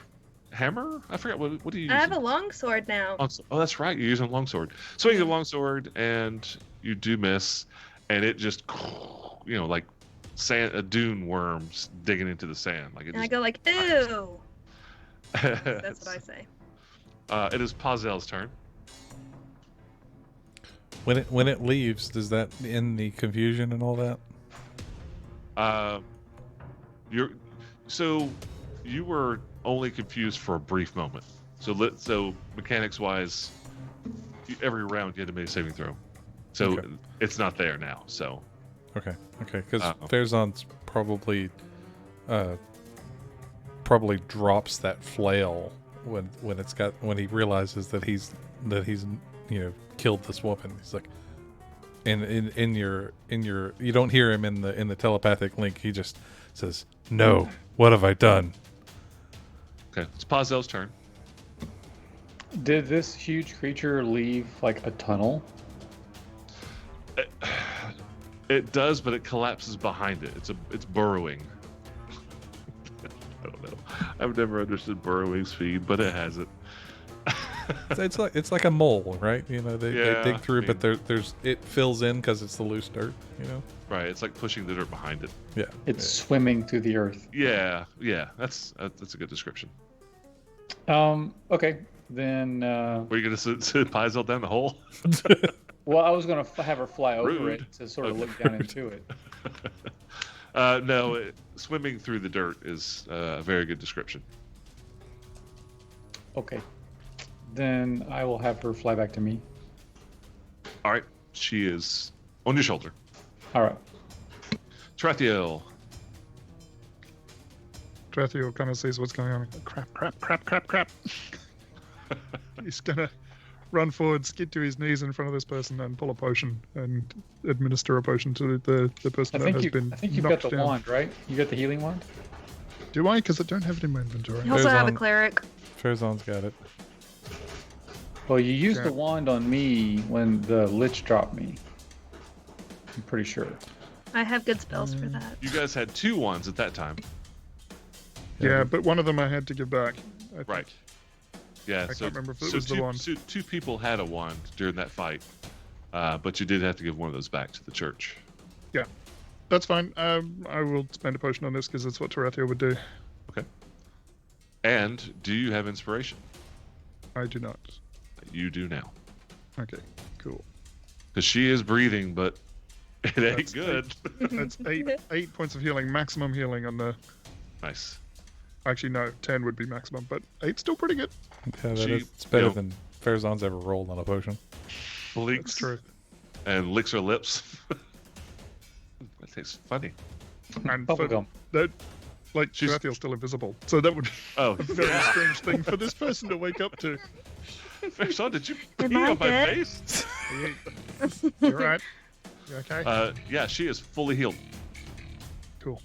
hammer? I forgot what do you use? I have a longsword now. Oh, that's right. You're using a longsword. Swing the longsword, and you do miss, and it just, like sand, a dune worms digging into the sand. Like it And I just, go like, ew. That's what I say. It is Pazel's turn. When it leaves, does that end the confusion and all that? You were only confused for a brief moment. So mechanics wise, every round you had to make a saving throw. So Okay. it's not there now. So Okay. Because Uh-oh. Fairzon's probably drops that flail when he realizes that he's killed this woman. He's like, in your you don't hear him in the telepathic link. He just says, "No, what have I done?" Okay, it's Pazel's turn. Did this huge creature leave like a tunnel? It does, but it collapses behind it. It's burrowing. I don't know. I've never understood burrowing speed, but it has it. It's like a mole, right? They dig through, I but there's it fills in because it's the loose dirt. Right, it's like pushing the dirt behind it. Yeah. It's swimming through the earth. Yeah, that's a good description. Okay, then. Were you gonna sit Pazel down the hole? Well, I was gonna have her fly over Rude. it to sort of look down into it. No, swimming through the dirt is a very good description. Okay, then I will have her fly back to me. All right, she is on your shoulder. All right. Tarathiel. Tarathiel kind of sees what's going on. Crap. He's gonna run forward, skid to his knees in front of this person, and pull a potion and administer a potion to the person that has been I think you've got knocked the down. wand, right? You got the healing wand. Do I? Because I don't have it in my inventory. I also have a Farazan- cleric. Farazan's got it. Well, you used Okay. the wand on me when the lich dropped me. I'm pretty sure. I have good spells for that. You guys had 2 wands at that time. Yeah, but one of them I had to give back. I think. Right. Yeah, I so, can't remember if it so was the two, wand. so 2 people had a wand during that fight, but you did have to give one of those back to the church. That's fine. I will spend a potion on this because it's what Tarathiel would do. And do you have inspiration? I do not. You do now. Okay, cool. Because she is breathing, but it ain't That's good. That's 8 points of healing, maximum healing on the. Nice. Actually, no, 10 would be maximum, but 8's still pretty good. Yeah, She- it's better you know- than Farazan's ever rolled on a potion. Blinks That's true. and licks her lips. That tastes funny. And for Bubblegum. that, like, She's- Tarathiel's still invisible, so that would be Oh, a very yeah. strange thing for this person to wake up to. Farazan, did you Am pee I on my dead? face? You right? You okay? Yeah, she is fully healed. Cool.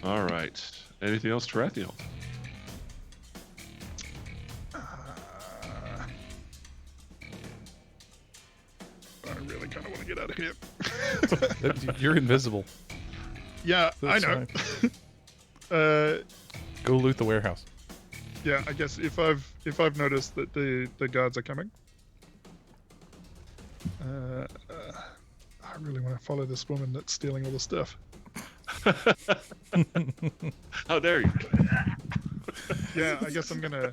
All right. Anything else, Tarathiel? I really kind of want to get out of here. You're invisible. Yeah, I That's know. fine. Go loot the warehouse. Yeah, I guess if I've noticed that the guards are coming, I really want to follow this woman that's stealing all the stuff. How dare you? Yeah, I guess I'm gonna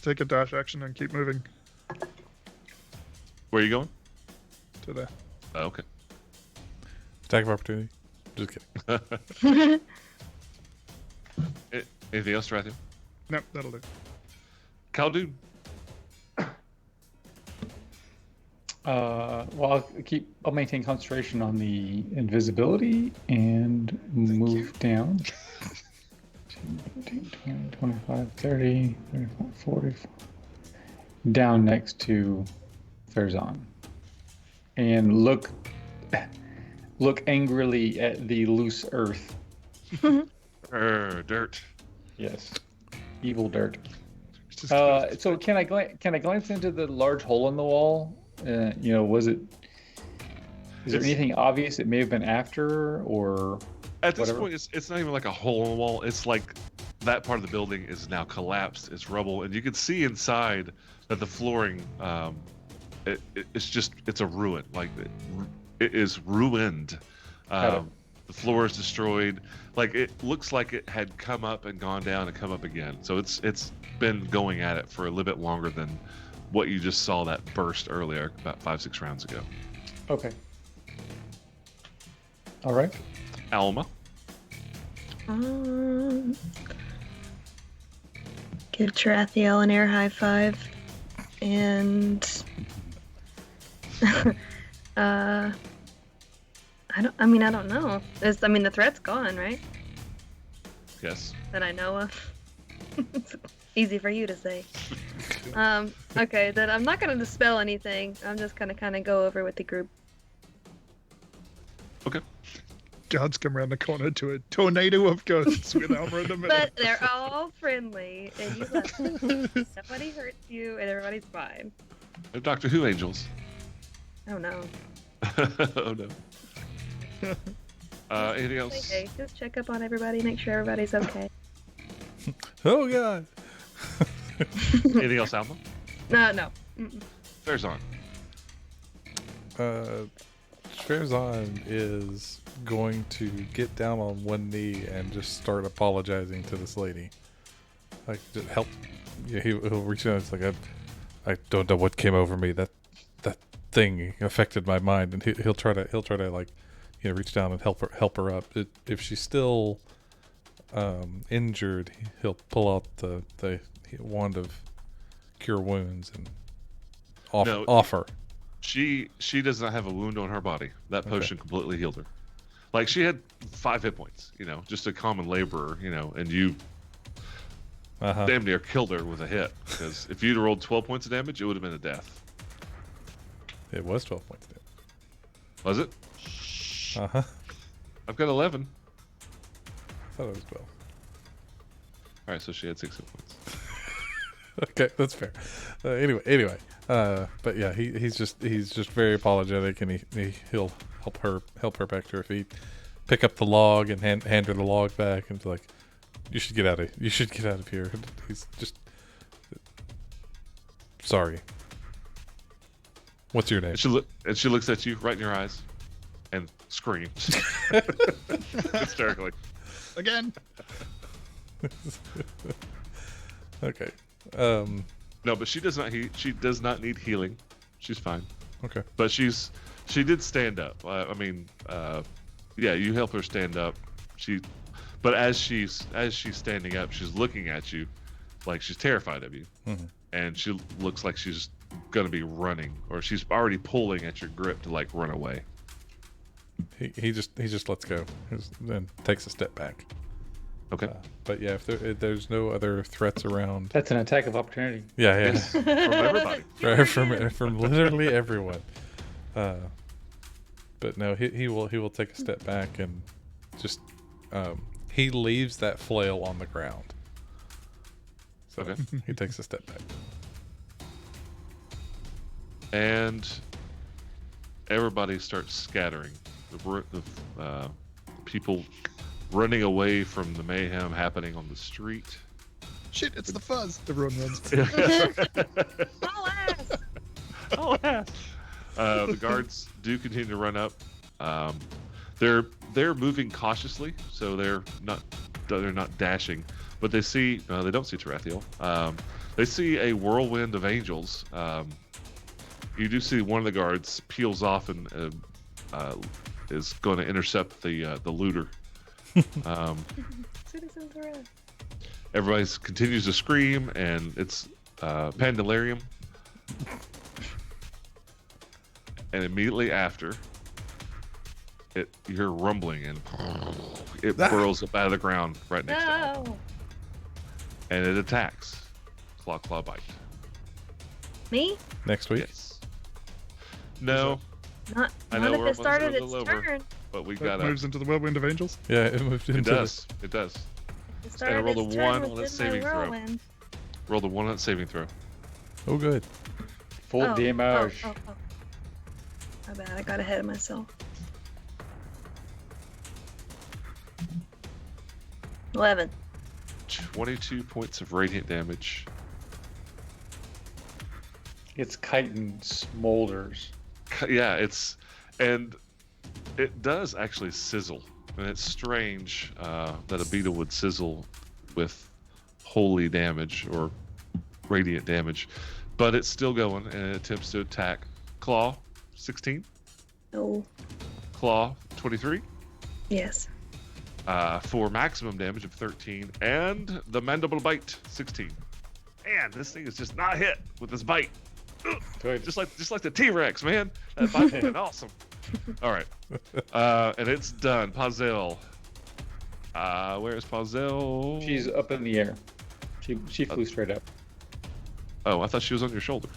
take a dash action and keep moving Where are you going? to there. Oh, okay. Attack of opportunity. Just kidding. Anything else, Tarathiel? No, that'll do. Khaldun. Well, I'll maintain concentration on the invisibility and move down. 15, 20, 25, 30, 35, 40. Down next to Farazan. And look angrily at the loose earth. Dirt. Yes. Evil dirt. Just So can I glance into the large hole in the wall? Was it? Is there It's- anything obvious it may have been after, or At this Whatever. point, it's not even like a hole in the wall. It's like that part of the building is now collapsed. It's rubble, and you can see inside that the flooring, it's a ruin. Like it is ruined. Got it. The floor is destroyed. Like it looks like it had come up and gone down and come up again. So it's been going at it for a little bit longer than what you just saw that burst earlier, about 5-6 rounds ago. okay? All right. Alma. Give Tarathiel an air high five, and I don't know. The threat's gone, right? Yes. That I know of. Easy for you to say. Okay, then I'm not gonna dispel anything. I'm just gonna kind of go over with the group. Guards come around the corner to a tornado of ghosts with Alma in the middle. But they're all friendly, and you let them. Nobody hurts you, and everybody's fine. They're Doctor Who angels. Oh no. Oh no. Anything else? Okay, just check up on everybody, make sure everybody's okay. Oh god. Anything else, Alma? No. Mm-mm. There's on. Schwarzon is going to get down on one knee and just start apologizing to this lady. Like, just help. Yeah, he'll reach out. It's like, I don't know what came over me. That thing affected my mind, and he'll try to like, reach down and help her up. If she's still injured, he'll pull out the wand of cure wounds and offer. She does not have a wound on her body. That potion completely healed her. Like, she had 5 hit points, just a common laborer, and you damn near killed her with a hit. Because if you'd rolled 12 points of damage, it would have been a death. It was 12 points. Was it? I've got 11. I thought it was 12. All right, so she had 6 hit points. Okay, that's fair. Anyway, but yeah, he's just very apologetic, and he'll help her back to her feet, pick up the log and hand her the log back, and be like, you should get out of here. He's just sorry. What's your name? And she looks at you right in your eyes, and screams hysterically. Again. Okay. No, but she does not. She does not need healing. She's fine. Okay. But she did stand up. Yeah, you help her stand up. But as she's standing up, she's looking at you, like she's terrified of you, and she looks like she's gonna be running, or she's already pulling at your grip to like run away. He just lets go, then takes a step back. Okay. But yeah, if there's no other threats around, That's an attack of opportunity. yeah, Yes, from everybody. right, from literally everyone. But no, he will take a step back and just he leaves that flail on the ground. So Okay. he takes a step back. And everybody starts scattering. The people running away from the mayhem happening on the street. Shit, it's the fuzz. Everyone runs. All ass. The guards do continue to run up. They're moving cautiously, so they're not dashing. But they see they don't see Tarathiel. They see a whirlwind of angels. You do see one of the guards peels off and is going to intercept the looter. Citizens arrest. Everybody continues to scream, and it's Pandalarium. And immediately after, you're rumbling, and it burrows up out of the ground right next to it. No. And it attacks. Claw bite. Me? Next week. Yes. No, Not I know if we're it started almost a its little over. turn. but we That gotta. moves into the whirlwind of angels. Yeah, it moved into. It does. It does. It gonna started roll its a turn 1 on within its my saving throw. whirlwind. Roll the 1 on saving throw. Oh, good. Full damage. Oh. My bad, I got ahead of myself. 11. 22 points of radiant damage. Its chitin smolders. Yeah, and it does actually sizzle, and it's strange that a beetle would sizzle with holy damage or radiant damage, but it's still going, and it attempts to attack. Claw, 16. No. Claw, 23. Yes. For maximum damage of 13, and the mandible bite, 16. Man, this thing is just not hit with this bite. Ugh, Good. just like the T-Rex, man. That bite has been awesome. All right, and it's done. Pazel. Where is Pazel? She's up in the air. She flew straight up. Oh, I thought she was on your shoulder.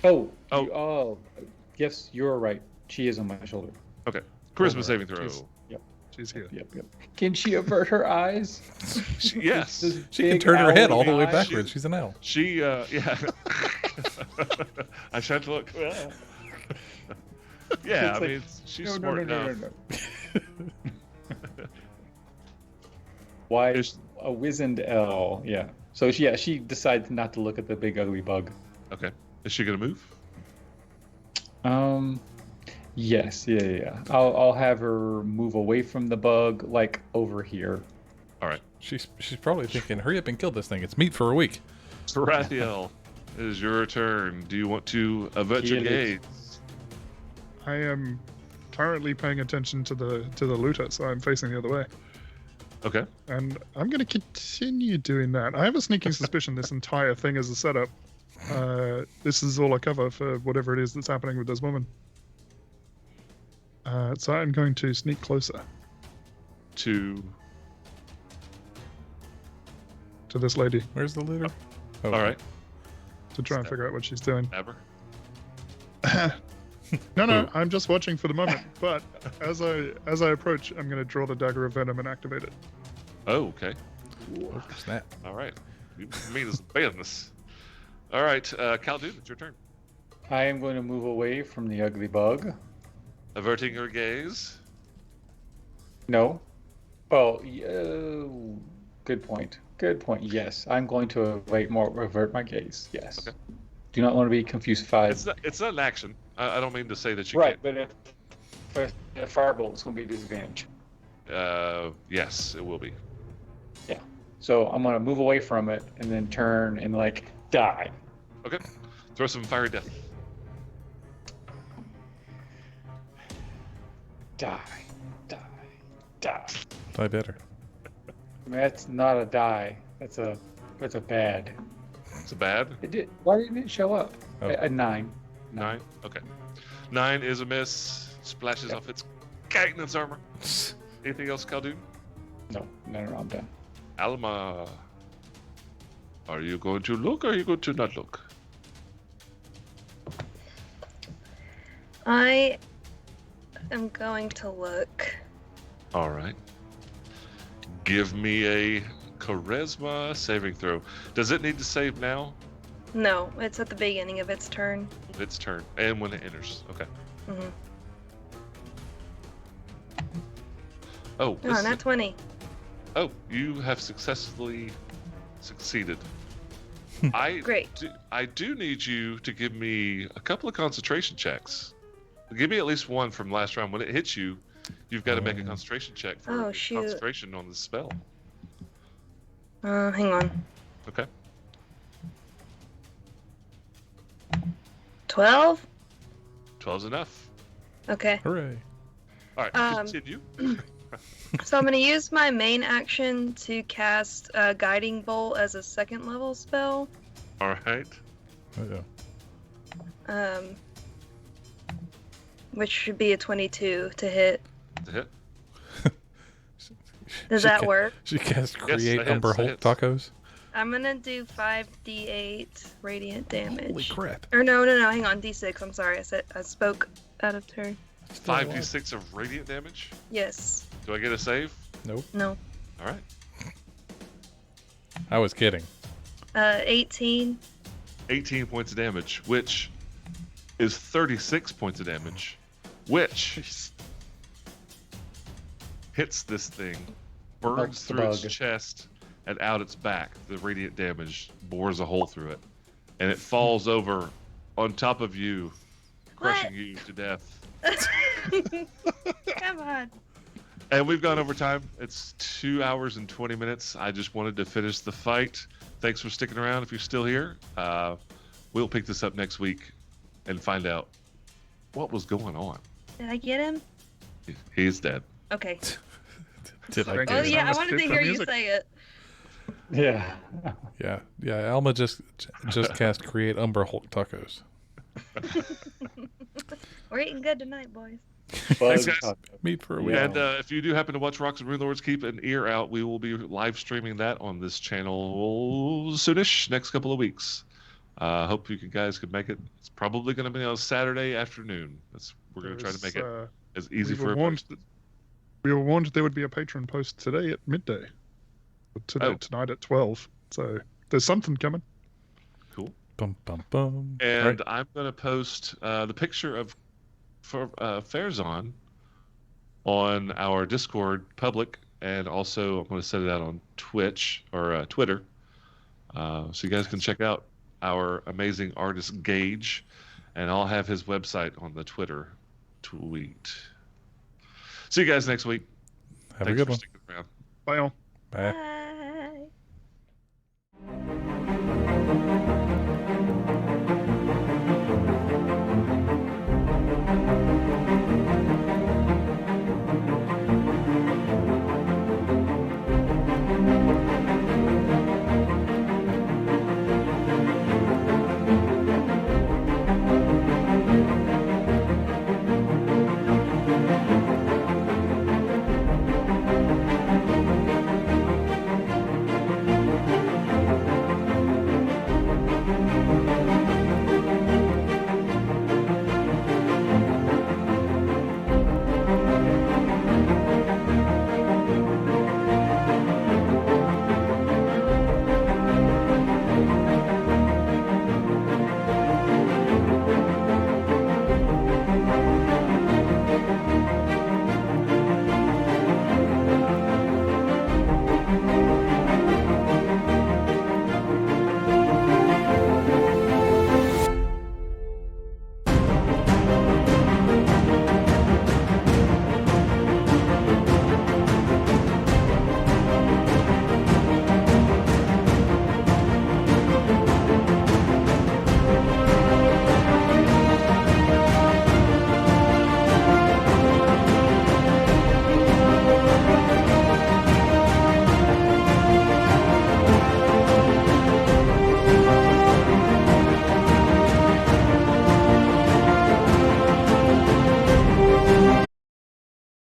Oh. Oh. Oh. Yes, you're right. She is on my shoulder. Okay. Charisma Over. saving throw. She's- She's here. Yep. Can she avert her eyes? Yes. Those She can big turn her head all the owly way eyes? backwards. She's an owl. She, yeah. I tried to look. Yeah, It's I like, mean, she's No, smart no. enough. Why There's- a wizened L? Yeah. So she decides not to look at the big ugly bug. Okay. Is she gonna move? Yes. Yeah. I'll have her move away from the bug, like over here. All right. She's probably thinking, hurry up and kill this thing. It's meat for a week. Sarathiel, it is your turn. Do you want to avert your Kill it. gaze? I am currently paying attention to the looter, so I'm facing the other way. Okay. And I'm going to continue doing that. I have a sneaking suspicion this entire thing is a setup. This is all a cover for whatever it is that's happening with this woman. So I'm going to sneak closer To. to this lady Where's the looter? Oh, All right. to try and figure out what she's doing. Aber. No, Ooh. I'm just watching for the moment. But as I approach, I'm going to draw the dagger of venom and activate it. Oh, okay. Oh, snap. All right. You mean it's business. All right, Khaldun, it's your turn. I am going to move away from the ugly bug. Averting her gaze. No. Oh, good point. Good point. Yes, I'm going to avert my gaze. Yes. Okay. Do not want to be confused. Five. It's not an action. I don't mean to say that you Right, but if a firebolt, it's going to be a disadvantage. can't. Yes, it will be. So I'm going to move away from it and then turn and die. Okay. Throw some fiery death. Die. Die better. That's not a die. That's a bad. It's a bad. It did. Why didn't it show up? Oh. A 9. 9. Okay. 9 is a miss. Splashes off its chitinous armor. Anything else, Khaldun? No, I'm done. Alma. Are you going to look or are you going to not look? I am going to look. All right. Give me a charisma saving throw. Does it need to save now? No, it's at the beginning of its turn. Its turn. And when it enters. Okay. Mm-hmm. Oh, this Oh, is not 20. Oh, you have successfully succeeded. I Great. I do need you to give me a couple of concentration checks. Give me at least one from last round. When it hits you, you've got to make a concentration check for Oh, shoot. concentration on the spell. Hang on. Okay. 12? 12's enough. Okay. Hooray. All right, Um, continue. So I'm going to use my main action to cast Guiding Bolt as a second level spell. All right. Oh, yeah. Which should be a 22 to hit. To hit. Does She that ca- work? She cast Yes, create that hits, Umber that Hulk hits. tacos. I'm going to do 5d8 radiant damage. Holy crap. Or no, hang on, d6. I'm sorry. I spoke out of turn. Still alive. 5d6 of radiant damage. Yes. Do I get a save? Nope. No. All right. I was kidding. 18. 18 points of damage, which is 36 points of damage, which hits this thing, burns Helps the through its bug. chest and out its back. The radiant damage bores a hole through it, and it falls over on top of you, crushing you to death. Come on. And we've gone over time. It's 2 hours and 20 minutes. I just wanted to finish the fight. Thanks for sticking around if you're still here. We'll pick this up next week and find out what was going on. Did I get him? He's dead. Okay. Did I Thank Oh, get you. it? yeah, I Let's wanted to skip the hear you music. say it. Yeah. Yeah. Alma just cast create Umber Hulk tacos. We're eating good tonight, boys. Bug guys. taco. Meet for a week. Yeah. And if you do happen to watch Rocks and Rune Lords, keep an ear out. We will be live streaming that on this channel soonish, next couple of weeks. Hope you guys could make it. It's probably going to be on a Saturday afternoon. We're going to try to make it as easy for everybody. We were warned there would be a Patreon post today at midday. Tonight at 12. So there's something coming. Cool. Bum, bum, bum. And All right. I'm going to post the picture of Fairzon on our Discord public, and also I'm going to set it out on Twitch or Twitter, so you guys can check out our amazing artist Gage, and I'll have his website on the Twitter tweet. See you guys next week. Have Thanks a good for one. sticking around. Bye all. Bye. Bye.